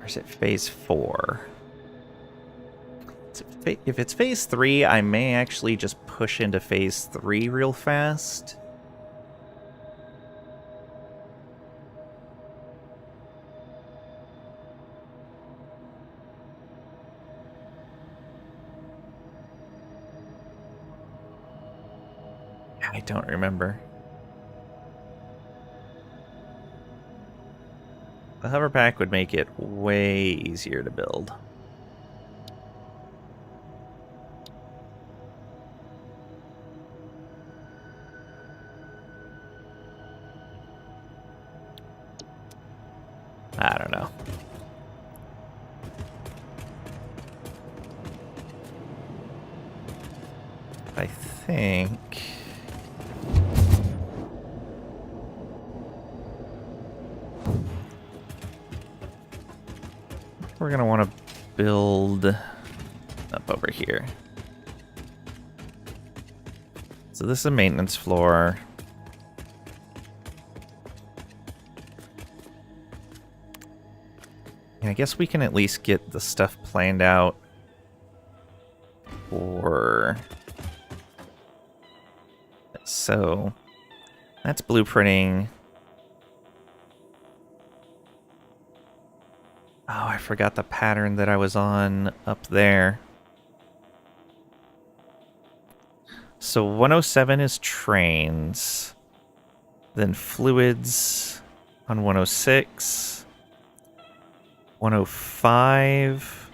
Or is it phase 4? If it's phase 3, I may actually just push into phase 3 real fast. I don't remember. The hover pack would make it way easier to build. I don't know. I think... we're going to want to build up over here. So this is a maintenance floor. And I guess we can at least get the stuff planned out for... So that's blueprinting. Oh, I forgot the pattern that I was on up there. So 107 is trains. Then fluids on 106. 105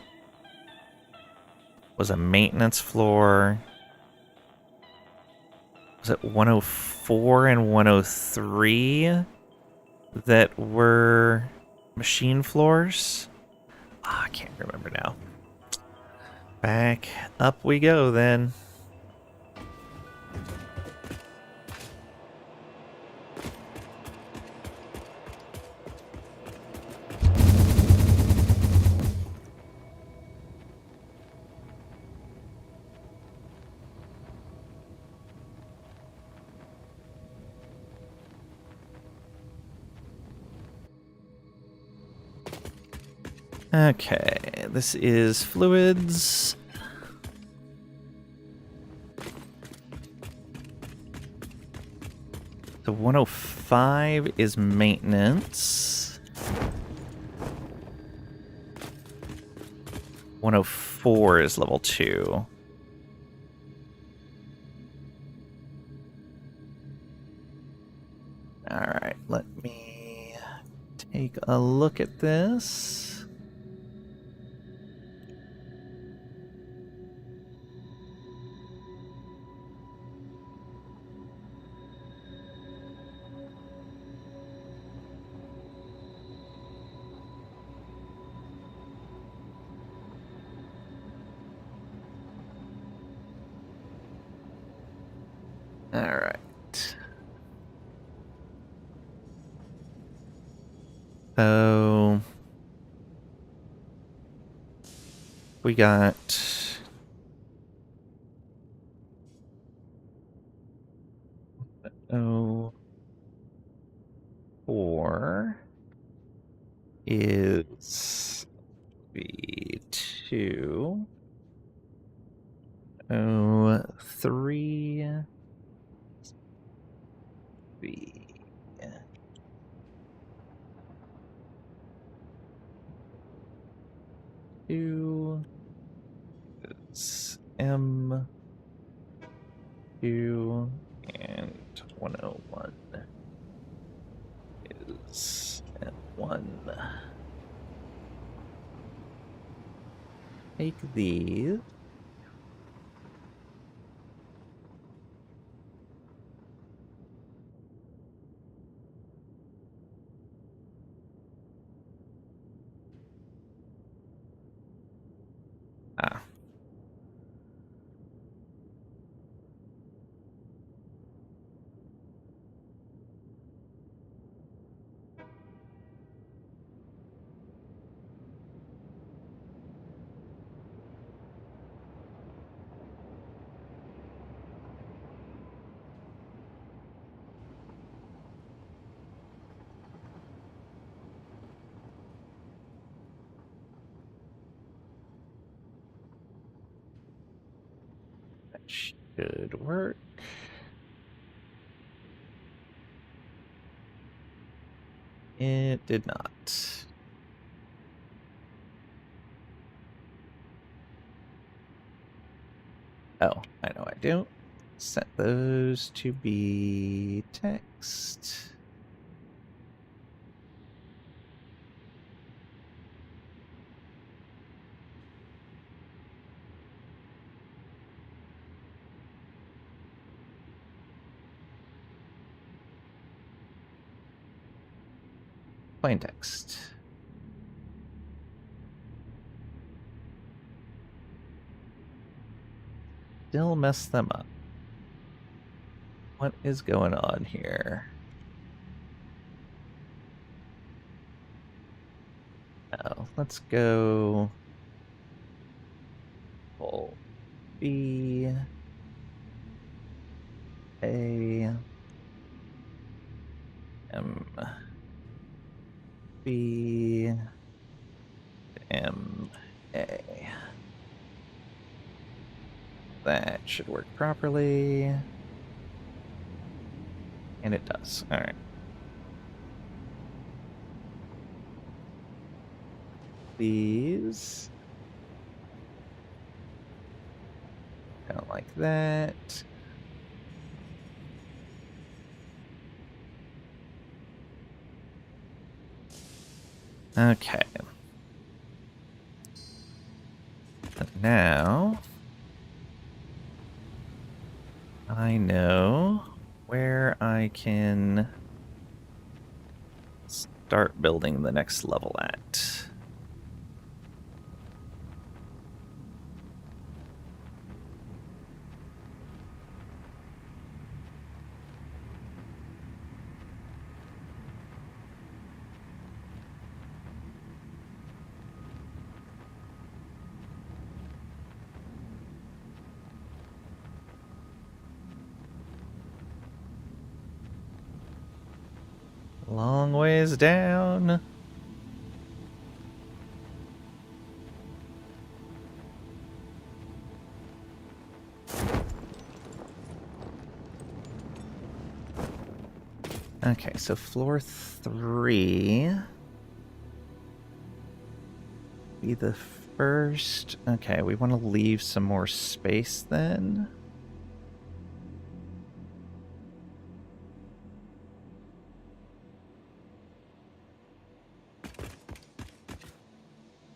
was a maintenance floor. Was it 104 and 103 that were machine floors? Oh, I can't remember now. Back up we go then. Okay, this is fluids. So 105 is maintenance. 104 is level 2. Alright, let me take a look at this. Alright. So we got four is B2. 03 B. Two is M2 and 101 is M1. Take these. Ah. That should work. It did not. Oh, I know I do. Set those to be text. Plain text. Still mess them up. What is going on here? Oh, let's go full B, A, M, B, M, A. That should work properly. And it does. All right. These. Kind of like that. Okay. But now I know where I can start building the next level at. Long ways down. Okay, so floor 3 be the first. Okay, we want to leave some more space then.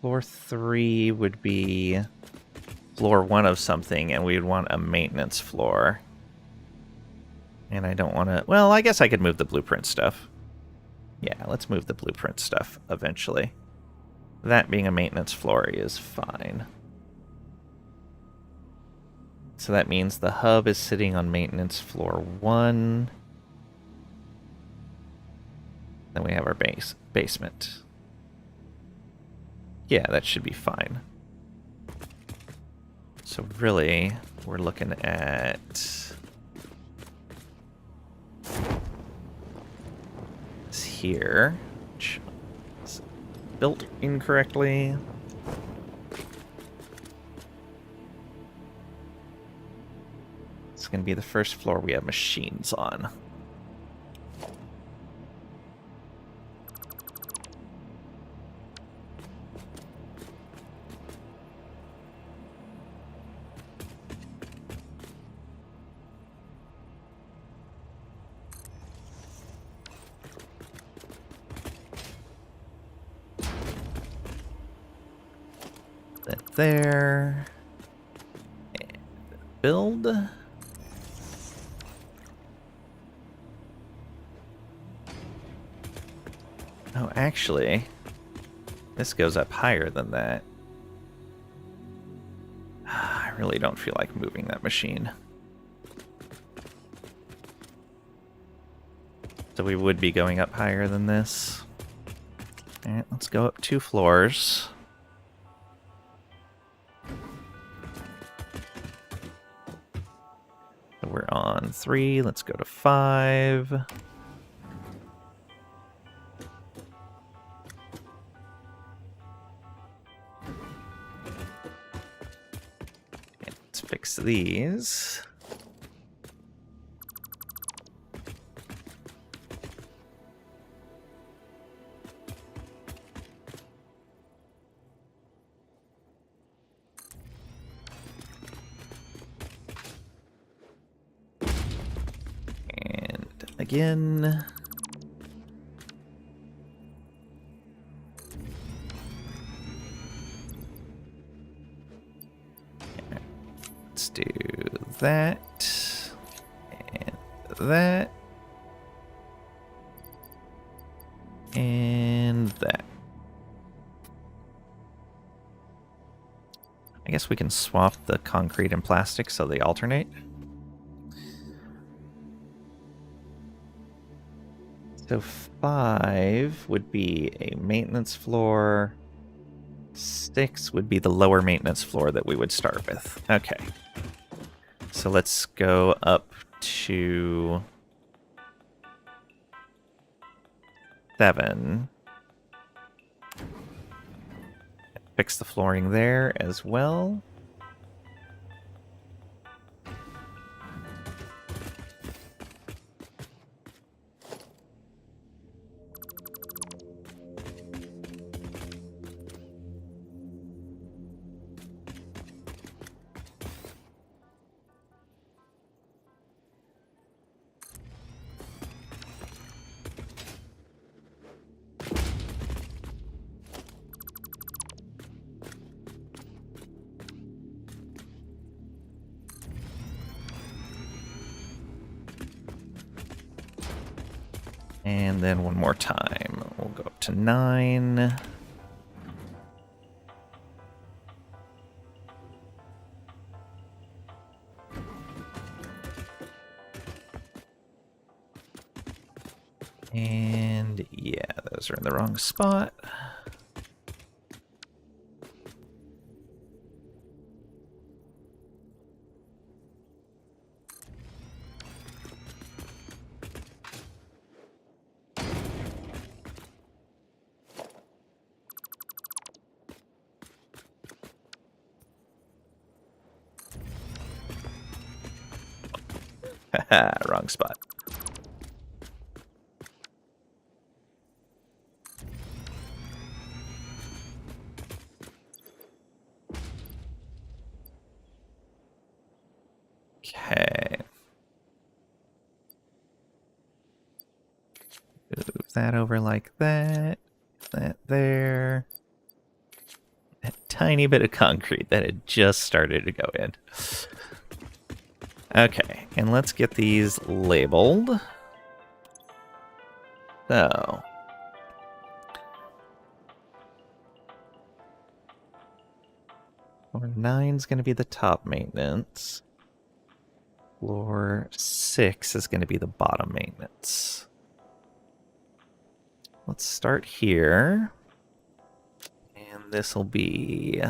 Floor 3 would be floor 1 of something, and we would want a maintenance floor. And I don't want to... Well, I guess I could move the blueprint stuff. Yeah, let's move the blueprint stuff eventually. That being a maintenance floor is fine. So that means the hub is sitting on maintenance floor 1. Then we have our basement. Yeah, that should be fine. So really, we're looking at... this here, which is built incorrectly. It's going to be the first floor we have machines on. That there. And build. Oh, actually, this goes up higher than that. I really don't feel like moving that machine. So we would be going up higher than this. Alright, let's go up 2 floors. So we're on 3, let's go to 5. Let's fix these. And again. Let's do that, and that, and that. I guess we can swap the concrete and plastic so they alternate. So 5 would be a maintenance floor, 6 would be the lower maintenance floor that we would start with. Okay. So let's go up to 7. Fix the flooring there as well. And then one more time. We'll go up to 9. And yeah, those are in the wrong spot. Haha, wrong spot. Okay. Move that over like that. That there. A tiny bit of concrete that had just started to go in. Okay, and let's get these labeled. So. Floor 9's going to be the top maintenance. Floor 6 is going to be the bottom maintenance. Let's start here. And this will be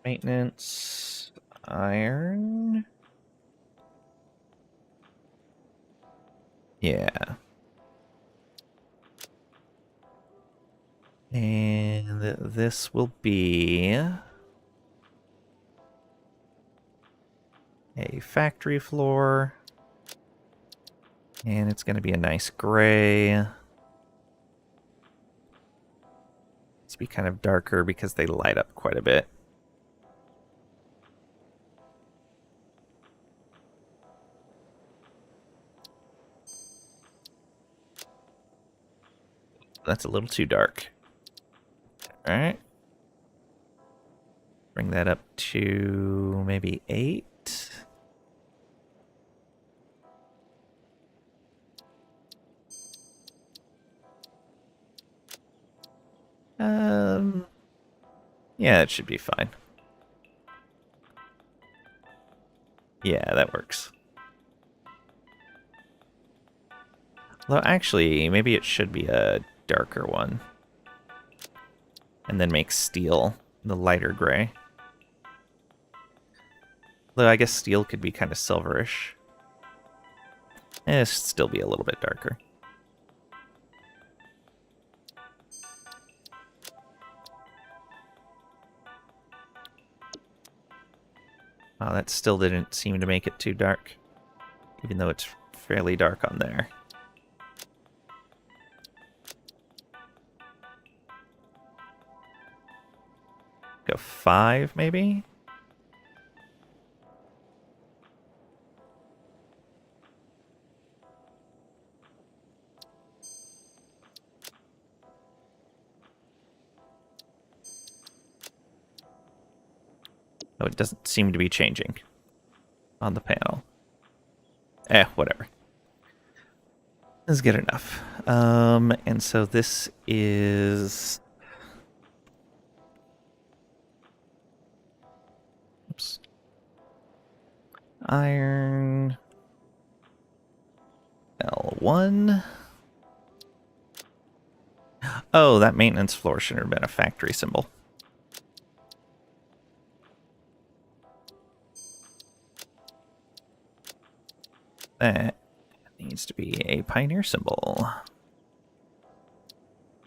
maintenance, iron. Yeah. And this will be a factory floor. And it's going to be a nice gray. It's be kind of darker because they light up quite a bit. That's a little too dark. All right. Bring that up to maybe 8. Yeah, it should be fine. Yeah, that works. Though actually, maybe it should be a darker one. And then make steel the lighter gray. Though I guess steel could be kind of silverish. It should still be a little bit darker. Wow, that still didn't seem to make it too dark. Even though it's fairly dark on there. Go 5, maybe? Oh, it doesn't seem to be changing on the panel. Whatever. This is good enough. And so this is... Oops. Iron... L1. Oh, that maintenance floor should have been a factory symbol. That needs to be a pioneer symbol.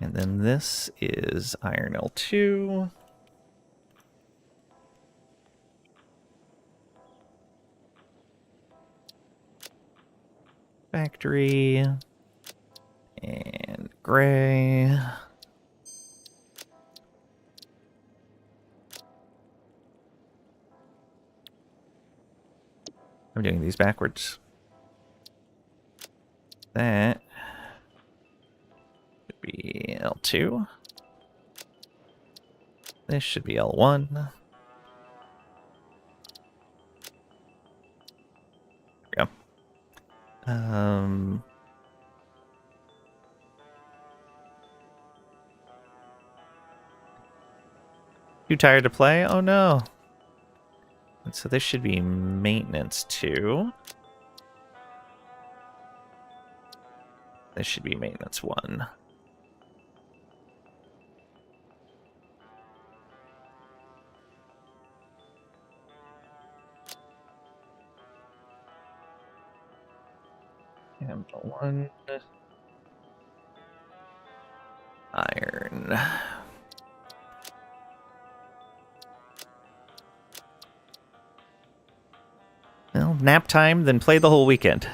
And then this is iron L2. Factory. And gray. I'm doing these backwards. That should be L2. This should be L1. There we go. Too tired to play? Oh no. And so this should be maintenance 2. This should be maintenance 1. And 1. Iron. Well, nap time, then play the whole weekend.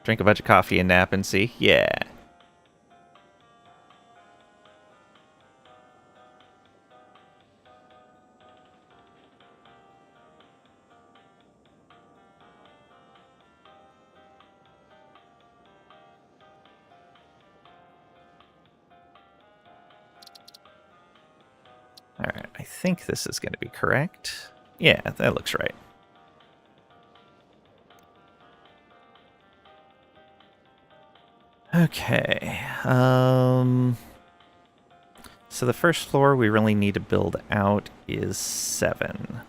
Drink a bunch of coffee and nap and see. Yeah. Alright, I think this is going to be correct. Yeah, that looks right. Okay. So the first floor we really need to build out is 7.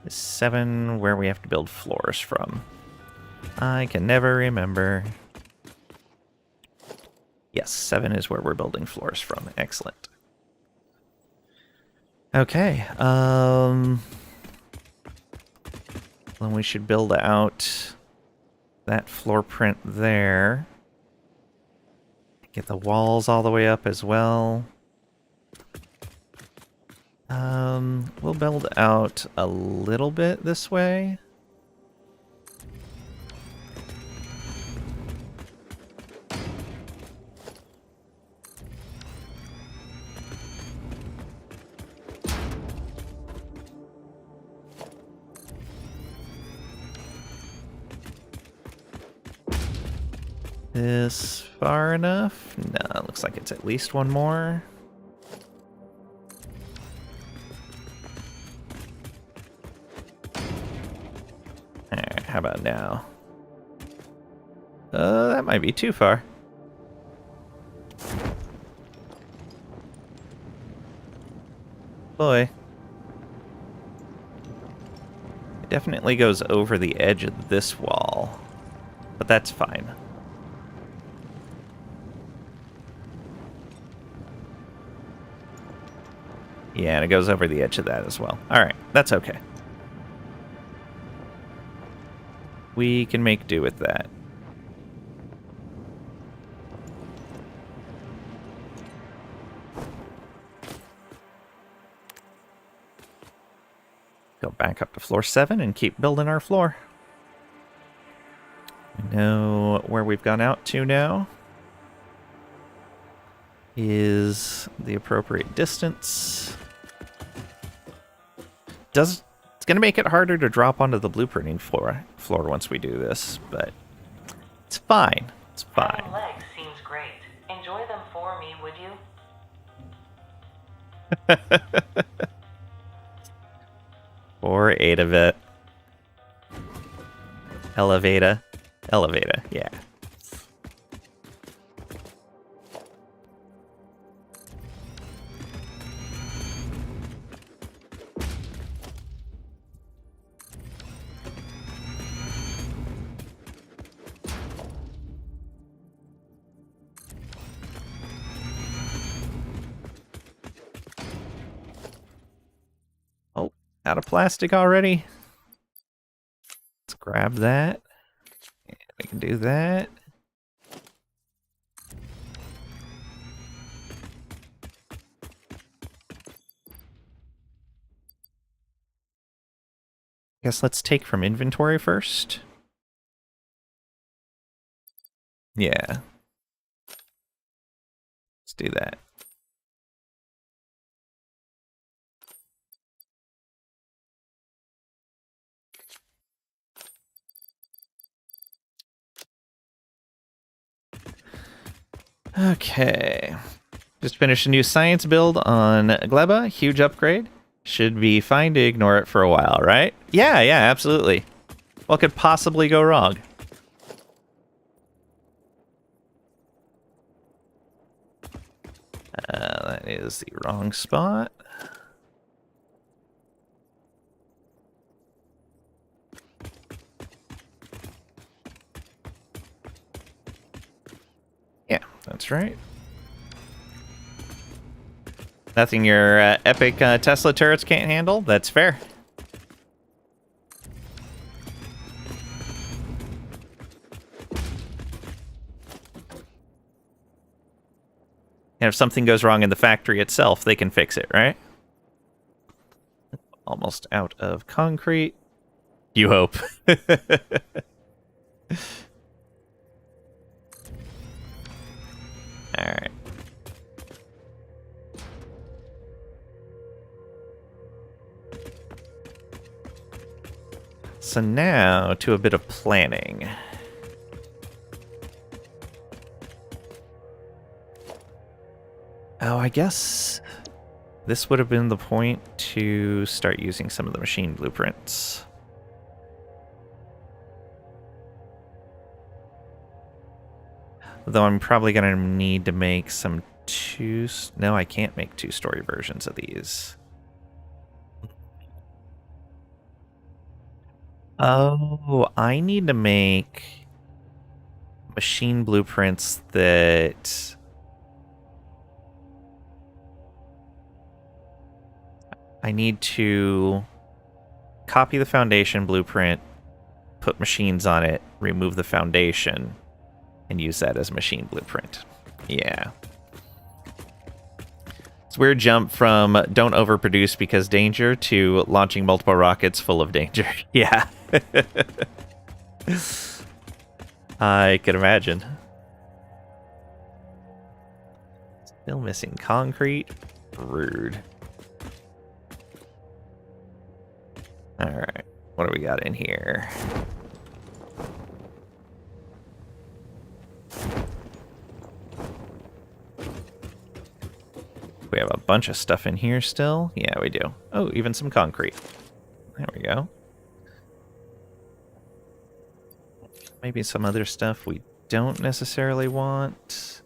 Is 7 where we have to build floors from? I can never remember. Yes, 7 is where we're building floors from. Excellent. Okay, then we should build out that floor print there. Get the walls all the way up as well. We'll build out a little bit this way. This far enough? No, it looks like it's at least one more. Alright, how about now? That might be too far. Boy. It definitely goes over the edge of this wall, but that's fine. Yeah, and it goes over the edge of that as well. Alright, that's okay. We can make do with that. Go back up to floor 7 and keep building our floor. We know where we've gone out to now is the appropriate distance. It's going to make it harder to drop onto the blueprinting floor once we do this, but it's fine. It's fine. Having legs seems great. Enjoy them for me, would you? Or 8 of it. Elevator, yeah. out of plastic already. Let's grab that. And we can do that. Guess let's take from inventory first. Yeah. Let's do that. Okay. Just finished a new science build on Gleba. Huge upgrade. Should be fine to ignore it for a while, right? Yeah, absolutely. What could possibly go wrong? That is the wrong spot. Yeah, that's right. Nothing your epic Tesla turrets can't handle? That's fair. And if something goes wrong in the factory itself, they can fix it, right? Almost out of concrete. You hope. Alright. So now to a bit of planning. Oh, I guess this would have been the point to start using some of the machine blueprints. Though I'm probably going to need to make some No, I can't make two-story versions of these. Oh, I need to make machine blueprints that... I need to copy the foundation blueprint, put machines on it, remove the foundation, and use that as a machine blueprint. Yeah. It's a weird jump from don't overproduce because danger to launching multiple rockets full of danger. Yeah. I can imagine. Still missing concrete. Rude. Alright. What do we got in here? We have a bunch of stuff in here still. Yeah, we do. Oh, even some concrete. There we go. Maybe some other stuff we don't necessarily want.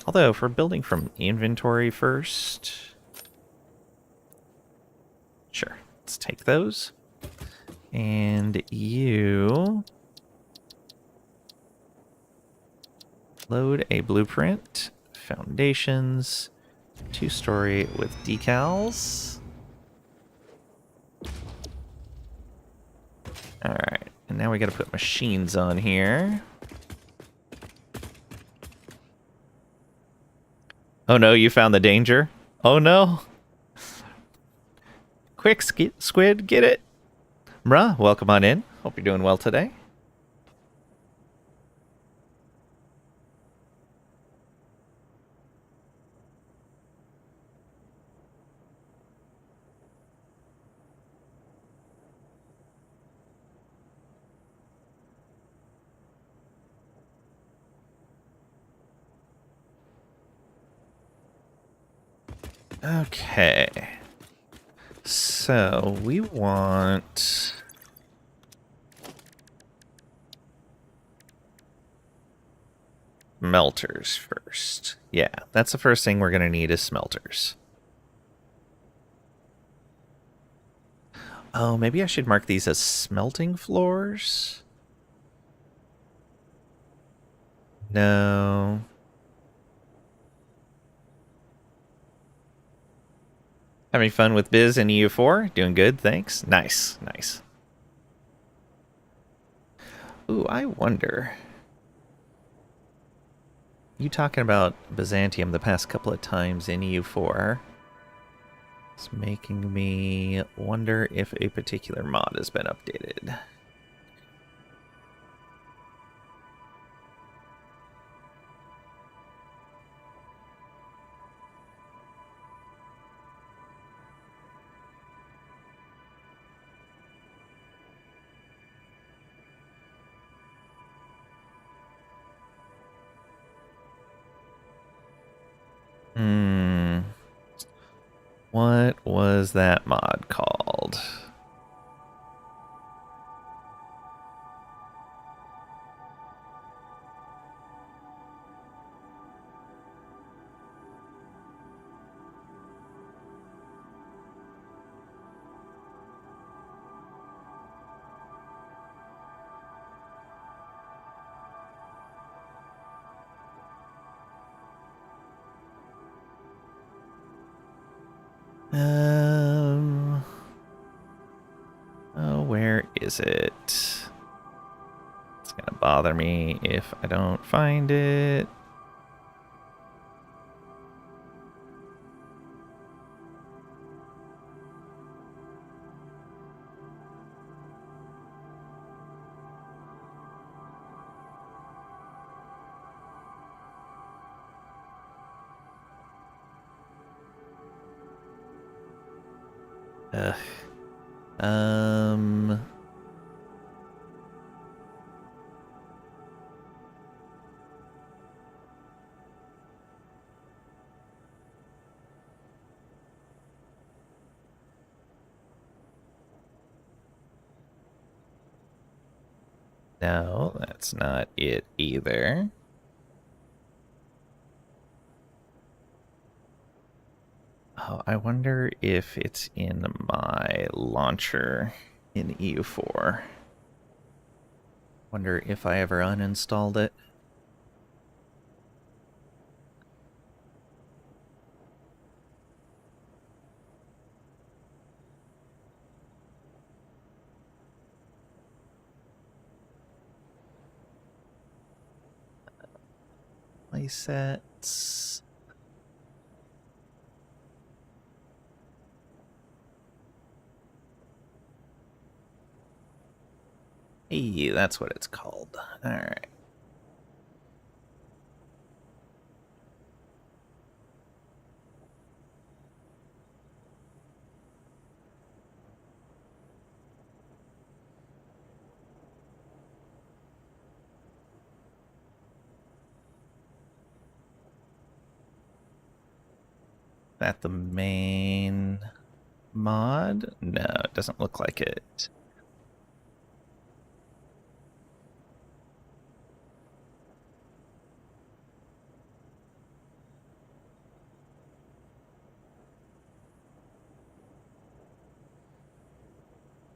Although, if we're building from inventory first... Sure, let's take those. And you... load a blueprint. Foundations. Two-story with decals. Alright, and now we gotta put machines on here. Oh no, you found the danger? Oh no! Quick, squid, get it! Bruh, welcome on in. Hope you're doing well today. Okay. So, we want... smelters first. Yeah, that's the first thing we're going to need is smelters. Oh, maybe I should mark these as smelting floors? No. Having fun with Biz and EU4? Doing good, thanks. Nice, nice. Ooh, I wonder. You talking about Byzantium the past couple of times in EU4 is making me wonder if a particular mod has been updated. What was that mod called? Oh, where is it? It's gonna bother me if I don't find it. Ugh. Um. No, that's not it either. Oh, I wonder if it's in my launcher in EU4. Wonder if I ever uninstalled it. Playsets. Hey, that's what it's called. Alright. That the main mod? No, it doesn't look like it.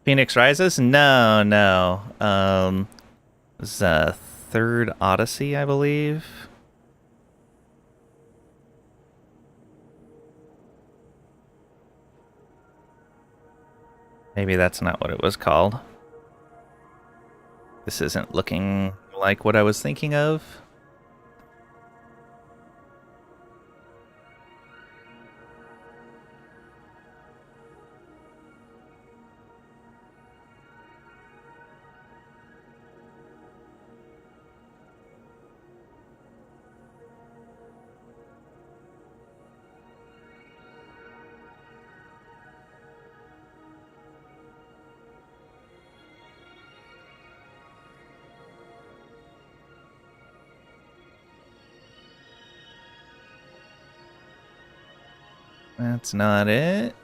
Phoenix Rises? No, no. This is Third Odyssey, I believe. Maybe that's not what it was called. This isn't looking like what I was thinking of. That's not it.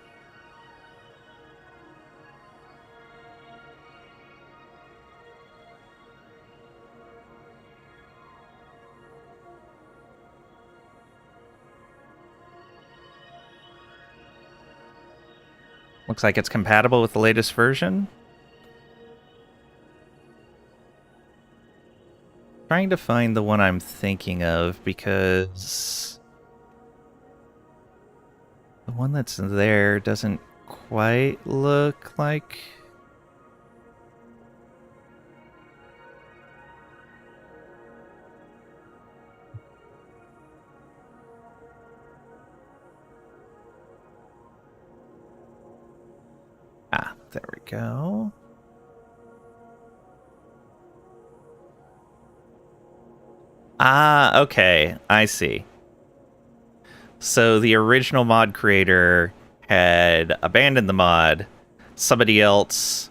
Looks like it's compatible with the latest version. Trying to find the one I'm thinking of because The one that's there doesn't quite look like... Ah, there we go. Ah, okay. I see. So the original mod creator had abandoned the mod. Somebody else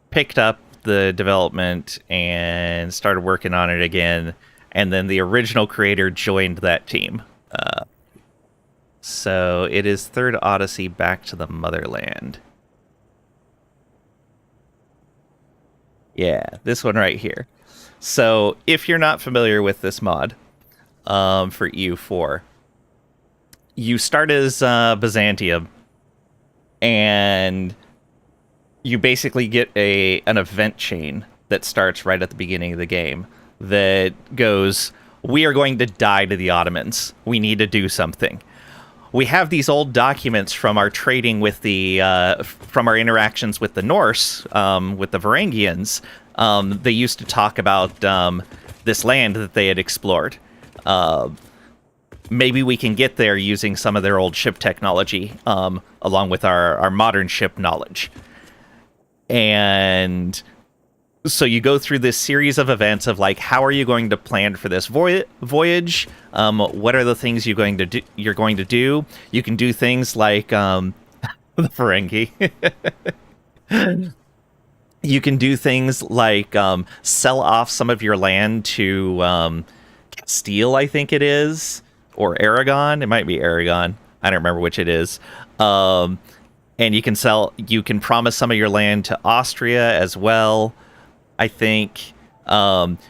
picked up the development and started working on it again. And then the original creator joined that team. So it is Third Odyssey Back to the Motherland. Yeah, this one right here. So if you're not familiar with this mod for EU4, you start as Byzantium, and you basically get an event chain that starts right at the beginning of the game that goes, we are going to die to the Ottomans. We need to do something. We have these old documents from our trading with from our interactions with the Norse, with the Varangians. They used to talk about this land that they had explored. Maybe we can get there using some of their old ship technology, along with our modern ship knowledge. And so you go through this series of events of like, how are you going to plan for this voyage? What are the things you're going to do? You can do things like the Ferengi. You can do things like sell off some of your land to Castile, I think it is, or Aragon. It might be Aragon. I don't remember which it is. And you can promise some of your land to Austria as well. I think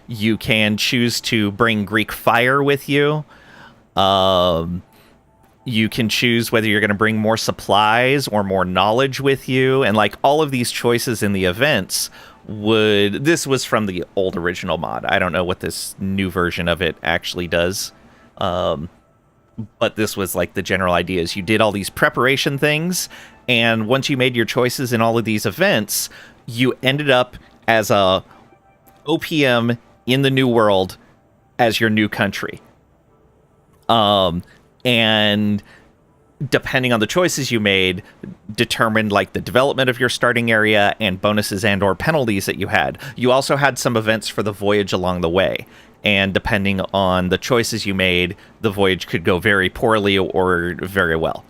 you can choose to bring Greek fire with you. You can choose whether you're going to bring more supplies or more knowledge with you. And like all of these choices in the events this was from the old original mod. I don't know what this new version of it actually does. But this was like the general idea is you did all these preparation things. And once you made your choices in all of these events, you ended up as a OPM in the New World as your new country. And depending on the choices you made, determined like the development of your starting area and bonuses and or penalties that you had. You also had some events for the voyage along the way. And depending on the choices you made, the voyage could go very poorly or very well.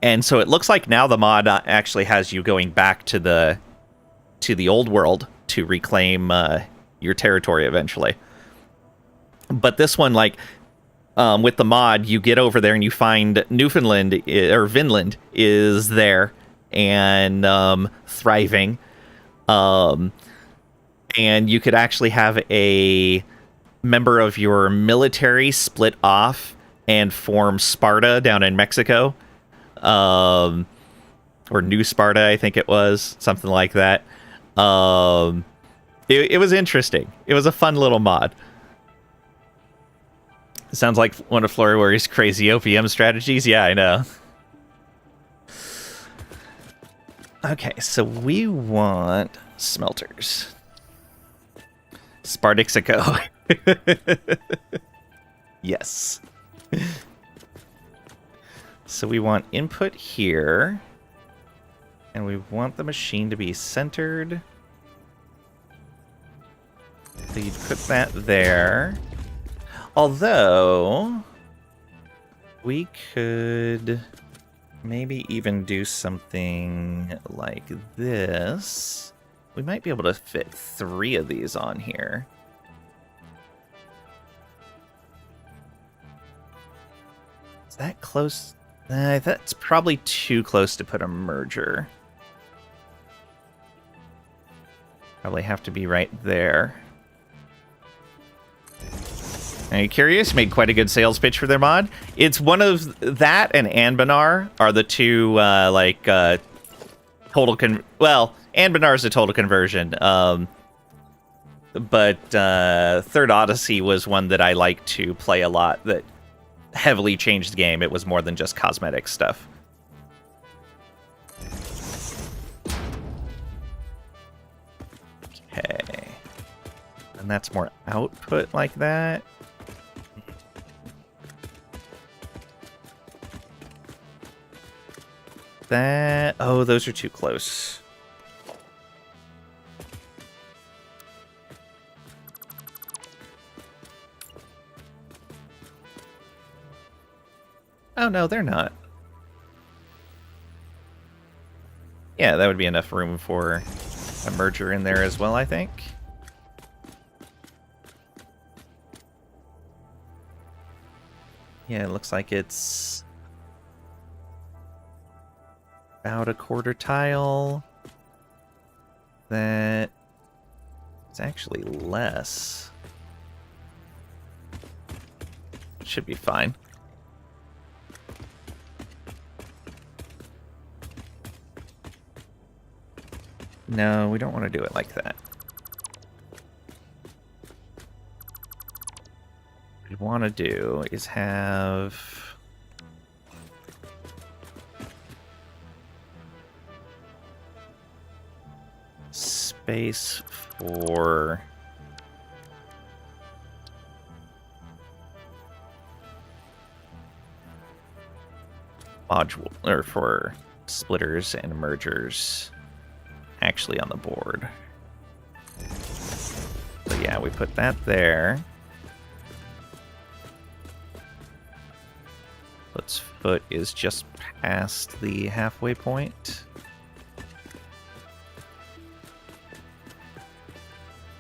And so it looks like now the mod actually has you going back to the old world to reclaim your territory eventually. But this one, like, with the mod, you get over there and you find Newfoundland, or Vinland, is there and thriving. And you could actually have a member of your military split off and form Sparta down in Mexico. Or New Sparta, I think it was. Something like that. It was interesting. It was a fun little mod. Sounds like one of Floriwary's crazy OPM strategies. Yeah, I know. Okay, so we want smelters. Spartixico. Yes. So we want input here. And we want the machine to be centered. So you'd put that there. Although, we could maybe even do something like this. We might be able to fit 3 of these on here. Is that close? That's probably too close to put a merger. Probably have to be right there. Are you curious? Made quite a good sales pitch for their mod. It's one of that and Anbanar are the two total well, Anbanar is a total conversion. But Third Odyssey was one that I like to play a lot. That heavily changed the game. It was more than just cosmetic stuff. Okay. And that's more output like that. Oh, those are too close. Oh, no, they're not. Yeah, that would be enough room for a merger in there as well, I think. Yeah, it looks like it's about a quarter tile. That is actually less. Should be fine. No, we don't want to do it like that. What we want to do is have space for module, or for splitters and mergers actually on the board. So yeah, we put that there. Let's foot is just past the halfway point.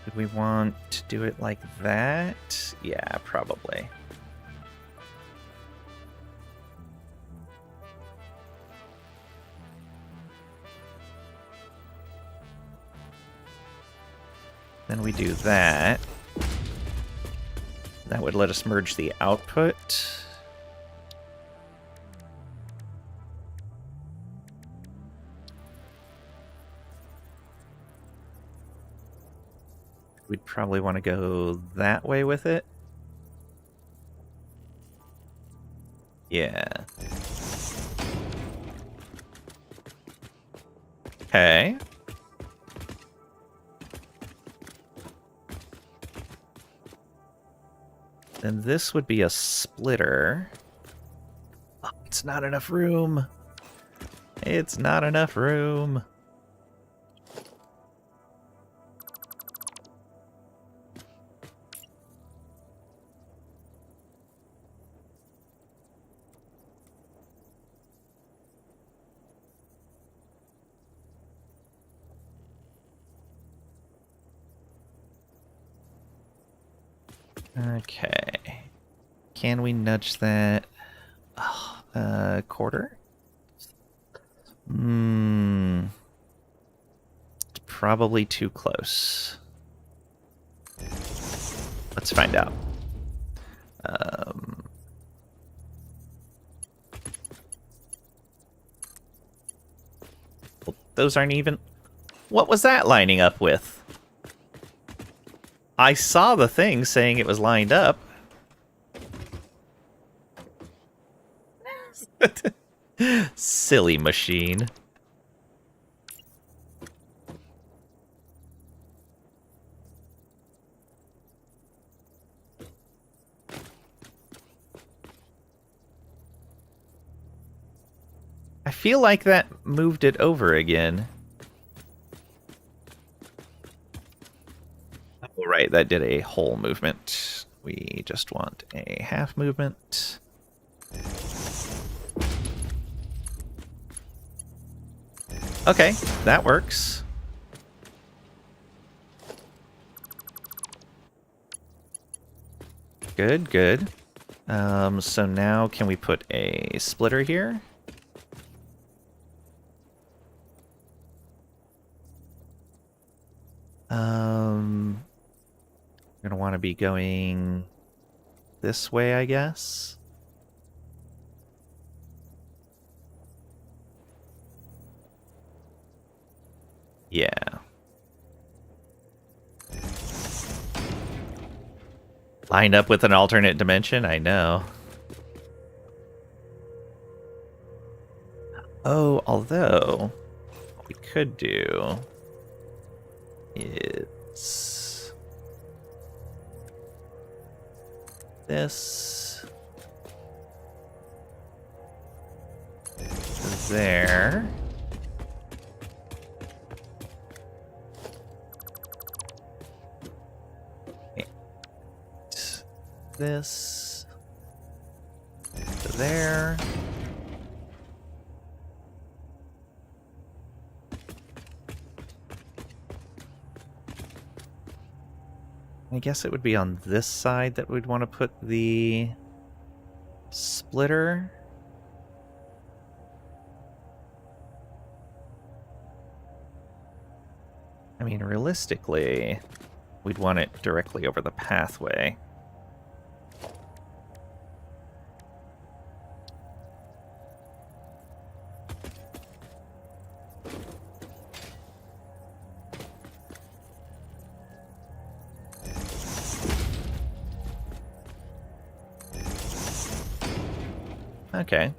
Do we want to do it like that? Yeah, probably. Then we do that. That would let us merge the output. We'd probably want to go that way with it. Yeah. Okay. Then this would be a splitter. Oh, it's not enough room. It's not enough room. Okay. Can we nudge that? Oh, quarter? It's probably too close. Let's find out. Well, those aren't even... What was that lining up with? I saw the thing saying it was lined up. Silly machine. I feel like that moved it over again. Oh, right, that did a whole movement. We just want a half movement. Okay, that works. Good, good. So now can we put a splitter here? We're gonna want to be going this way, I guess. Yeah. Lined up with an alternate dimension? I know. Oh, although what we could do is this there. This to there. I guess it would be on this side that we'd want to put the splitter. I mean, realistically, we'd want it directly over the pathway. Okay.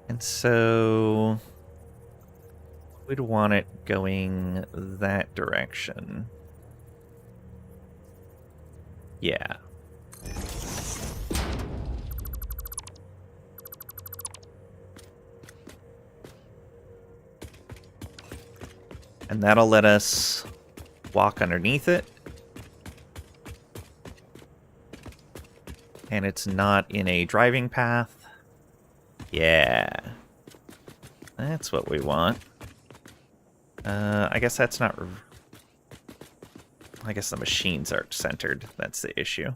And so we'd want it going that direction. Yeah. And that'll let us walk underneath it. And it's not in a driving path. Yeah. That's what we want. I guess that's not... I guess the machines aren't centered. That's the issue.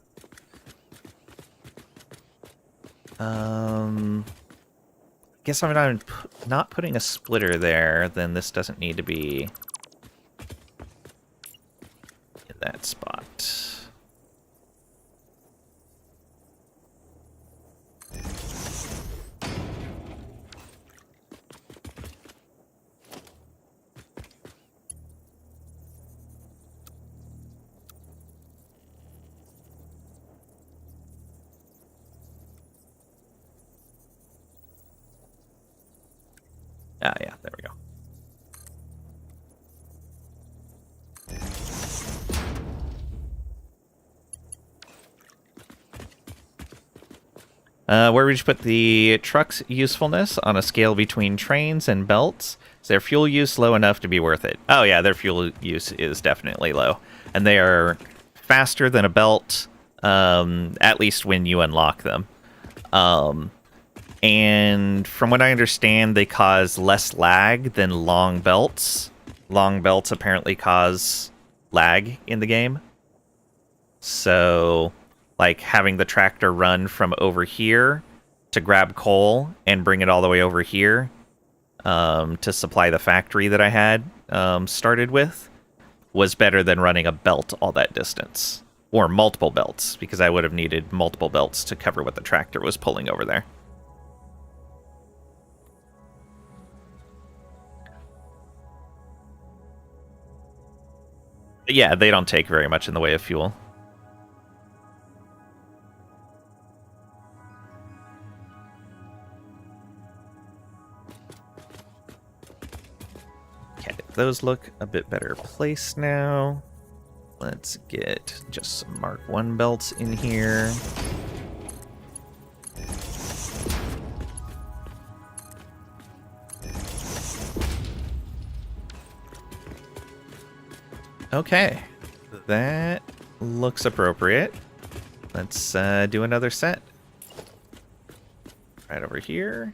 Guess I'm not putting a splitter there, then this doesn't need to be in that spot. Ah, yeah, there we go. Where would you put the truck's usefulness on a scale between trains and belts? Is their fuel use low enough to be worth it? Oh yeah, their fuel use is definitely low. And they are faster than a belt, at least when you unlock them. And from what I understand, they cause less lag than long belts. Long belts apparently cause lag in the game. So, like, having the tractor run from over here to grab coal and bring it all the way over here to supply the factory that I had started with was better than running a belt all that distance. Or multiple belts, because I would have needed multiple belts to cover what the tractor was pulling over there. Yeah, they don't take very much in the way of fuel. Okay, those look a bit better placed now. Let's get just some Mark 1 belts in here. Okay, that looks appropriate. Let's do another set. Right over here.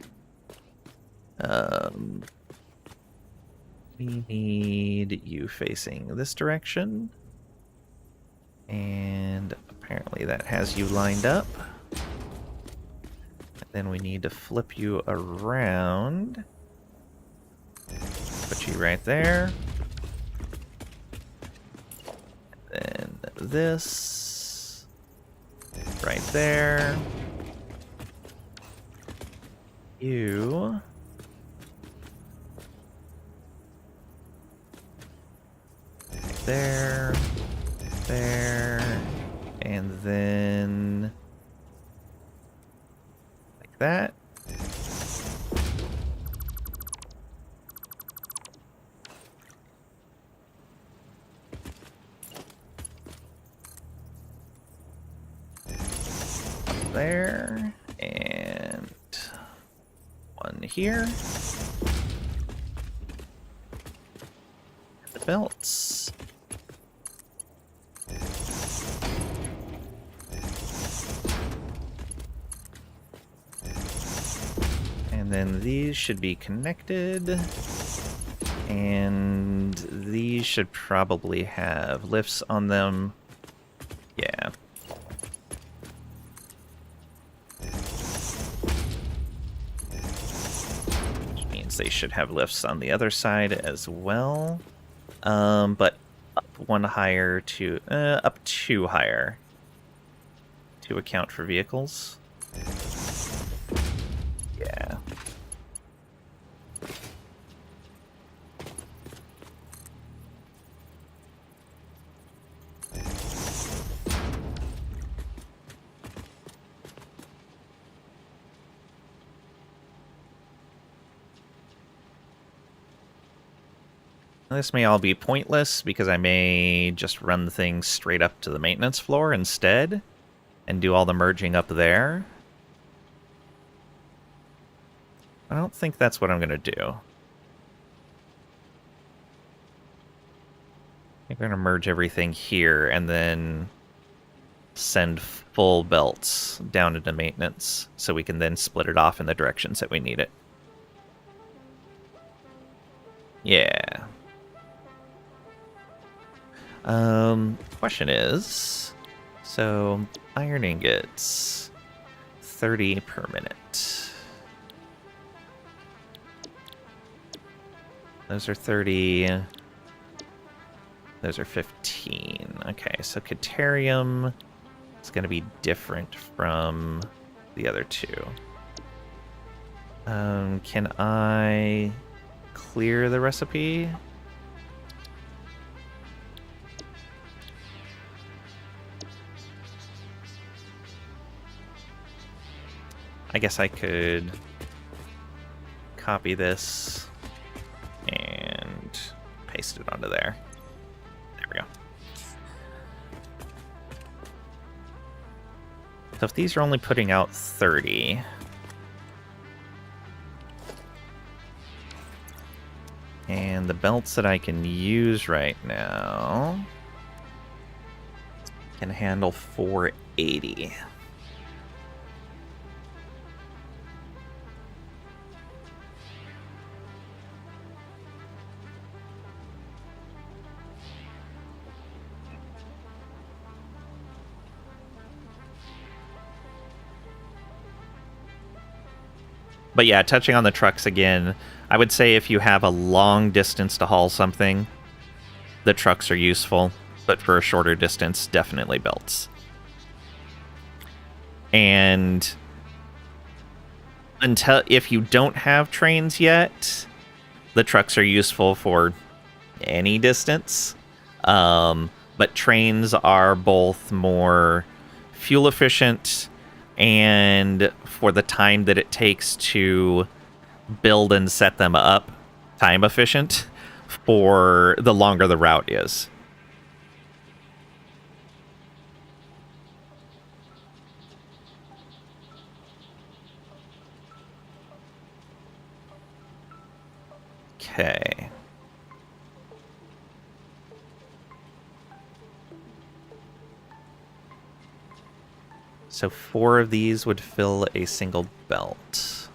We need you facing this direction. And apparently that has you lined up. And then we need to flip you around. Put you right there. And then this. Right there. You. There. There. And then like that. there, and one here. The belts. And then these should be connected. And these should probably have lifts on them. Yeah. Which means they should have lifts on the other side as well. But up one higher to, up two higher to account for vehicles. Yeah. This may all be pointless because I may just run things straight up to the maintenance floor instead and do all the merging up there. I don't think that's what I'm going to do. I think we're going to merge everything here and then send full belts down into maintenance so we can then split it off in the directions that we need it. Yeah. Question is, so iron ingots, 30 per minute. Those are 30. Those are 15. Okay, so Caterium is going to be different from the other two. Can I clear the recipe? I guess I could copy this and paste it onto there. There we go. So if these are only putting out 30, and the belts that I can use right now can handle 480. But yeah, touching on the trucks again, I would say if you have a long distance to haul something, the trucks are useful, but for a shorter distance, definitely belts. And if you don't have trains yet, the trucks are useful for any distance. But trains are both more fuel efficient and for the time that it takes to build and set them up, time efficient for the longer the route is. Okay. So 4 of these would fill a single belt.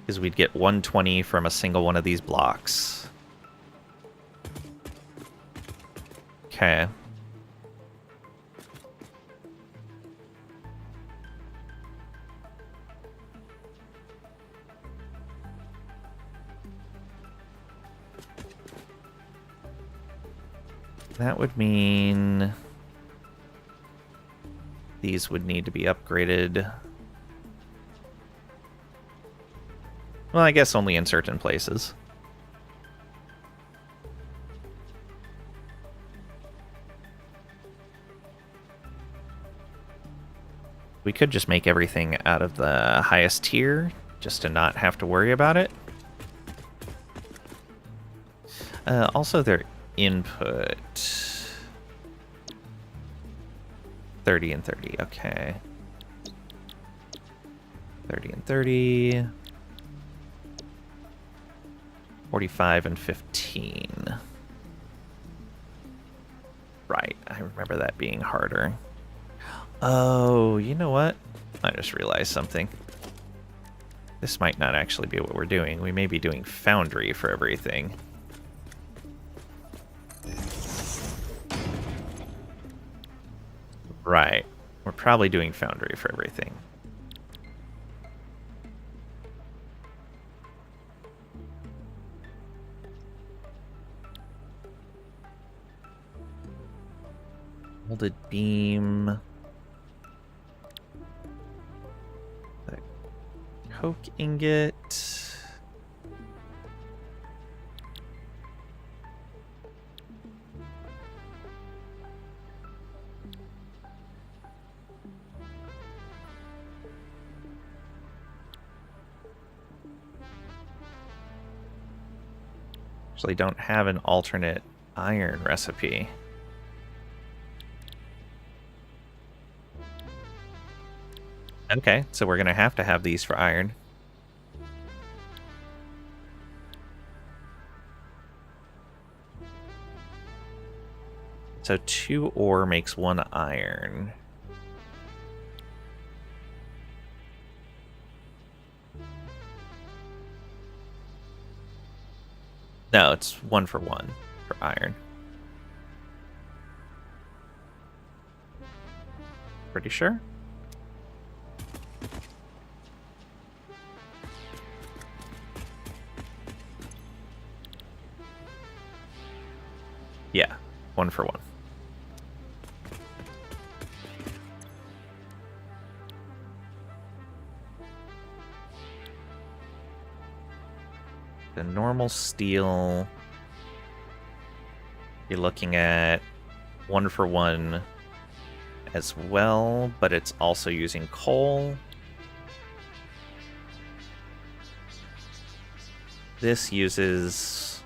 Because we'd get 120 from a single one of these blocks. Okay. That would mean these would need to be upgraded. Well, I guess only in certain places. We could just make everything out of the highest tier, just to not have to worry about it. Also, their input. 30 and 30, okay. 30 and 30. 45 and 15. Right, I remember that being harder. Oh, you know what? I just realized something. This might not actually be what we're doing. We may be doing Foundry for everything. Right. We're probably doing Foundry for everything. Molded beam. The coke ingot. Actually don't have an alternate iron recipe. Okay, so we're gonna have to have these for iron. So 2 ore makes 1 iron. No, it's 1 for 1 for iron. Pretty sure? Yeah, 1 for 1. The normal steel, you're looking at 1 for 1 as well, but it's also using coal. This uses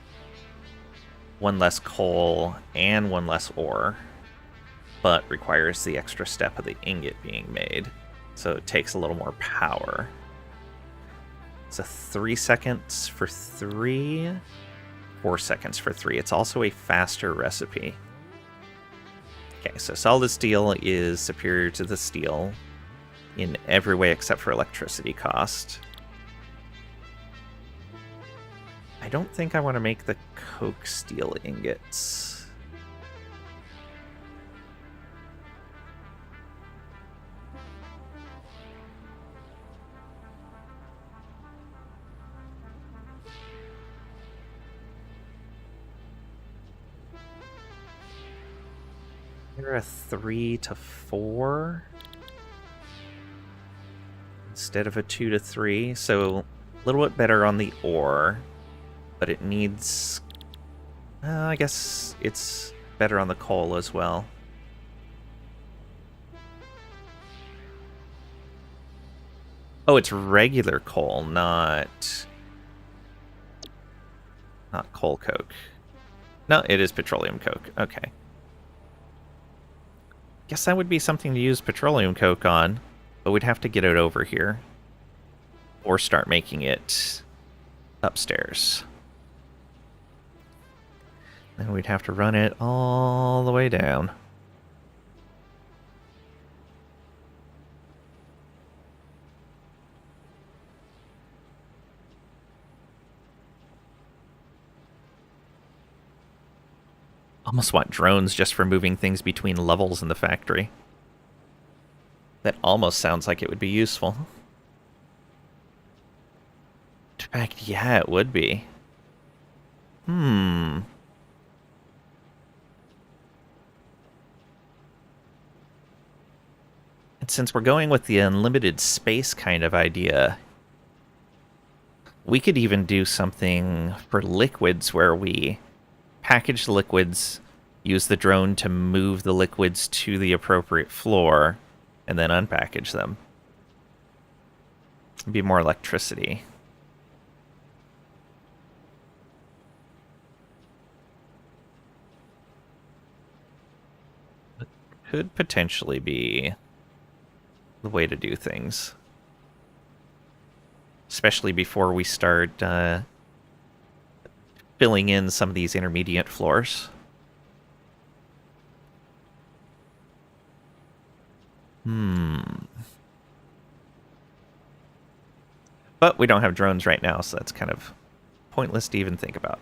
1 less coal and 1 less ore, but requires the extra step of the ingot being made, so it takes a little more power. It's a 3 seconds for 3, 4 seconds for 3. It's also a faster recipe. Okay, so solid steel is superior to the steel in every way except for electricity cost. I don't think I want to make the coke steel ingots. They're a 3 to 4 instead of a 2 to 3, so a little bit better on the ore, but it needs... I guess it's better on the coal as well. Oh, it's regular coal, not coal coke. No, it is petroleum coke. Okay. Guess that would be something to use petroleum coke on, but we'd have to get it over here. Or start making it upstairs. And we'd have to run it all the way down. Almost want drones just for moving things between levels in the factory. That almost sounds like it would be useful. In fact, yeah, it would be. And since we're going with the unlimited space kind of idea, we could even do something for liquids where we package the liquids, use the drone to move the liquids to the appropriate floor, and then unpackage them. It'd be more electricity. could potentially be the way to do things. Especially before we start filling in some of these intermediate floors. But we don't have drones right now, so that's kind of pointless to even think about.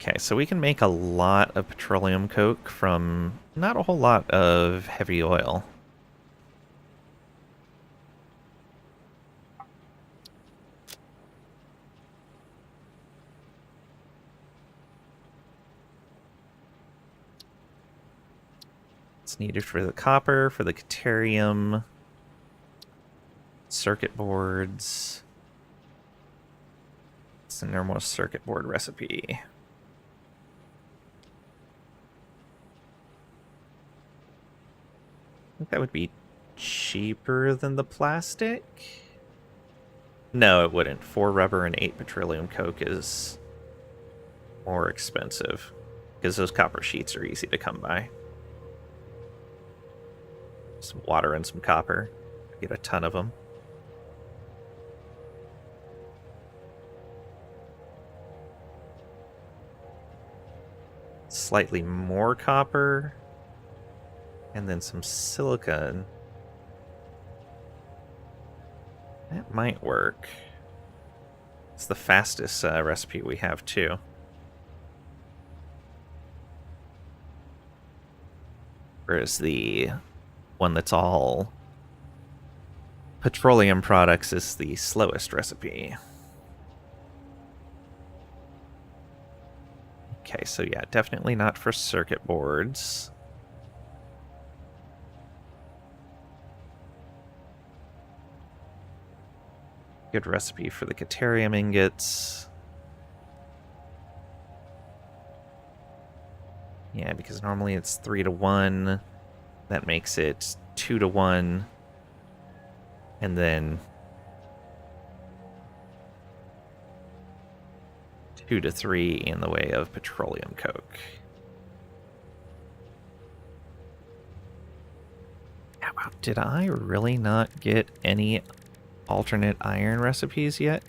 Okay, so we can make a lot of petroleum coke from not a whole lot of heavy oil. It's needed for the copper, for the deuterium, circuit boards. It's a normal circuit board recipe. I think that would be cheaper than the plastic. No, it wouldn't. 4 rubber and 8 petroleum coke is more expensive because those copper sheets are easy to come by. Some water and some copper. Get a ton of them. Slightly more copper. And then some silicon. That might work. It's the fastest recipe we have, too. Whereas the one that's all petroleum products is the slowest recipe. Okay, so yeah, definitely not for circuit boards. Good recipe for the deuterium ingots. Yeah, because normally it's 3 to 1. That makes it 2 to 1. And then 2 to 3 in the way of petroleum coke. Wow, did I really not get any alternate iron recipes yet?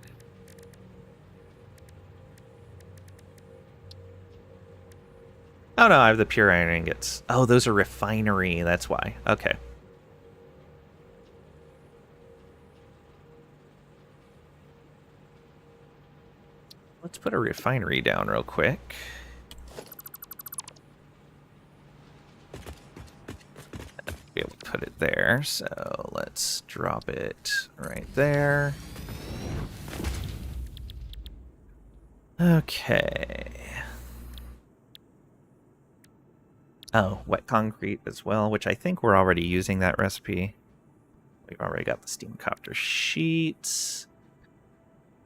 Oh no, I have the pure iron ingots. Oh, those are refinery, that's why. Okay. Let's put a refinery down real quick. Be able to put it there, so let's drop it right there. Okay. Oh, wet concrete as well, which I think we're already using that recipe. We've already got the steam copter sheets.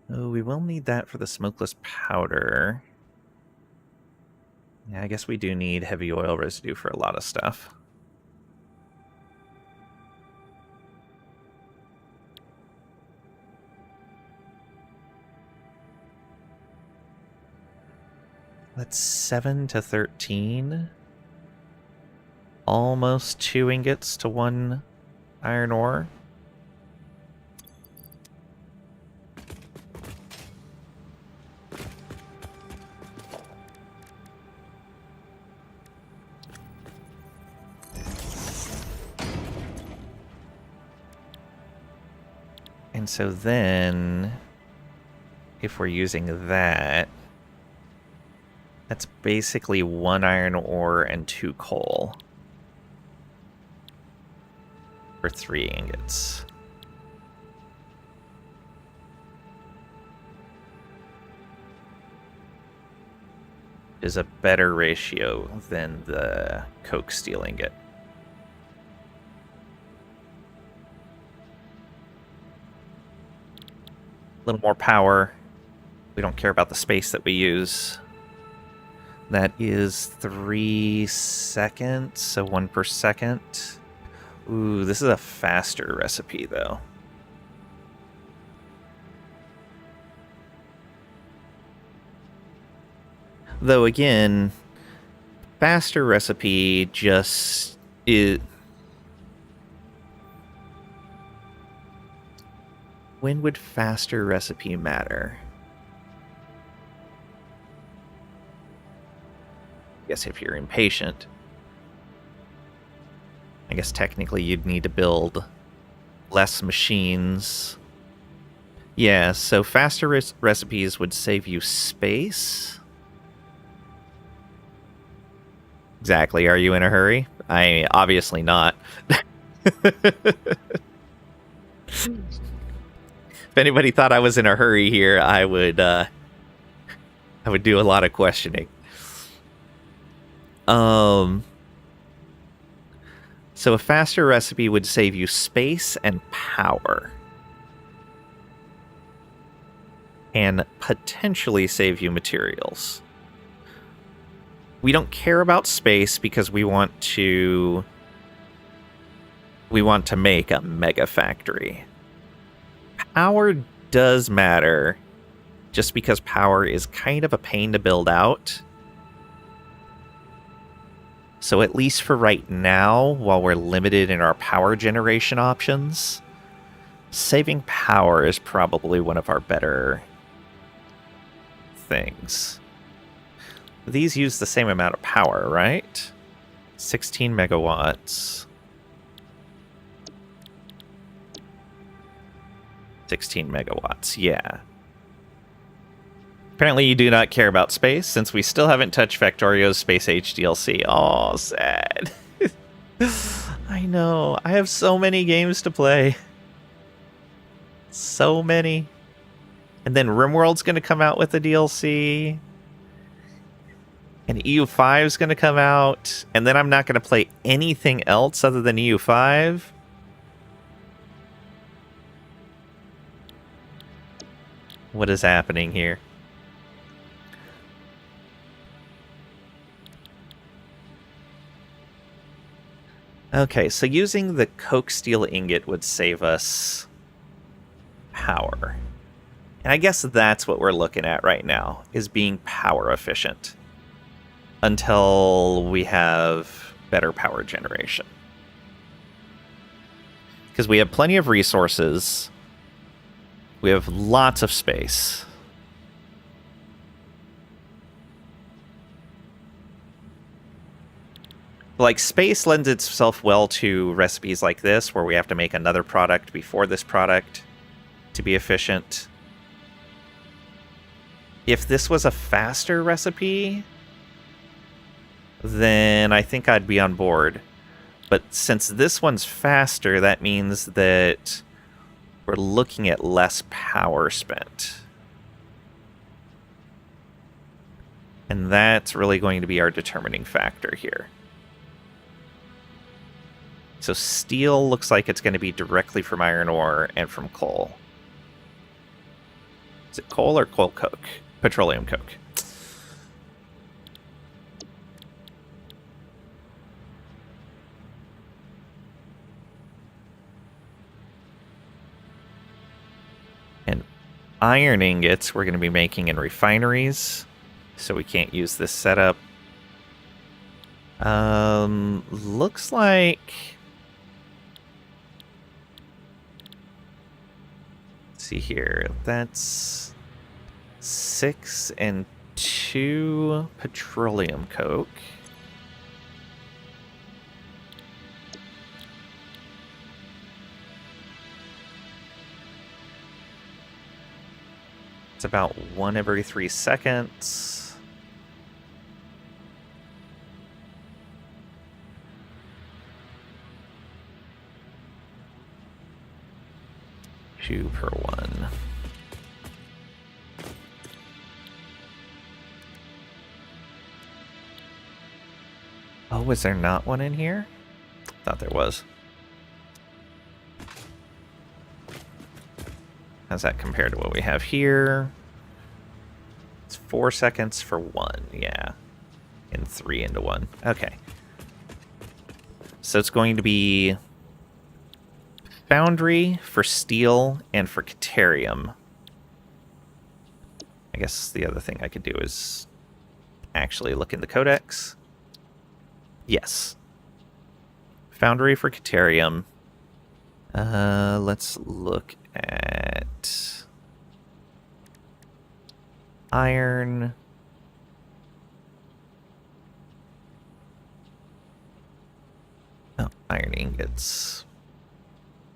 Oh, we will need that for the smokeless powder. Yeah, I guess we do need heavy oil residue for a lot of stuff. That's 7 to 13. Almost 2 ingots to 1 iron ore. And so then, if we're using that, that's basically 1 iron ore and 2 coal. For 3 ingots. Is a better ratio than the coke steel ingot. A little more power. We don't care about the space that we use. That is 3 seconds, so 1 per second. Ooh, this is a faster recipe, though. Though again, faster recipe just is... When would faster recipe matter? I guess if you're impatient. I guess technically you'd need to build less machines. Yeah, so faster recipes would save you space. Exactly. Are you in a hurry? Obviously not. If anybody thought I was in a hurry here, I would do a lot of questioning. So a faster recipe would save you space and power. And potentially save you materials. We don't care about space because we want to make a mega factory. Power does matter, just because power is kind of a pain to build out. So at least for right now, while we're limited in our power generation options, saving power is probably one of our better things. These use the same amount of power, right? 16 megawatts. 16 megawatts, yeah. Apparently you do not care about space, since we still haven't touched Factorio's Space Age DLC. Aw, sad. I know. I have so many games to play. So many. And then RimWorld's going to come out with a DLC. And EU5 is going to come out. And then I'm not going to play anything else other than EU5. What is happening here? Okay, so using the coke steel ingot would save us power. And I guess that's what we're looking at right now, is being power efficient. Until we have better power generation. Because we have plenty of resources. We have lots of space. Like, space lends itself well to recipes like this, where we have to make another product before this product to be efficient. If this was a faster recipe, then I think I'd be on board. But since this one's faster, that means that we're looking at less power spent. And that's really going to be our determining factor here. So steel looks like it's going to be directly from iron ore and from coal. Is it coal or coal coke? Petroleum coke. And iron ingots we're going to be making in refineries, so we can't use this setup. Looks like... Let's see here. That's 6 and 2 petroleum coke. It's about 1 every 3 seconds. Two per 1. Oh, was there not one in here? Thought there was. How's that compared to what we have here? It's 4 seconds for 1, yeah. And 3 into 1. Okay. So it's going to be foundry for steel and for caterium. I guess the other thing I could do is actually look in the codex. Yes. Foundry for Caterium. Let's look at iron. Oh, iron ingots.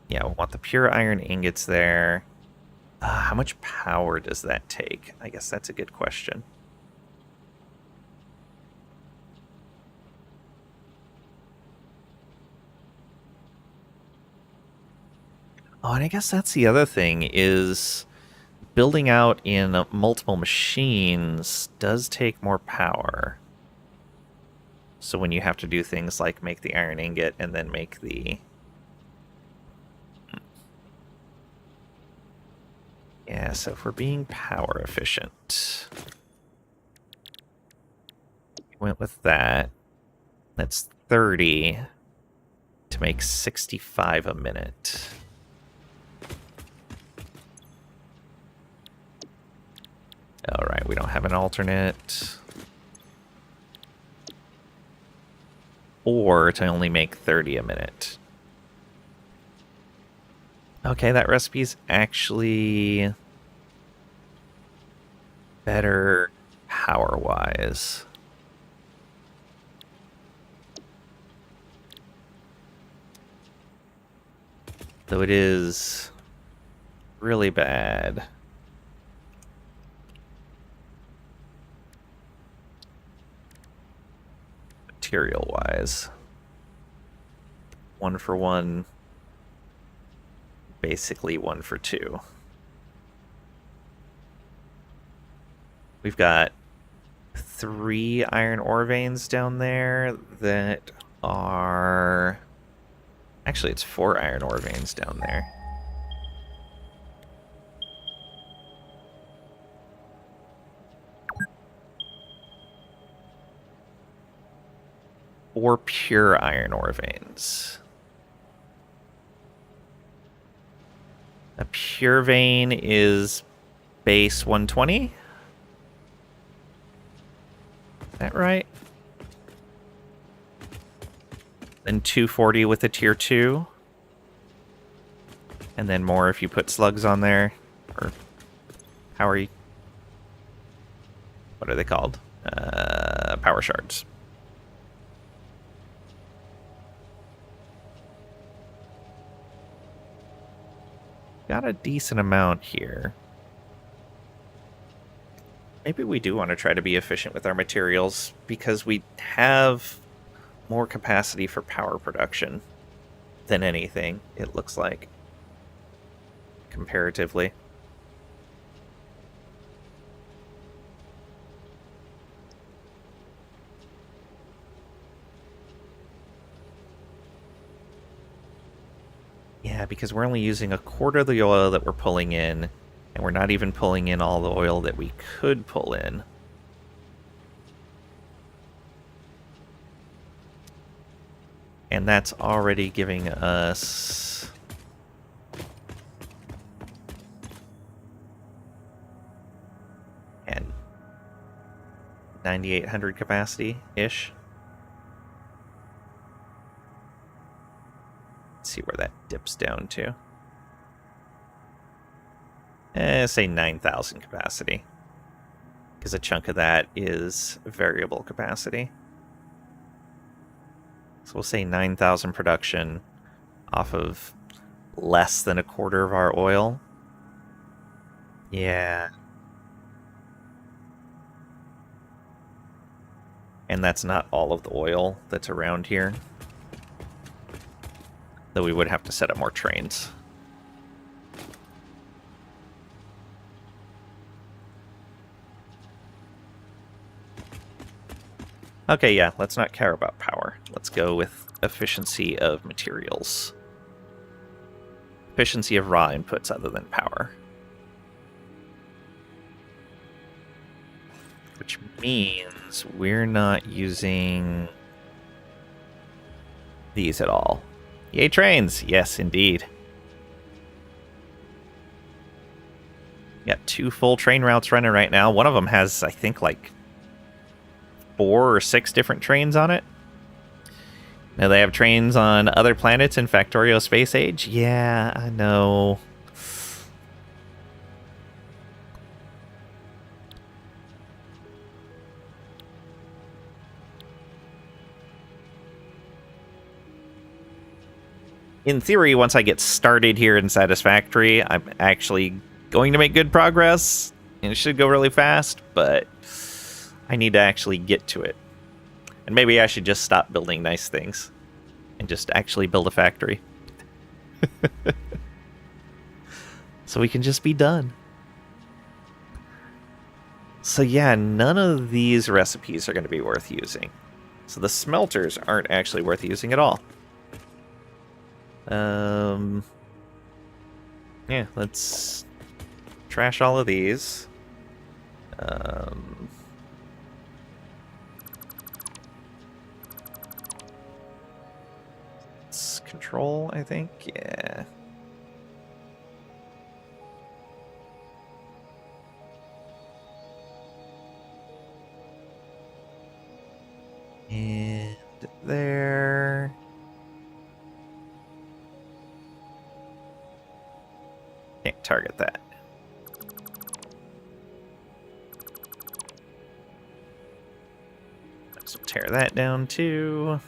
Yeah, we'll want the pure iron ingots there. How much power does that take? I guess that's a good question. Oh, and I guess that's the other thing is building out in multiple machines does take more power. So when you have to do things like make the iron ingot and then make the... Yeah, so if we're being power efficient, went with that. That's 30 to make 65 a minute. All right, we don't have an alternate. Or to only make 30 a minute. Okay, that recipe's actually better power-wise. Though it is really bad. Material-wise. 1 for 1. Basically 1 for 2. We've got 3 iron ore veins down there that are... Actually, it's 4 iron ore veins down there. Or pure iron ore veins. A pure vein is base 120? Is that right? Then 240 with a tier 2. And then more if you put slugs on there. Or how are you? What are they called? Power shards. Got a decent amount here. Maybe we do want to try to be efficient with our materials because we have more capacity for power production than anything, it looks like, comparatively. Yeah, because we're only using a quarter of the oil that we're pulling in, and we're not even pulling in all the oil that we could pull in. And that's already giving us... and 9,800 capacity-ish. See where that dips down to. Say 9,000 capacity. Because a chunk of that is variable capacity. So we'll say 9,000 production off of less than a quarter of our oil. Yeah. And that's not all of the oil that's around here. Though we would have to set up more trains. Okay, yeah, let's not care about power. Let's go with efficiency of materials. Efficiency of raw inputs other than power. Which means we're not using these at all. Yay, trains! Yes, indeed. Got 2 full train routes running right now. One of them has, I think, like 4 or 6 different trains on it. Now they have trains on other planets in Factorio Space Age. Yeah, I know. In theory, once I get started here in Satisfactory, I'm actually going to make good progress, and it should go really fast, but I need to actually get to it. And maybe I should just stop building nice things and just actually build a factory. So we can just be done. So yeah, none of these recipes are going to be worth using. So the smelters aren't actually worth using at all. Yeah, let's trash all of these. It's control, I think. Yeah. And there. Can't target that. So tear that down too.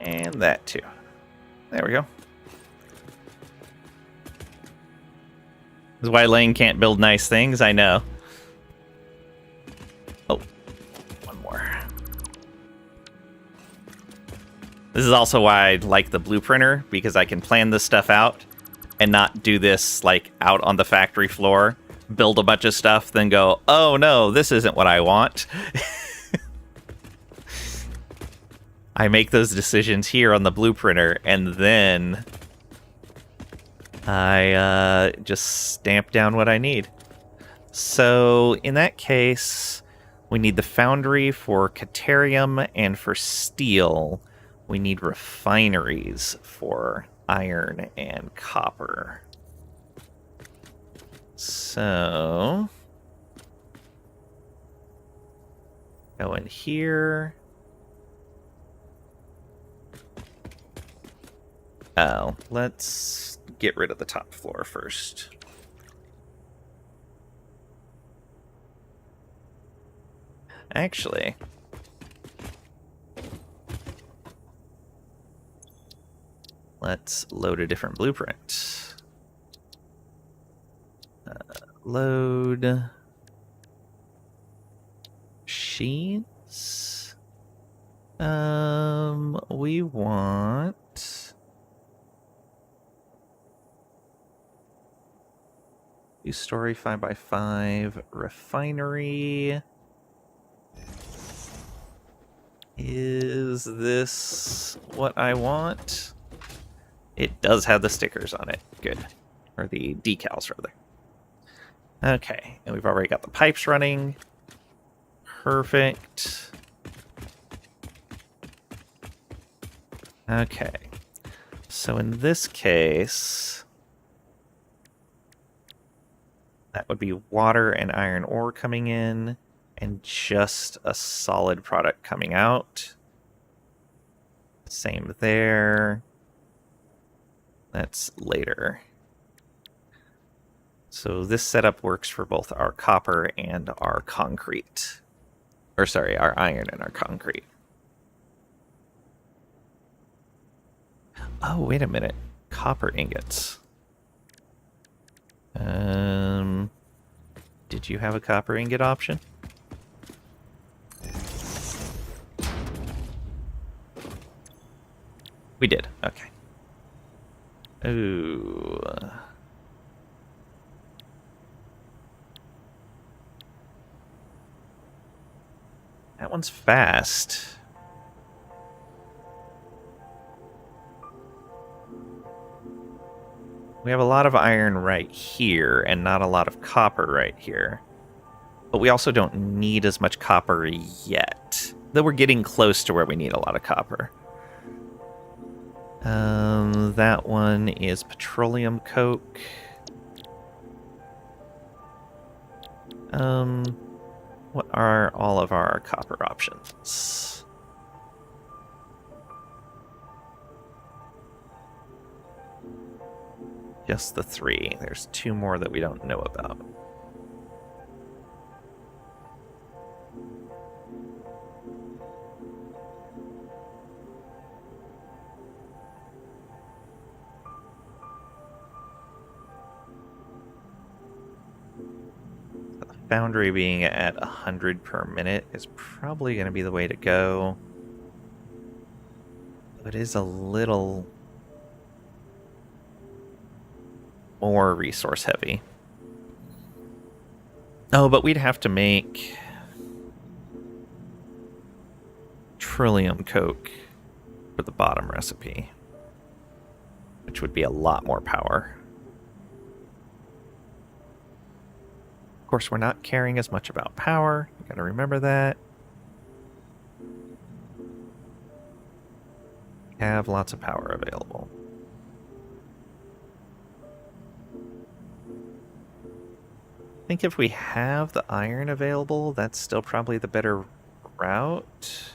And that too. There we go. This is why Lane can't build nice things, I know. Oh, one more. This is also why I like the blueprinter, because I can plan this stuff out and not do this like out on the factory floor, build a bunch of stuff, then go, oh no, this isn't what I want. I make those decisions here on the blueprinter, and then I just stamp down what I need. So in that case, we need the foundry for Caterium, and for steel, we need refineries for iron and copper. So go in here. Oh, let's get rid of the top floor first. Actually, let's load a different blueprint. Load sheets. We want 2-story 5x5 refinery. Is this what I want? It does have the stickers on it. Good. Or the decals, rather. Okay, and we've already got the pipes running. Perfect. Okay. So in this case, that would be water and iron ore coming in, and just a solid product coming out. Same there. That's later. So this setup works for both our copper and our concrete. Or sorry, our iron and our concrete. Oh, wait a minute. Copper ingots. Did you have a copper ingot option? We did. Okay. Ooh. That one's fast. We have a lot of iron right here and not a lot of copper right here. But we also don't need as much copper yet. Though we're getting close to where we need a lot of copper. That one is petroleum coke. What are all of our copper options? Just the 3. There's 2 more that we don't know about. Foundry being at 100 per minute is probably going to be the way to go. It is a little more resource heavy. Oh, but we'd have to make trillium coke for the bottom recipe, which would be a lot more power. Of course, we're not caring as much about power. You gotta remember that. Have lots of power available. I think if we have the iron available, that's still probably the better route.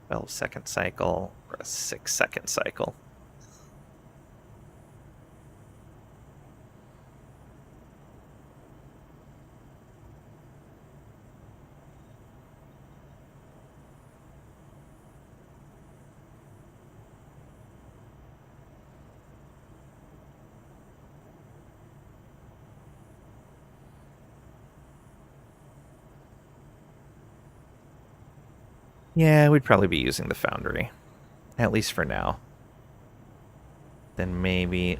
Well, 12-second cycle or a 6-second cycle. Yeah, we'd probably be using the foundry. At least for now. Then maybe...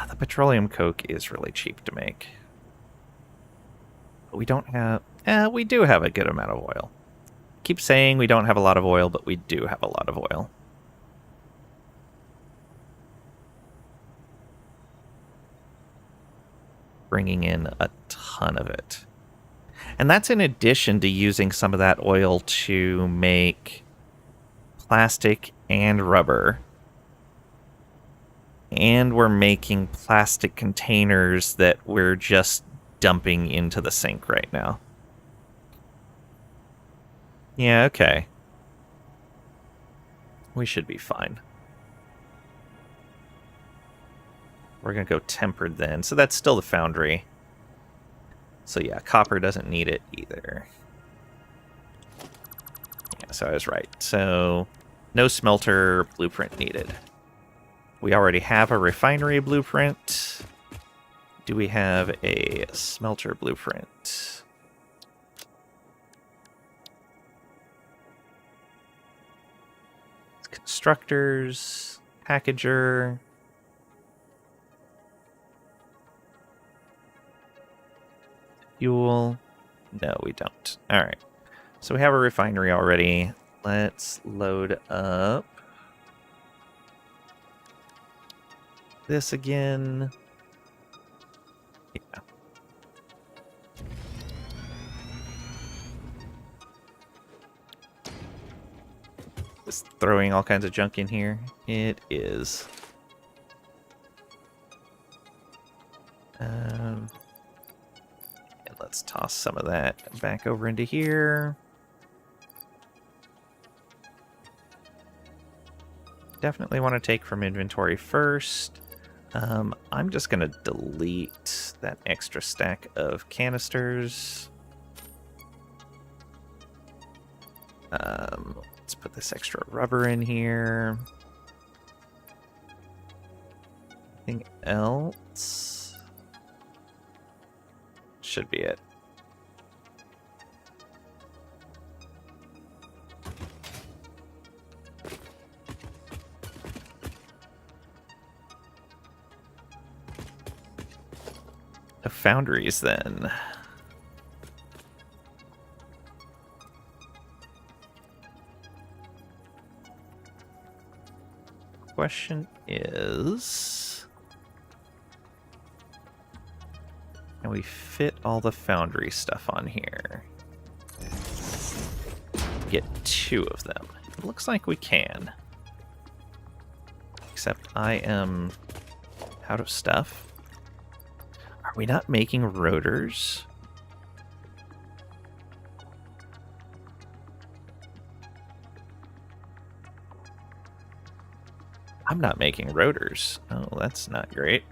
the petroleum coke is really cheap to make. But we don't have... we do have a good amount of oil. Keep saying we don't have a lot of oil, but we do have a lot of oil. Bringing in a ton of it. And that's in addition to using some of that oil to make plastic and rubber. And we're making plastic containers that we're just dumping into the sink right now. Yeah, okay. We should be fine. We're going to go tempered then. So that's still the foundry. So yeah, copper doesn't need it either. Yeah, so I was right. So no smelter blueprint needed. We already have a refinery blueprint. Do we have a smelter blueprint? Constructors, packager. Fuel. No, we don't. All right. So we have a refinery already. Let's load up this again. Yeah. Just throwing all kinds of junk in here. It is. And let's toss some of that back over into here. Definitely want to take from inventory first. I'm just going to delete that extra stack of canisters. Let's put this extra rubber in here. Anything else? Should be it. foundries then. Question is, can we fit all the foundry stuff on here? Get 2 of them. It looks like we can. Except I am out of stuff. Are we not making rotors? I'm not making rotors. Oh, that's not great.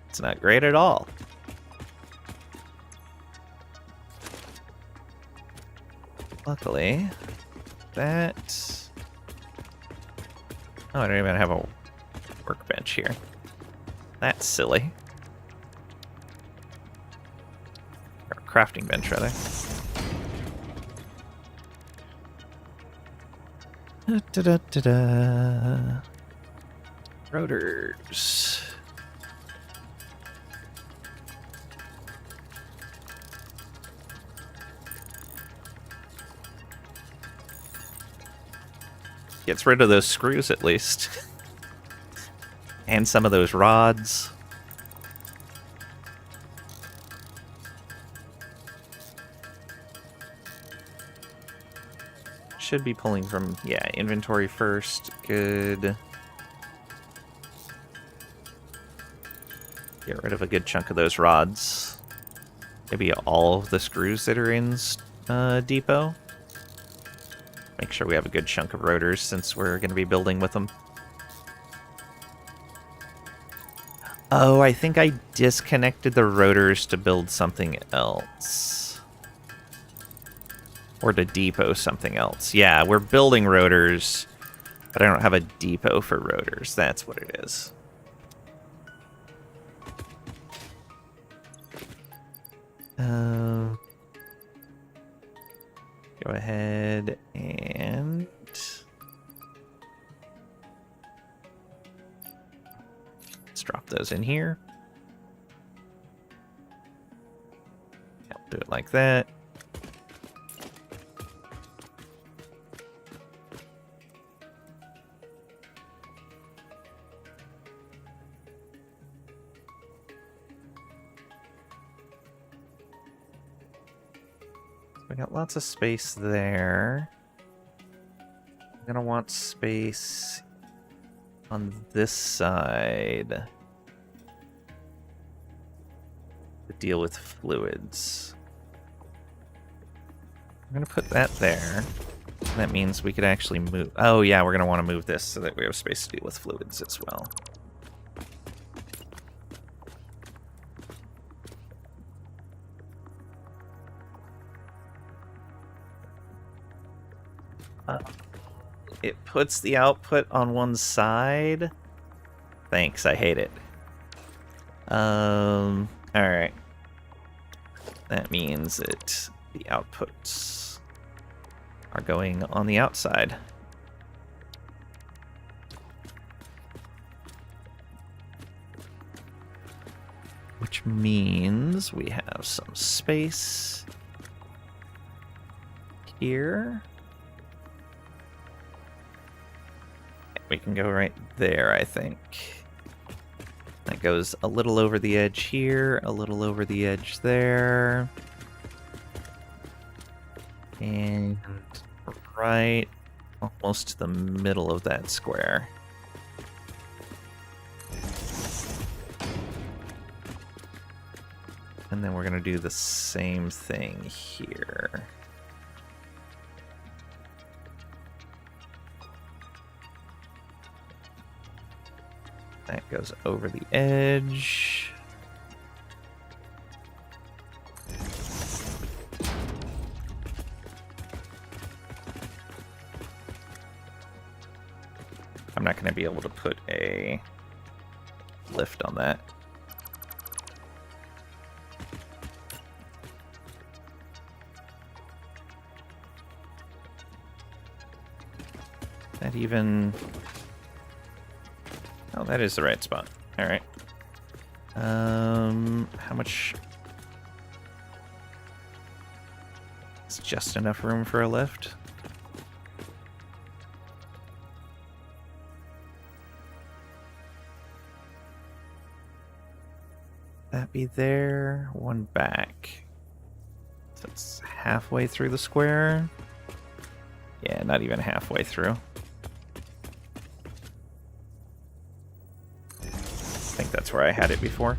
It's not great at all. Luckily, that... Oh, I don't even have a workbench here. That's silly. Or a crafting bench, rather. Da-da-da-da. Rotors. Gets rid of those screws at least. And some of those rods. Should be pulling from, yeah, inventory first. Good. Get rid of a good chunk of those rods. Maybe all of the screws that are in depot. Make sure we have a good chunk of rotors since we're going to be building with them. Oh, I think I disconnected the rotors to build something else. Or to depot something else. Yeah, we're building rotors, but I don't have a depot for rotors. That's what it is. Go ahead and... let's drop those in here. Yep, do it like that. We got lots of space there. I'm gonna want space on this side to deal with fluids. I'm gonna put that there. That means we could actually move. Oh yeah, we're gonna want to move this so that we have space to deal with fluids as well. It puts the output on one side. Thanks, I hate it. Alright. That means that the outputs are going on the outside. Which means we have some space here. We can go right there, I think. That goes a little over the edge here, a little over the edge there. And right almost to the middle of that square. And then we're going to do the same thing here. That goes over the edge. I'm not going to be able to put a lift on that. That even... oh, that is the right spot. Alright. How much? It's just enough room for a lift. That be there, one back. So it's halfway through the square. Yeah, not even halfway through. I think that's where I had it before.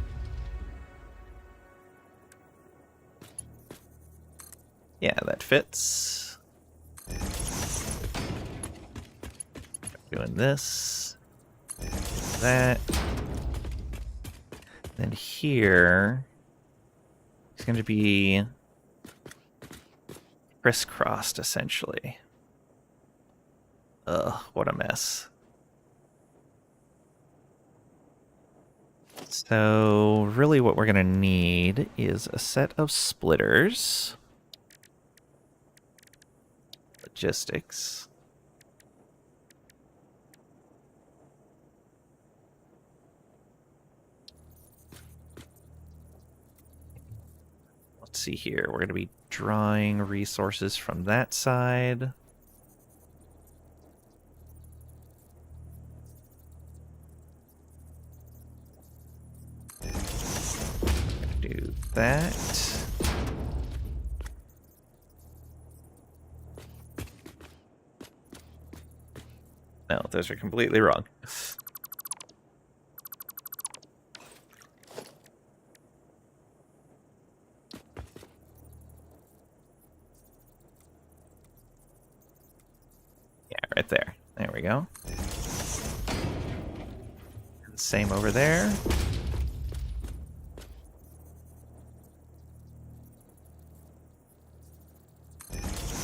Yeah, that fits. Doing this. That. Then here, it's going to be crisscrossed, essentially. Ugh, what a mess. So, really what we're going to need is a set of splitters. Logistics. Let's see here. We're going to be drawing resources from that side. Do that. No, those are completely wrong. Yeah, right there. There we go. And same over there.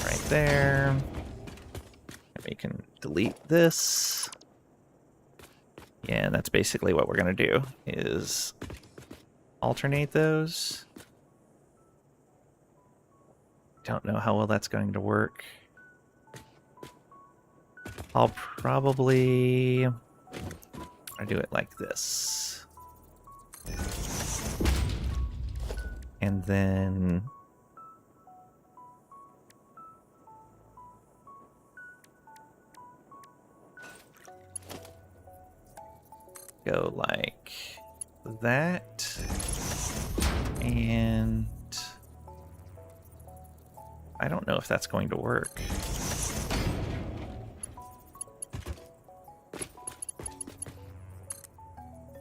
Right there. And we can delete this. Yeah, and that's basically what we're going to do, is alternate those. Don't know how well that's going to work. I'll probably do it like this. And then go like that. And I don't know if that's going to work.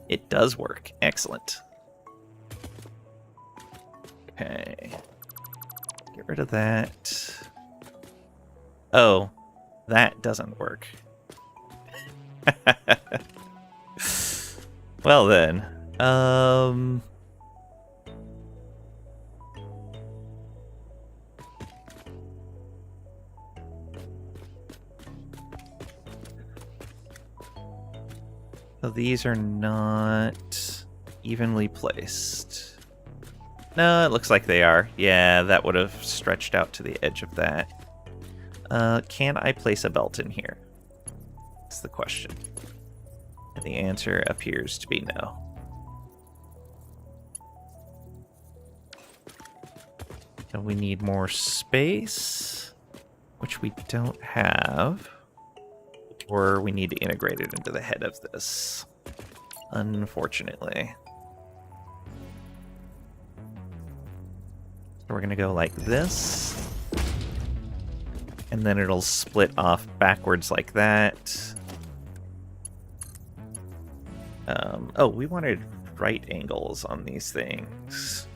It does work. Excellent. Okay. Get rid of that. Oh, that doesn't work. Well then, so these are not evenly placed. No, it looks like they are. Yeah, that would have stretched out to the edge of that. Can I place a belt in here? That's the question. And the answer appears to be no. So we need more space, which we don't have. Or we need to integrate it into the head of this, unfortunately. So we're going to go like this. And then it'll split off backwards like that. Oh, we wanted right angles on these things.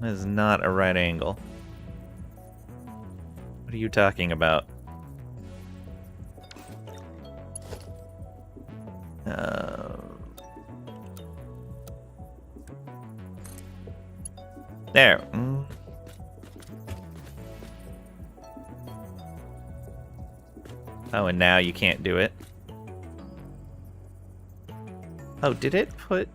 That is not a right angle. What are you talking about? There. Oh, and now you can't do it. Oh, did it put...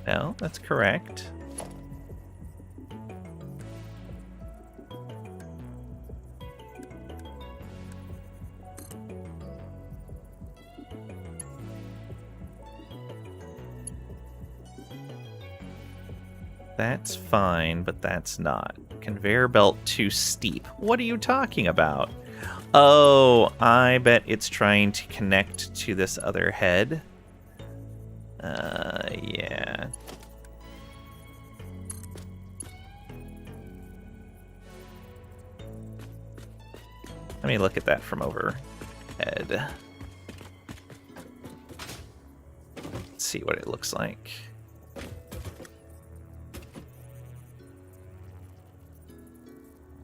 No, that's correct. That's fine, but that's not. Conveyor belt too steep. What are you talking about? Oh, I bet it's trying to connect to this other head. Yeah. Let me look at that from overhead. Let's see what it looks like.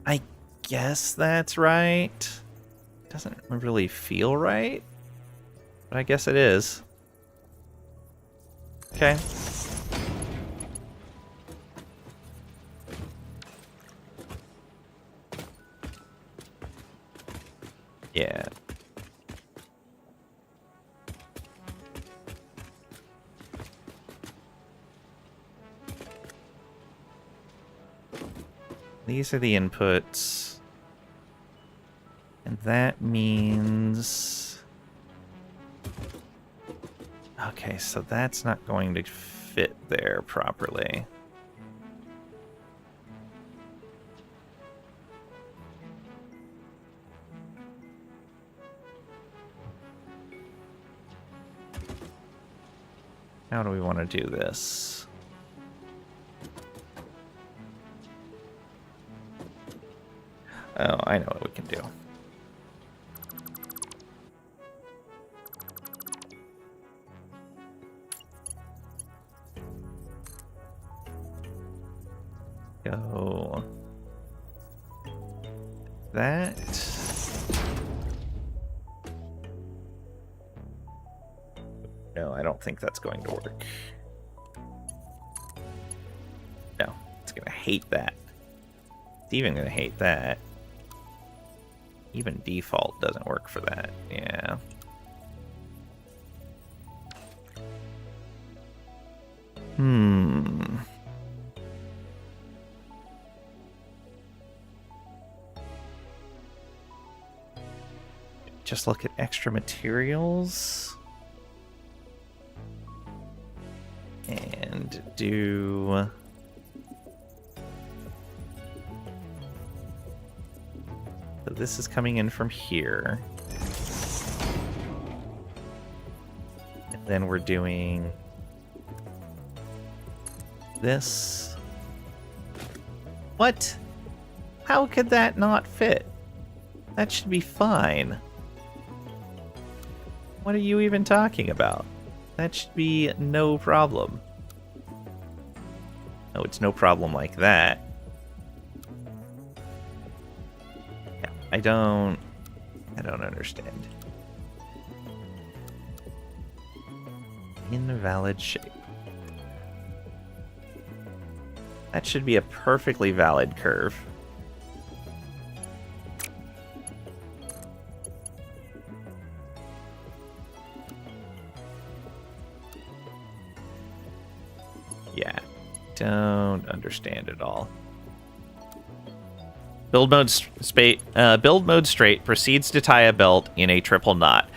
I guess that's right. Doesn't really feel right, but I guess it is. Okay. Yeah. These are the inputs. And that means... Okay, so that's not going to fit there properly. How do we want to do this? Oh, I know what we can do. Go. That. No, I don't think that's going to work. No, it's going to hate that. It's even going to hate that. Even default doesn't work for that. Yeah. Just look at extra materials. And do... So this is coming in from here. And then we're doing this. What? How could that not fit? That should be fine. What are you even talking about? That should be no problem. No, it's no problem like that. Yeah, I don't understand. Invalid shape. That should be a perfectly valid curve. Yeah, don't understand at all. Build mode straight proceeds to tie a belt in a triple knot.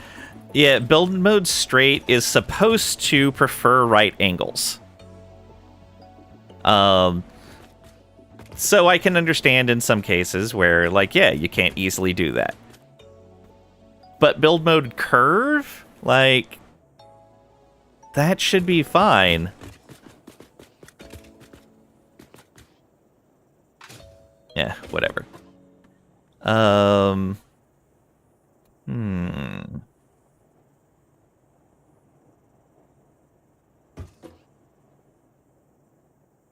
Yeah, build mode straight is supposed to prefer right angles. So I can understand in some cases where, like, yeah, you can't easily do that. But build mode curve, like, that should be fine. Yeah, whatever.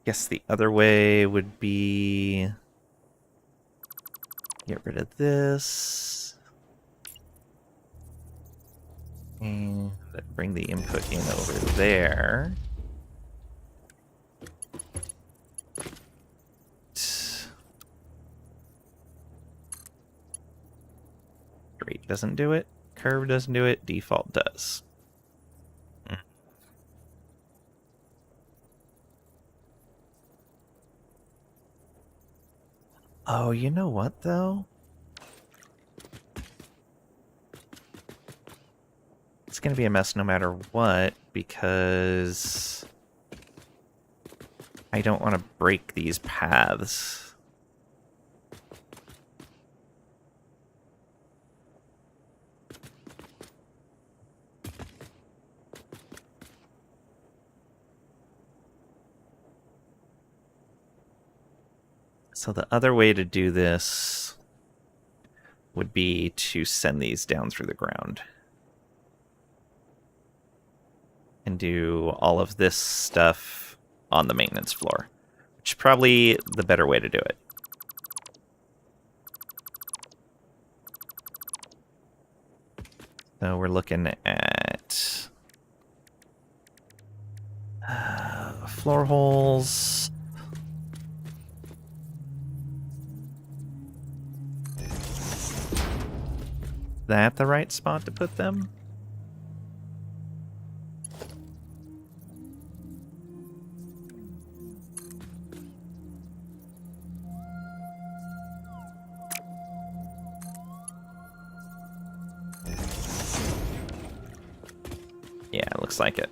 Guess the other way would be get rid of this and bring the input in over there. Straight doesn't do it, curve doesn't do it, default does. Oh, you know what, though? It's going to be a mess no matter what, because I don't want to break these paths. So the other way to do this would be to send these down through the ground. And do all of this stuff on the maintenance floor, which is probably the better way to do it. So we're looking at floor holes. Is that the right spot to put them? Yeah, it looks like it.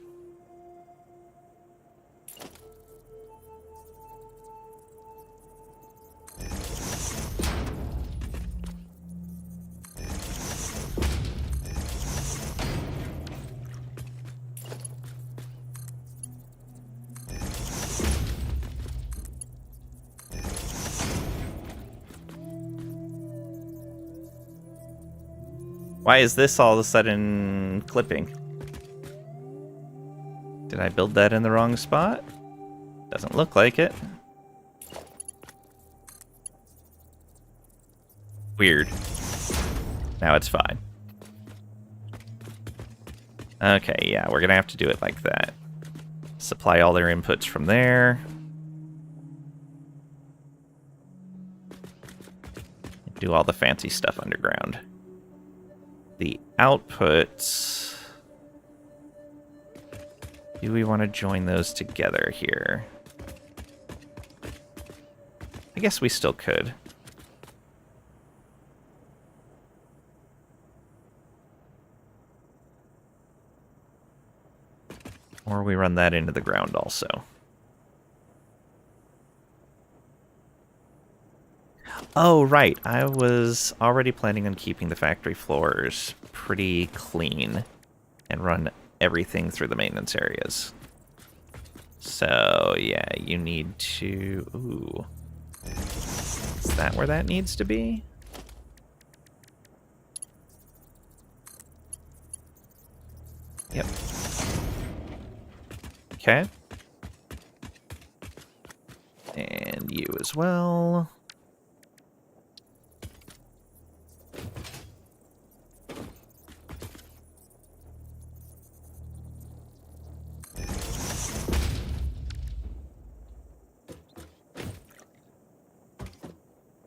Why is this all of a sudden clipping? Did I build that in the wrong spot? Doesn't look like it. Weird. Now it's fine. Okay, yeah, we're gonna have to do it like that. Supply all their inputs from there. Do all the fancy stuff underground. The outputs... Do we want to join those together here? I guess we still could. Or we run that into the ground also. Oh, right. I was already planning on keeping the factory floors pretty clean and run everything through the maintenance areas. So, yeah, you need to... Ooh. Is that where that needs to be? Yep. Okay. And you as well.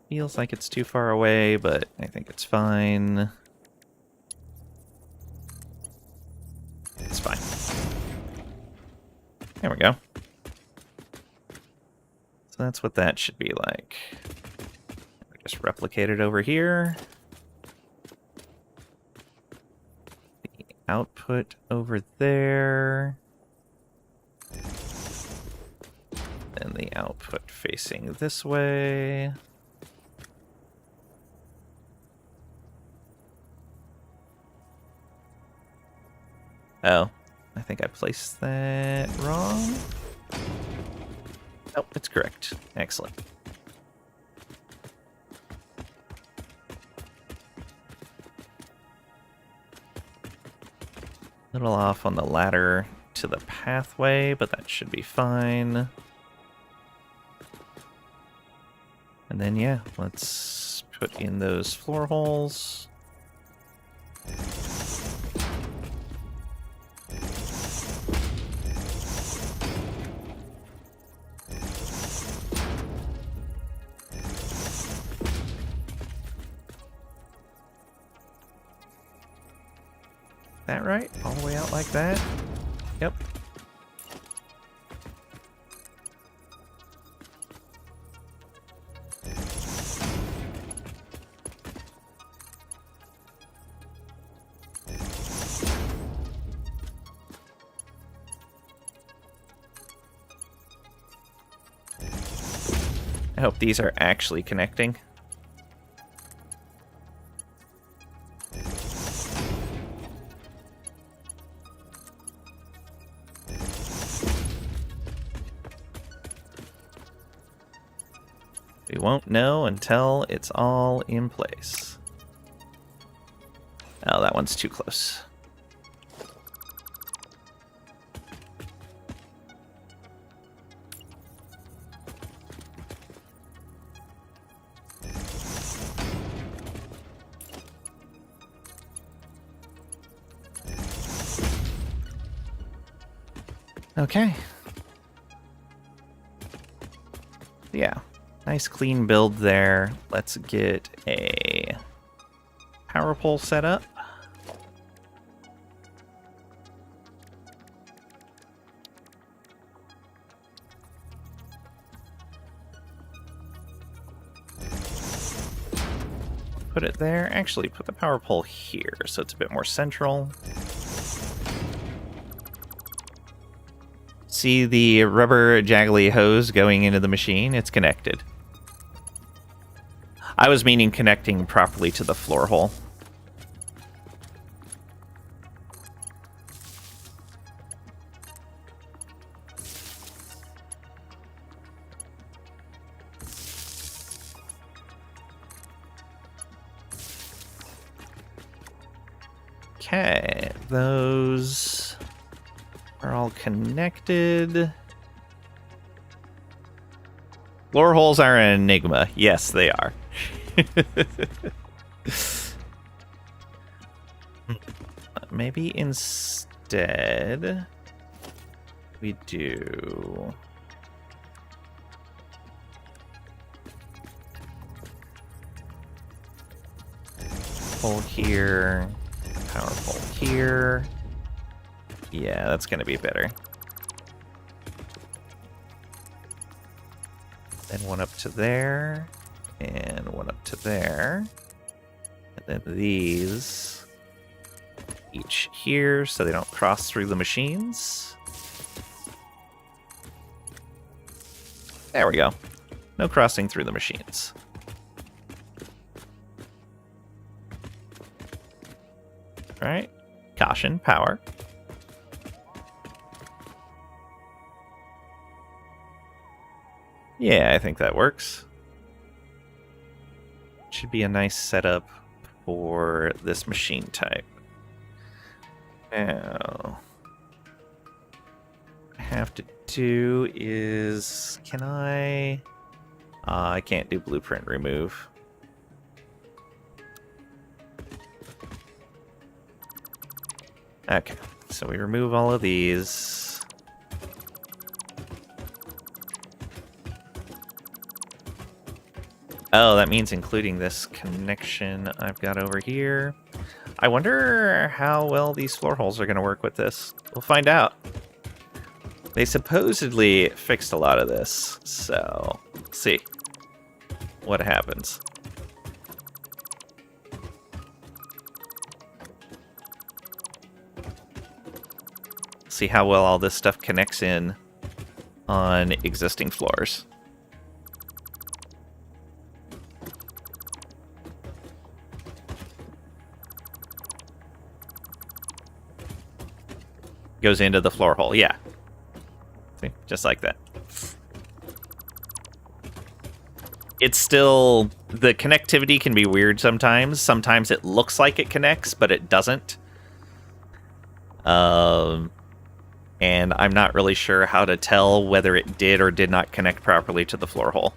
Feels like it's too far away, but I think it's fine. It's fine. There we go. So that's what that should be like. Just replicate it over here. The output over there. And the output facing this way. Oh, I think I placed that wrong. Oh, it's correct. Excellent. A little off on the ladder to the pathway, but that should be fine. And then, yeah, let's put in those floor holes. That right? All the way out like that? Yep. I hope these are actually connecting. We won't know until it's all in place. Oh, that one's too close. Okay. Yeah. Nice clean build there. Let's get a power pole set up. Put it there. Actually, put the power pole here so it's a bit more central. See the rubber jaggly hose going into the machine? It's connected. I was meaning connecting properly to the floor hole. Okay, those are all connected. Floor holes are an enigma. Yes, they are. Maybe instead we do pole here, power pole here. Yeah, that's gonna be better. Then one up to there, and one up to there. And then these each here so they don't cross through the machines. There we go. No crossing through the machines. Alright. Caution, power. Yeah, I think that works. Should be a nice setup for this machine type. Now, what I have to do is, can I can't do blueprint remove. Okay, so we remove all of these. Oh, that means including this connection I've got over here. I wonder how well these floor holes are going to work with this. We'll find out. They supposedly fixed a lot of this, so let's see what happens. See how well all this stuff connects in on existing floors. Goes into the floor hole, yeah. See, just like that. It's still, the connectivity can be weird sometimes. Sometimes it looks like it connects, but it doesn't. And I'm not really sure how to tell whether it did or did not connect properly to the floor hole.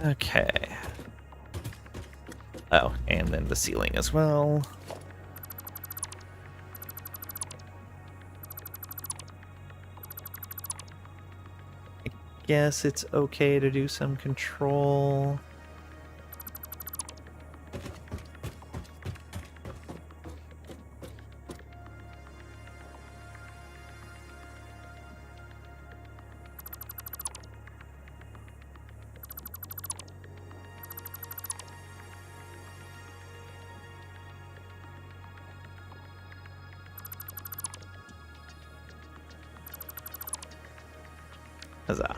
Okay. Oh, and then the ceiling as well. I guess it's okay to do some control. Huzzah.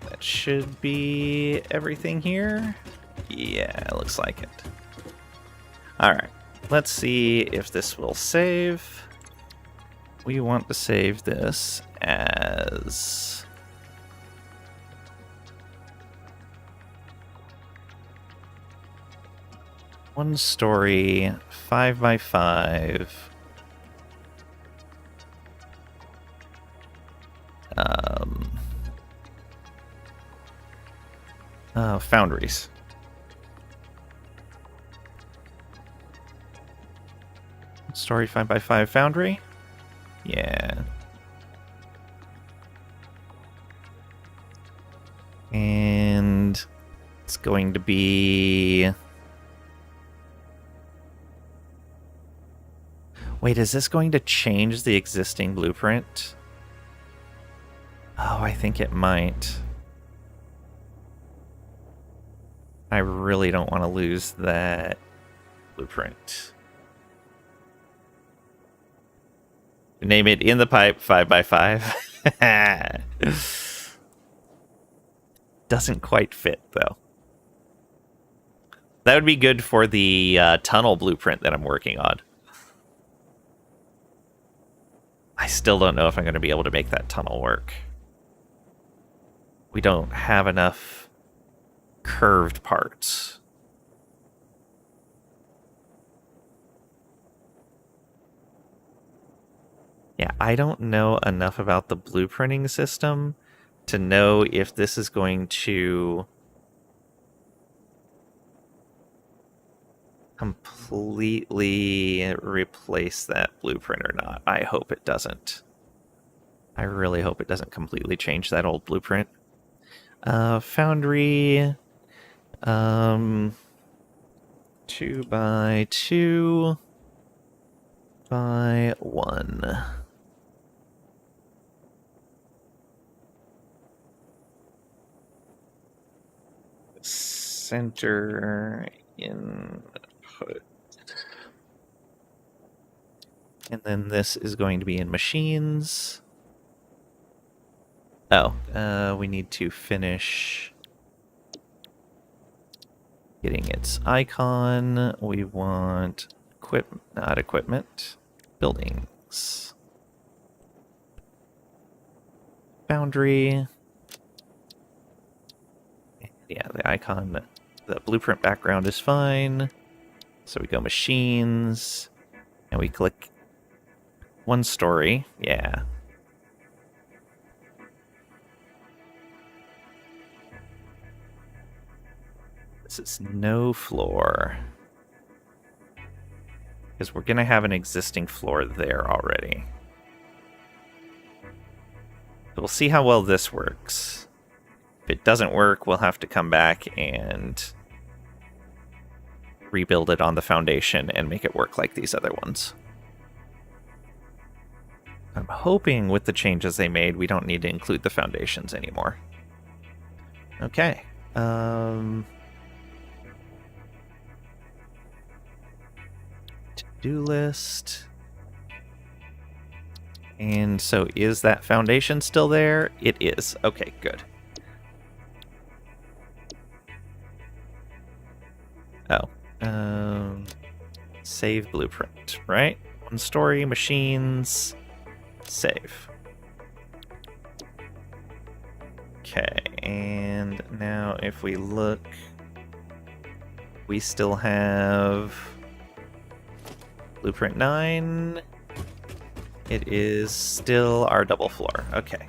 That should be everything here. Yeah, looks like it. Alright, let's see if this will save. We want to save this as... one story, 5x5. Foundries. Story 5x5 foundry? Yeah. And it's going to be... Wait, is this going to change the existing blueprint? Oh, I think it might. I really don't want to lose that blueprint. Name it In the Pipe 5x5. Doesn't quite fit, though. That would be good for the tunnel blueprint that I'm working on. I still don't know if I'm going to be able to make that tunnel work. We don't have enough curved parts. Yeah, I don't know enough about the blueprinting system to know if this is going to completely replace that blueprint or not. I hope it doesn't. I really hope it doesn't completely change that old blueprint. Foundry, 2x2 by 1. Center input. And then this is going to be in machines. Oh, we need to finish getting its icon. We want not equipment, buildings. Boundary. Yeah, the icon, the blueprint background is fine. So we go machines, and we click one story. Yeah. This is no floor. Because we're going to have an existing floor there already. So we'll see how well this works. If it doesn't work, we'll have to come back and rebuild it on the foundation and make it work like these other ones. I'm hoping with the changes they made, we don't need to include the foundations anymore. Okay. To-do list. And so is that foundation still there? It is. Okay, good. Oh. Save blueprint, right? One story, machines, save. Okay, and now if we look, we still have blueprint 9. It is still our double floor. Okay.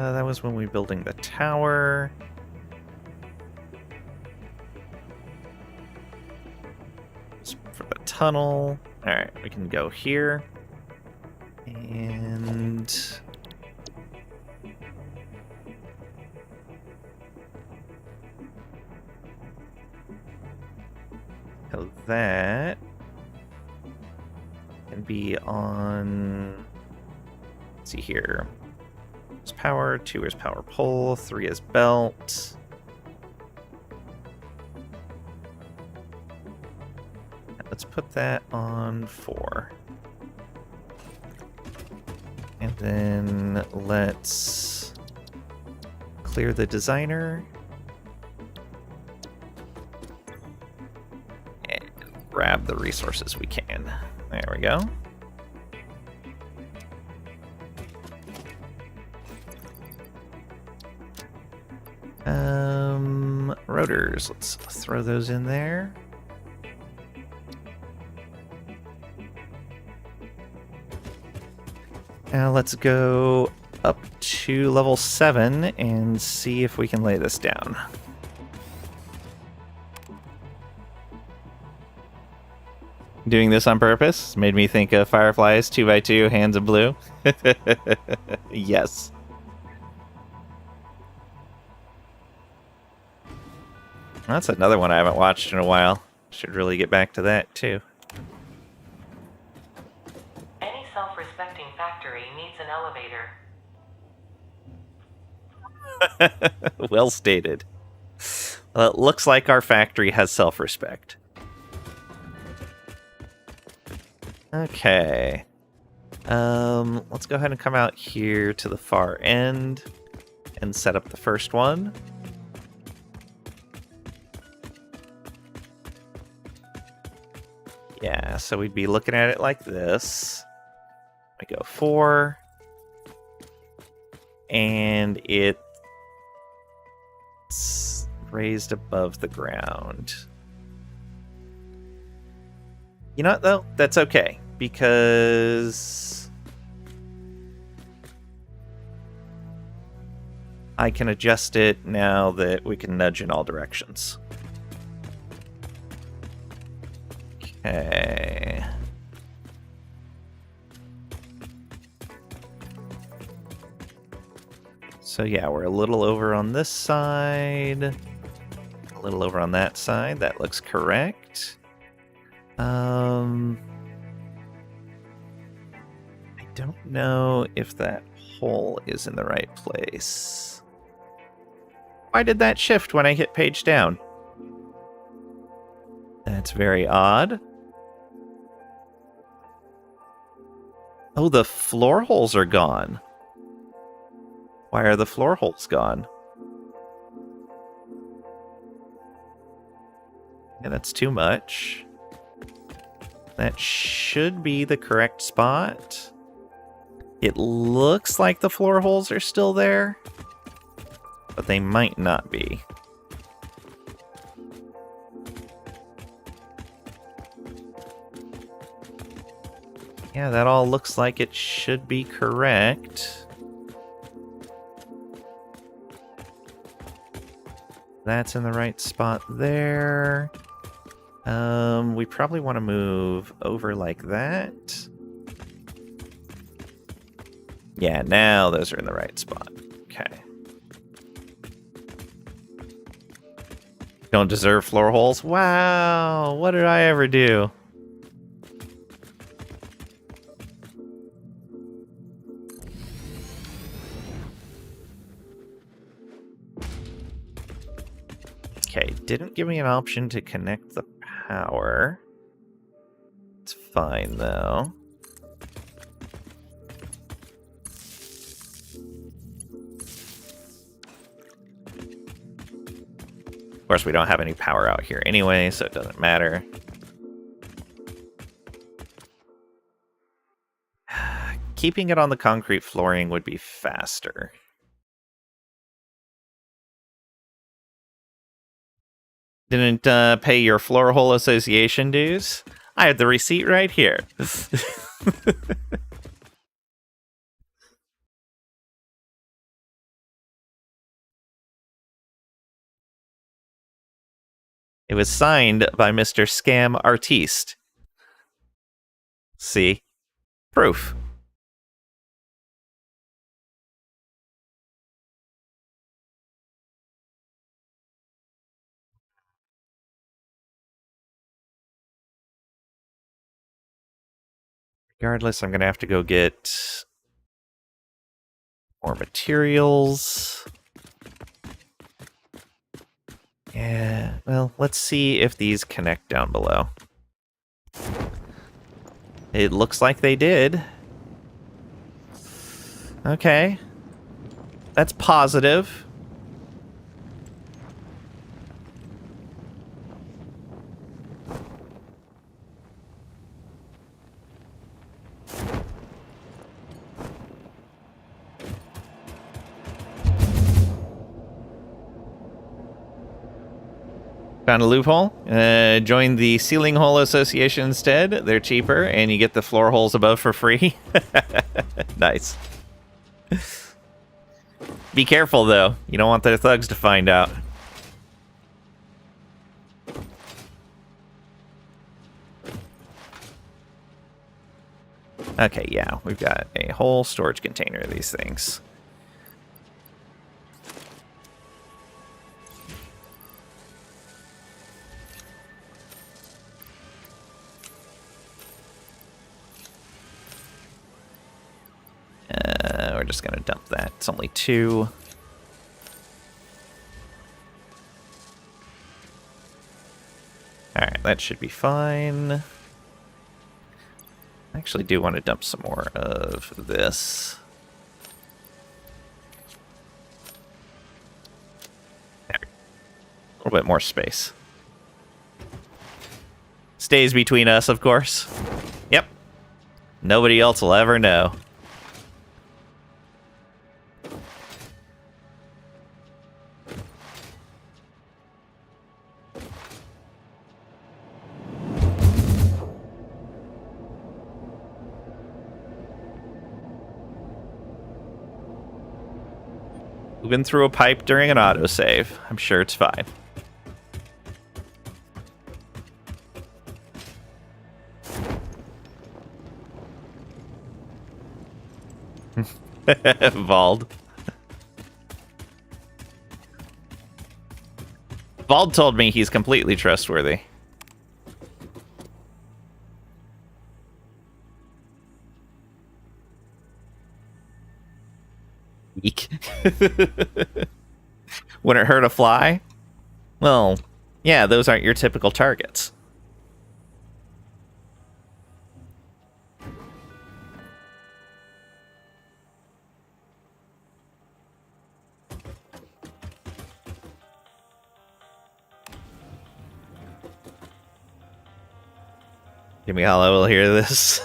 That was when we were building the tower. For the tunnel. Alright, we can go here. And... so that can be on... let's see here. Is power, 2 is power pole, 3 is belt. let's put that on 4. And then let's clear the designer. And grab the resources we can. There we go. Rotors, let's throw those in there. Now let's go up to level 7 and see if we can lay this down. Doing this on purpose made me think of Fireflies 2x2 Hands of Blue. Yes. That's another one I haven't watched in a while. Should really get back to that, too. Any self-respecting factory needs an elevator. Well stated. Well, it looks like our factory has self-respect. Okay. Let's go ahead and come out here to the far end and set up the first one. Yeah, so we'd be looking at it like this. I go 4. And it's raised above the ground. You know what, though? That's okay, because I can adjust it now that we can nudge in all directions. Okay. So yeah, we're a little over on this side, a little over on that side. That looks correct. I don't know if that hole is in the right place. Why did that shift when I hit page down? That's very odd. Oh, the floor holes are gone. Why are the floor holes gone? Yeah, that's too much. That should be the correct spot. It looks like the floor holes are still there, but they might not be. Yeah, that all looks like it should be correct. That's in the right spot there. We probably want to move over like that. Yeah, now those are in the right spot. Okay. Don't deserve floor holes? Wow, what did I ever do? Okay, didn't give me an option to connect the power. It's fine, though. Of course, we don't have any power out here anyway, so it doesn't matter. Keeping it on the concrete flooring would be faster. Didn't pay your floor hole association dues? I have the receipt right here. It was signed by Mr. Scam Artiste. See? Proof. Regardless, I'm going to have to go get more materials. Yeah, well, let's see if these connect down below. It looks like they did. Okay. That's positive. Found a loophole. Join the Ceiling Hole Association instead. They're cheaper, and you get the floor holes above for free. Nice. Be careful, though. You don't want their thugs to find out. Okay, yeah, we've got a whole storage container of these things. We're just gonna dump that. It's only 2. Alright, that should be fine. I actually do want to dump some more of this. There. A little bit more space. Stays between us, of course. Yep. Nobody else will ever know. Moving through a pipe during an autosave. I'm sure it's fine. Vald. Vald told me he's completely trustworthy. Eek. Wouldn't hurt a fly? Well, yeah, those aren't your typical targets. Jimmy Hollow will hear this.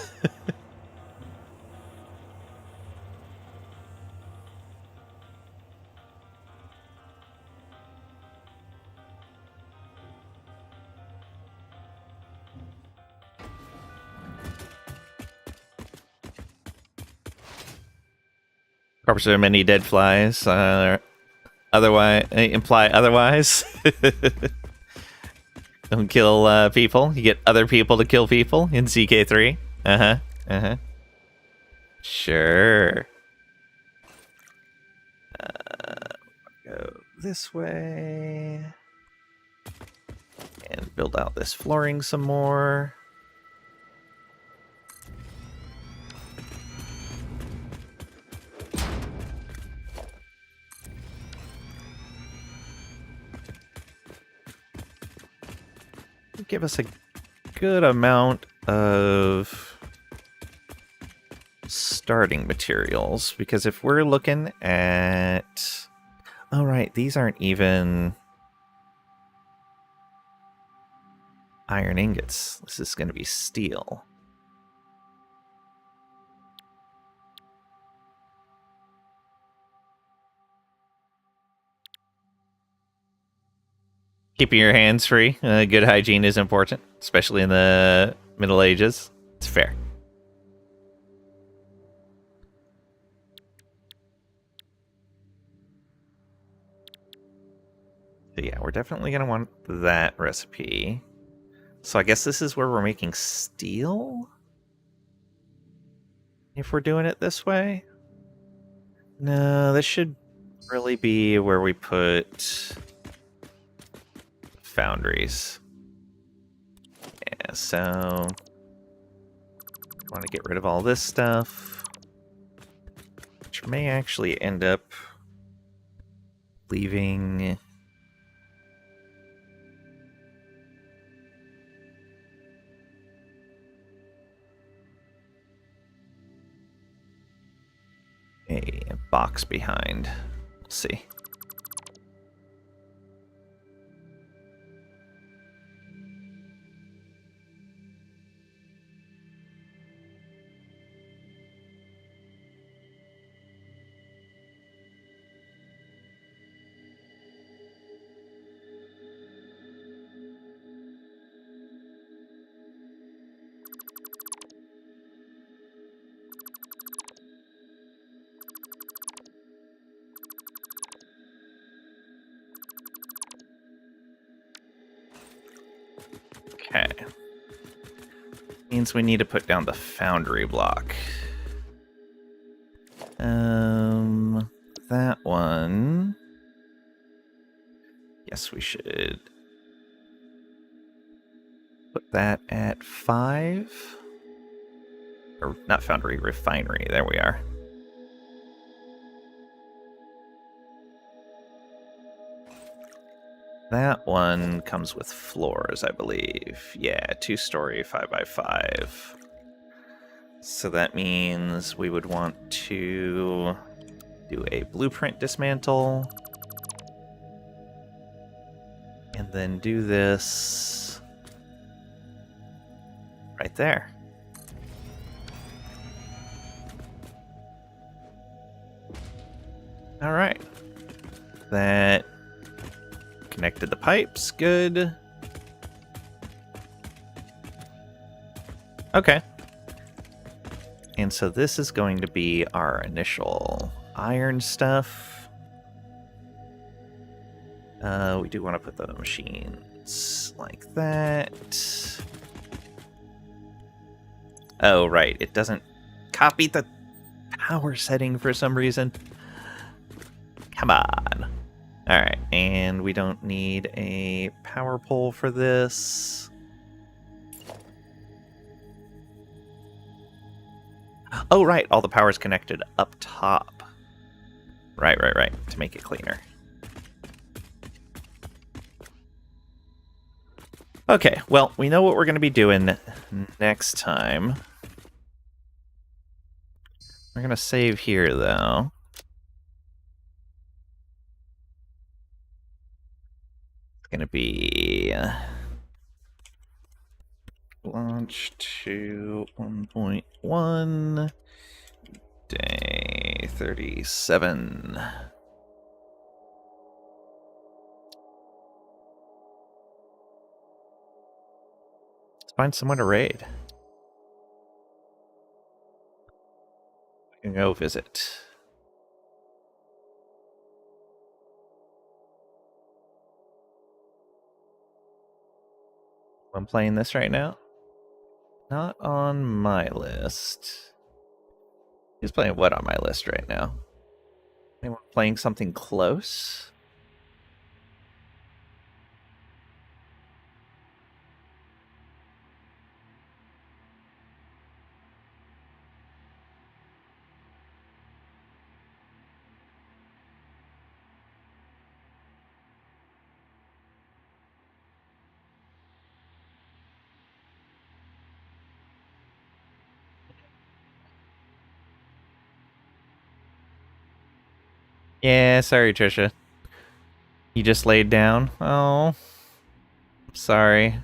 Corpse of many dead flies. Otherwise, imply otherwise. Don't kill people. You get other people to kill people in CK3. Sure. Go this way. And build out this flooring some more. Give us a good amount of starting materials, because if we're looking at... Oh, right, these aren't even iron ingots. This is going to be steel. Keeping your hands free. Good hygiene is important, especially in the Middle Ages. It's fair. So yeah, we're definitely going to want that recipe. So I guess this is where we're making steel? If we're doing it this way? No, this should really be where we put foundries. Yeah, so want to get rid of all this stuff, which may actually end up leaving box behind. We'll see. Okay. Means we need to put down the foundry block. That one. Yes, we should put that at 5. Or not foundry, refinery. There we are. That one comes with floors, I believe. Yeah, 2-story, 5x5. So that means we would want to do a blueprint dismantle. And then do this right there. All right. That connected the pipes. Good. Okay. And so this is going to be our initial iron stuff. We do want to put the machines like that. Oh, right. It doesn't copy the power setting for some reason. Come on. All right. And we don't need a power pole for this. Oh, right. All the power's connected up top. Right. To make it cleaner. Okay, well, we know what we're going to be doing next time. We're going to save here, though. It's going to be launch to 1.1, day 37. Let's find someone to raid. We can go visit. I'm playing this right now. Not on my list. Who's playing what on my list right now? Anyone playing something close? Yeah, sorry, Trisha. You just laid down? Oh, sorry.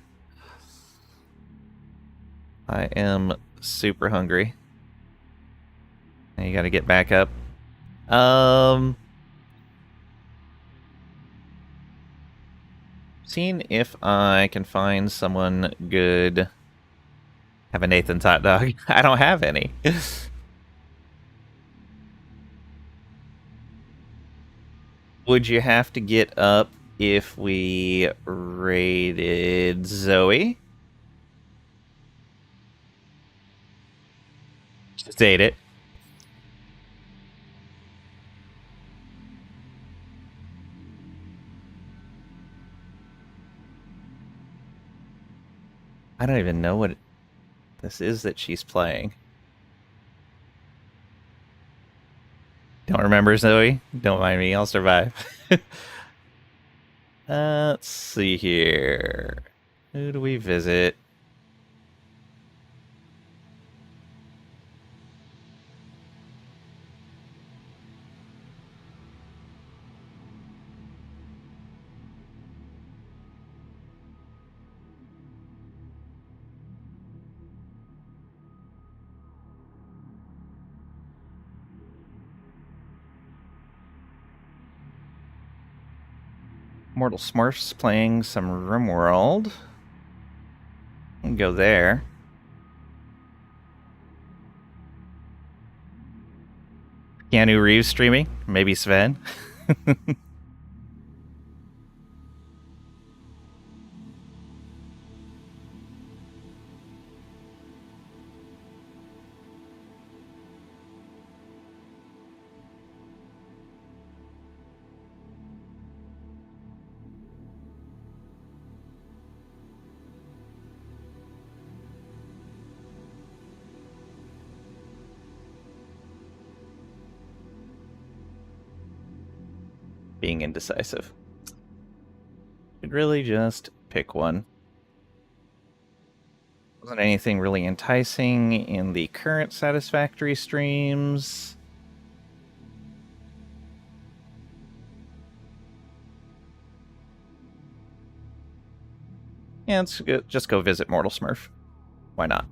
I am super hungry. Now you gotta get back up. Seeing if I can find someone good. Have a Nathan's hot dog. I don't have any. Would you have to get up if we raided Zoe? Just ate it. I don't even know what this is that she's playing. Don't remember, Zoe? Don't mind me, I'll survive. Let's see here. Who do we visit? Mortal Smurfs playing some RimWorld. We can go there. Keanu Reeves streaming. Maybe Sven. Being indecisive. Should really just pick one. Wasn't anything really enticing in the current Satisfactory streams. Yeah, let's just go visit Mortal Smurf. Why not?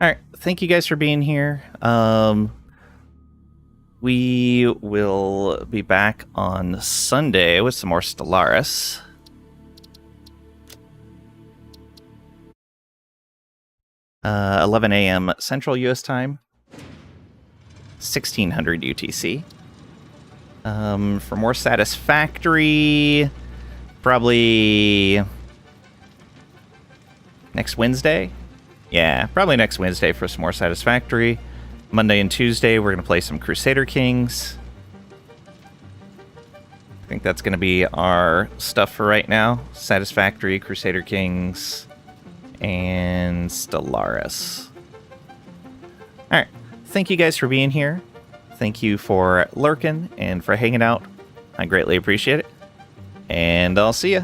Alright, thank you guys for being here. We will be back on Sunday with some more Stellaris. Uh, 11 a.m. Central U.S. time. 1600 UTC. For more Satisfactory, probably next Wednesday. Yeah, probably next Wednesday for some more Satisfactory. Monday and Tuesday, we're going to play some Crusader Kings. I think that's going to be our stuff for right now. Satisfactory, Crusader Kings, and Stellaris. Alright, thank you guys for being here. Thank you for lurking and for hanging out. I greatly appreciate it. And I'll see ya.